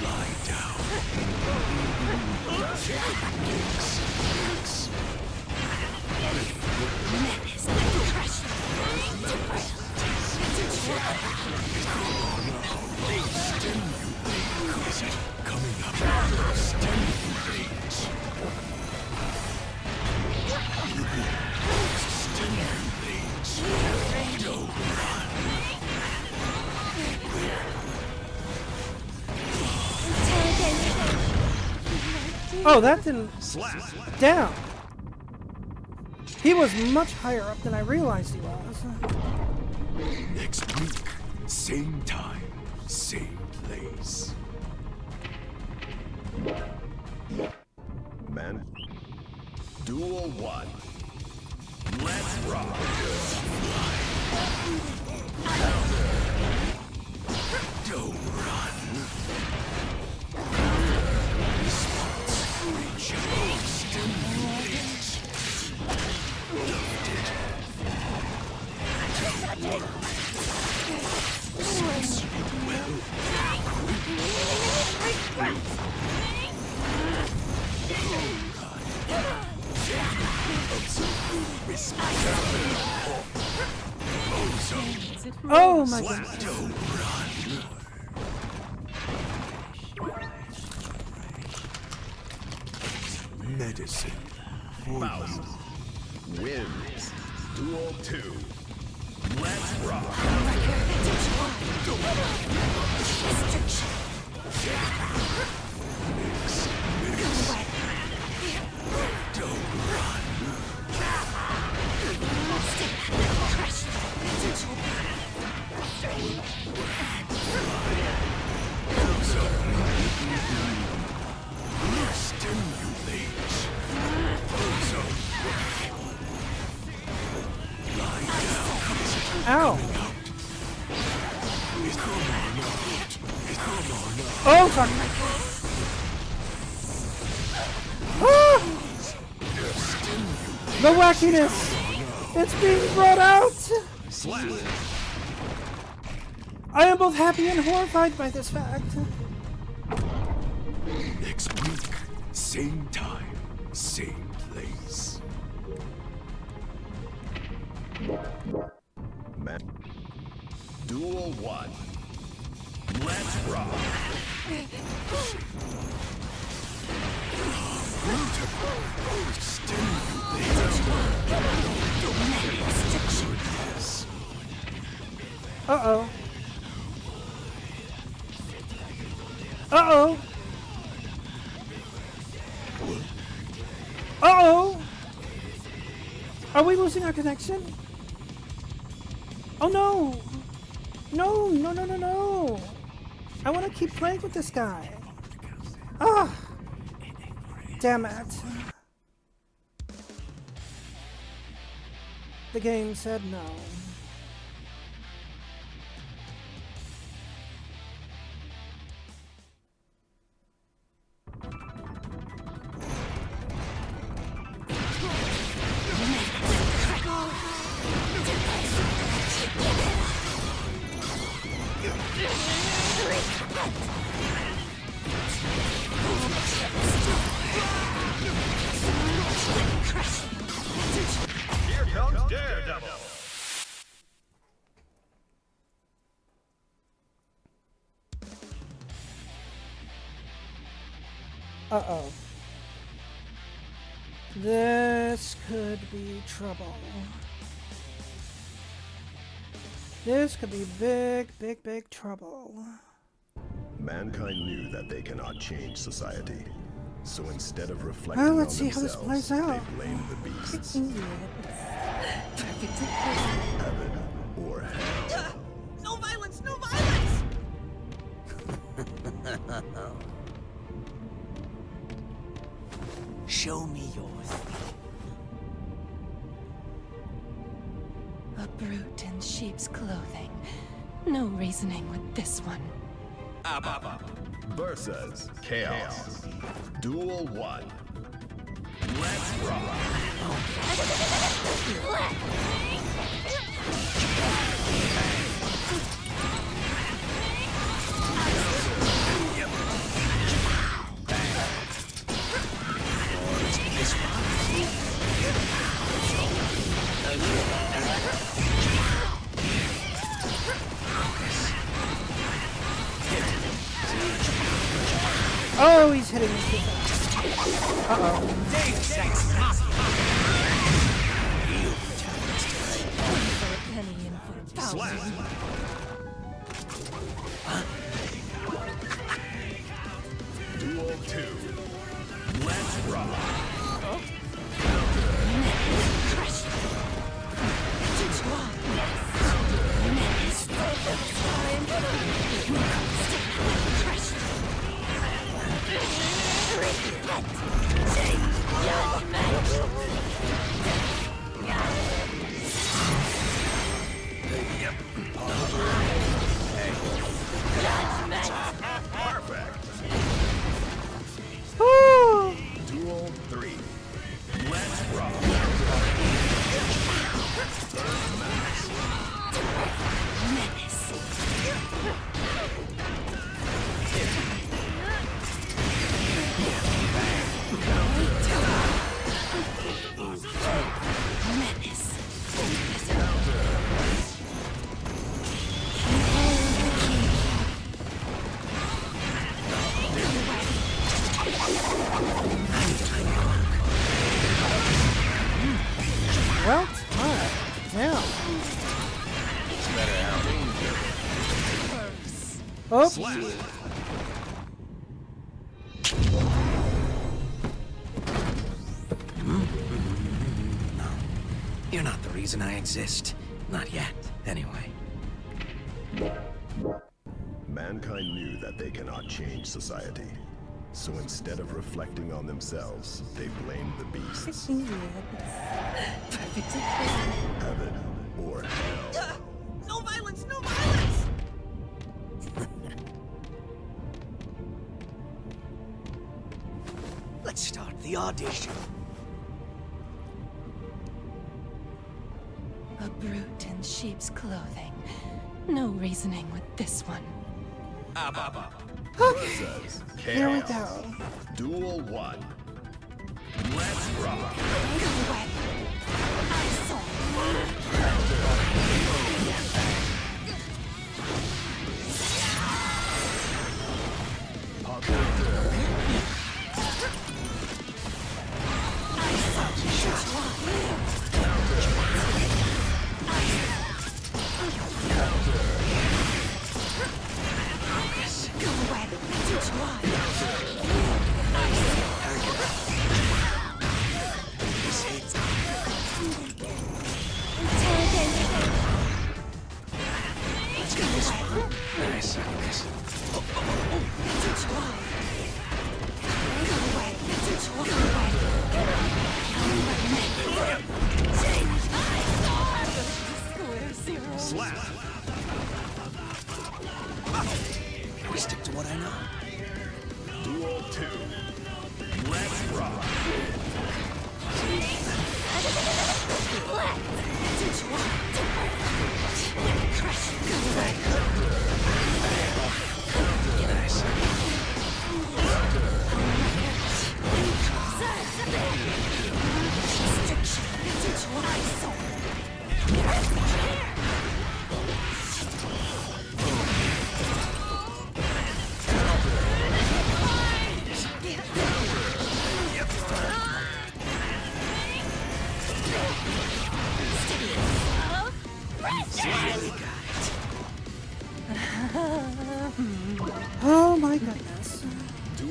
Lie down. Coming up. Oh, that didn't... Down. He was much higher up than I realized he was. Next week, same time, same place. Man. Duel 1. Let's rock. Don't run. Oh my god. Medicine. Faust wins. Duel 2. Let's rock. Ow. Oh fuck. Ah! The wackiness! It's being brought out! I am both happy and horrified by this fact. Next week, same time, same place. Duel 1. Let's rock. Uh-oh. Uh-oh. Uh-oh. Are we losing our connection? Oh no. No, no, no, no, no. I want to keep playing with this guy. Ah. Damn it. The game said no. Here comes Daredevil. Uh-oh. This could be trouble. This could be big, big, big trouble. Mankind knew that they cannot change society. So instead of reflecting Well, on let's see how this themselves, plays out. they blamed the beasts. Perfect. Heaven or hell. No violence! No violence! Show me yours. A brute in sheep's clothing. No reasoning with this one. Versus Chaos. Duel 1. Let's rock. Oh, he's hitting me too fast. Uh-oh. For a penny and for a thousand. Duel 2. Let's rock. Perfect. Duel 3. Let's rock. Third match. Well, time. Down. Oops. You're not the reason I exist. Not yet, anyway. Mankind knew that they cannot change society. So instead of reflecting on themselves, they blamed the beasts. Perfect. Heaven or hell. No violence! No violence! Let's start the audition. A brute in sheep's clothing. No reasoning with this one. Versus Here we Chaos. go. Duel 1. Let's rock. Nice.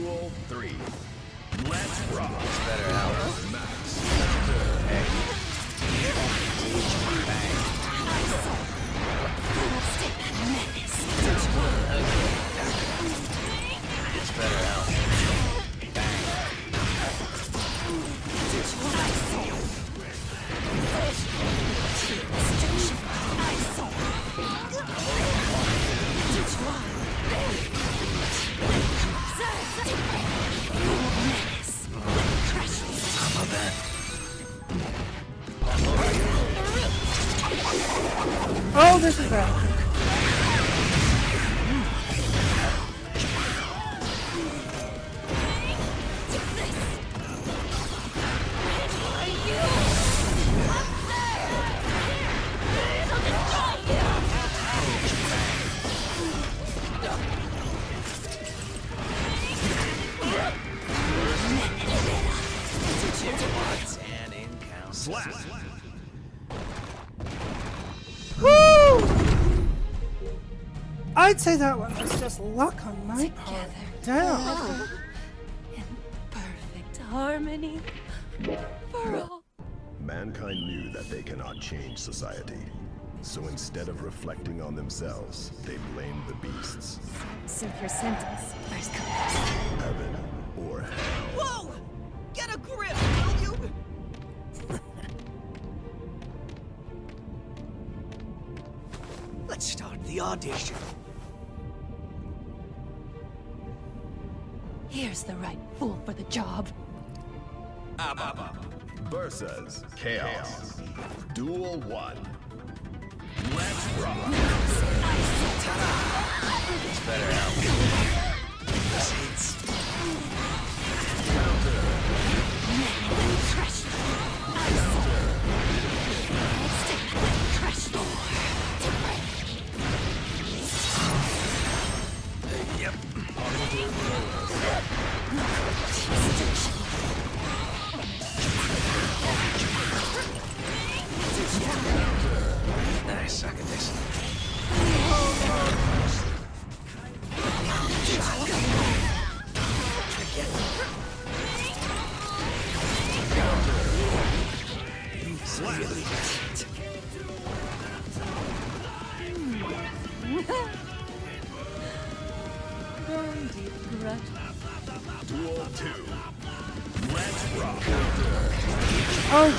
Duel 3. Let's rock. It's better out. Max. Hey. It's better out. Oh, this is bad. And in count. Slap. Woo! I'd say that one was just luck on my part. Damn. In perfect harmony. For all. Mankind knew that they cannot change society. So instead of reflecting on themselves, they blamed the beasts. Soothe your sentence. First come. Heaven or hell. Whoa! Get a grip, will you? Let's start the audition. Here's the right fool for the job. Versus Chaos. Duel 1. Let's rock. It's better out. Yep. I suck at this. Burn deep grudge. Duel 2. Let's rock. Oh.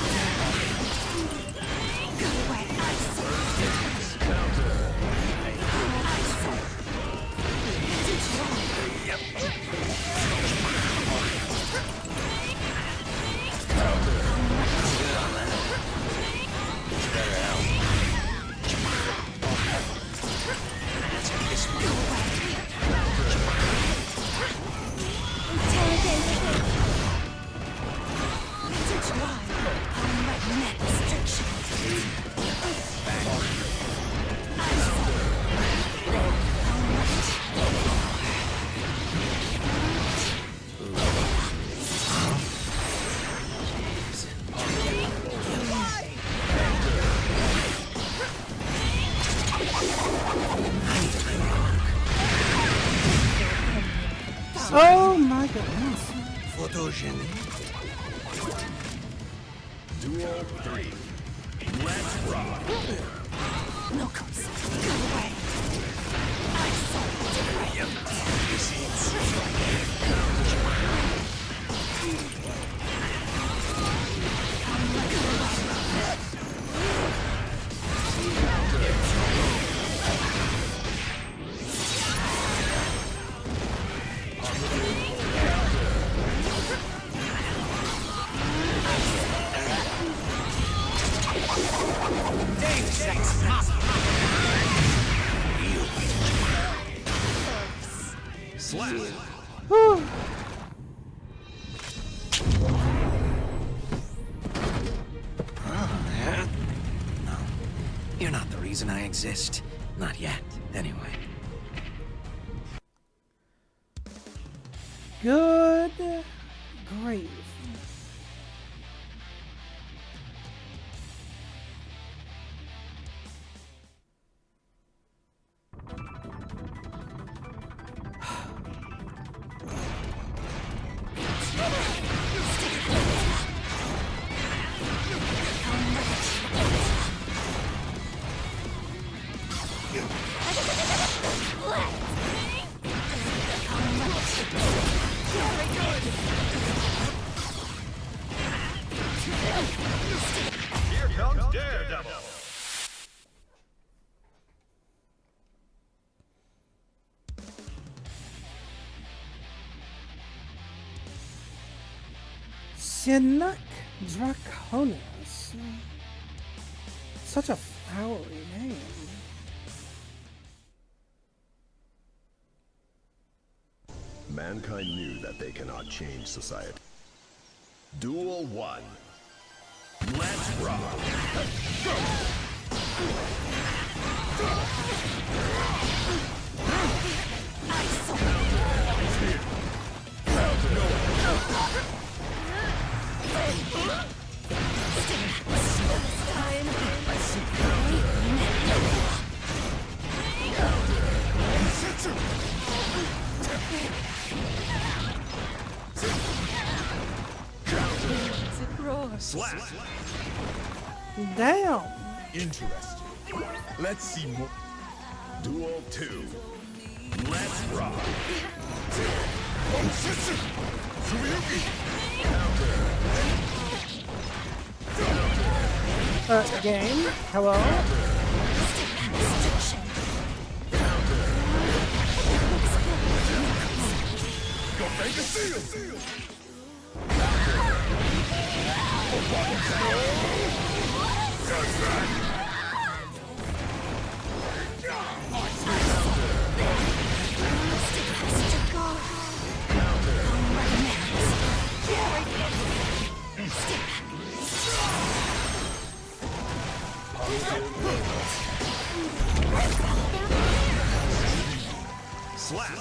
Oh my goodness. Photogenic. Duel 3. Let's rock. No concept. Go away. I saw Yep. Slap. Whew. No. You're not the reason I exist. Not yet, anyway. Good grief. Sienuk Draconis. Such a flowery name. Mankind knew that they cannot change society. Duel 1. Let's rock! Go! Slap! Damn! Interesting. Let's see more. Duel 2. Let's rock! Game? Hello? Go make a seal! Slap!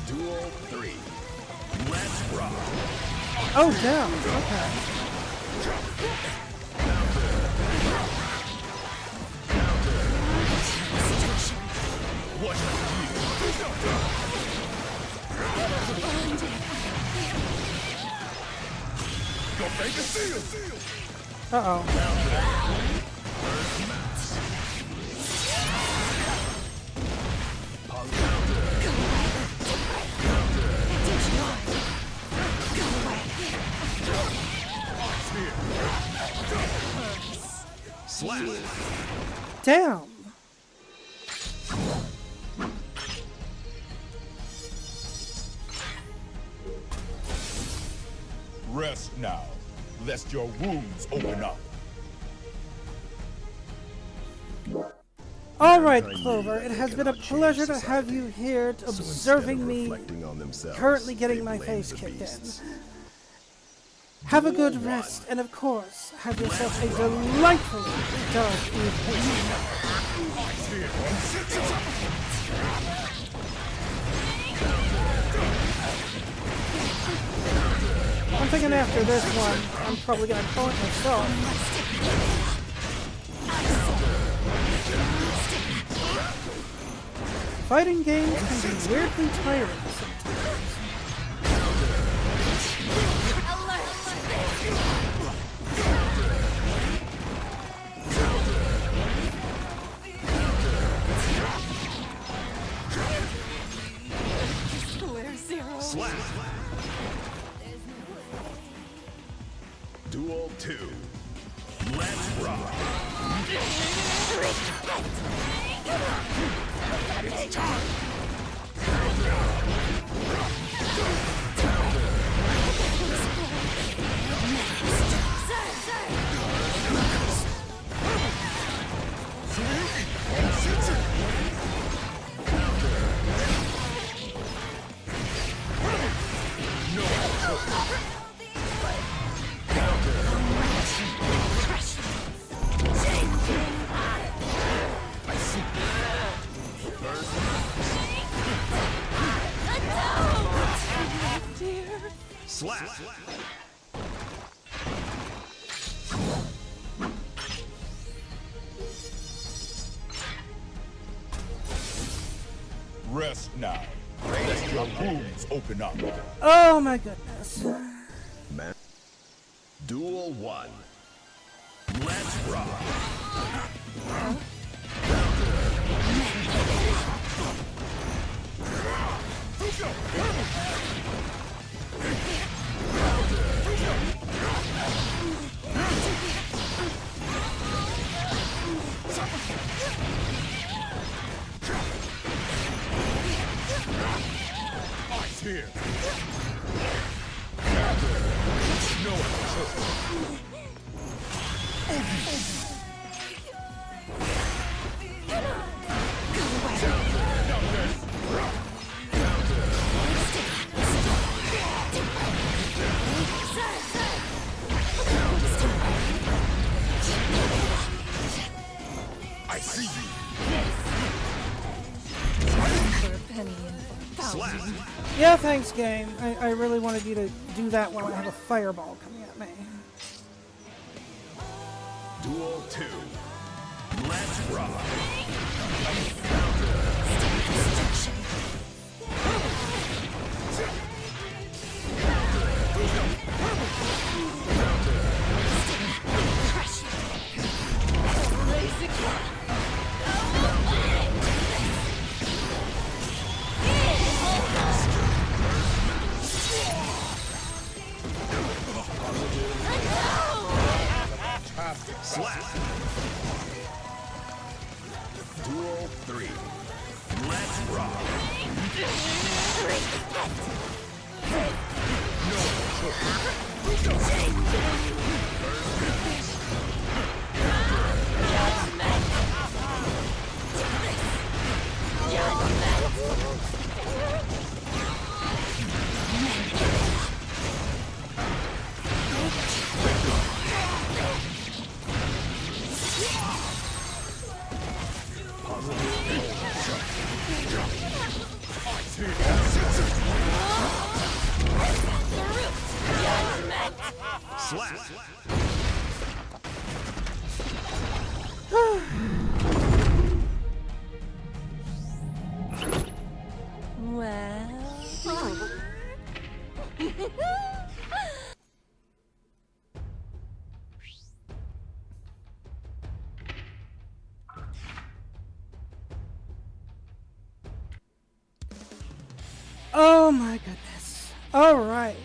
Duel 3. Let's rock! Oh, damn. Okay. What Go make a seal! Uh-oh. Slap! Damn. Rest now, lest your wounds open up. Alright, Clover, it has been a pleasure to have you here observing me currently getting my face kicked in. Have a good rest, and of course, have yourself a delightfully dark evening. I'm thinking after this one, I'm probably gonna call it myself. Fighting games can be weirdly tiring sometimes. Slap! Duel 2. Let's rock! It's time! Slap! Rest now, lest your wounds open up. Oh my goodness. Man. Duel 1. Let's rock! here. No one. I see you. For a penny and for a thousand. Yeah, thanks, game. I really wanted you to do that while I have a fireball coming at me. Duel 2. Let's rock. Slap. Duel 3. Let's rock. Slap. Well. Oh my goodness. Alright.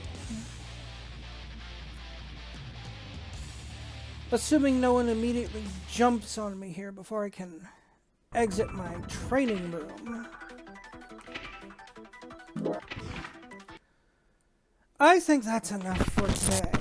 Assuming no one immediately jumps on me here before I can exit my training room. I think that's enough for today.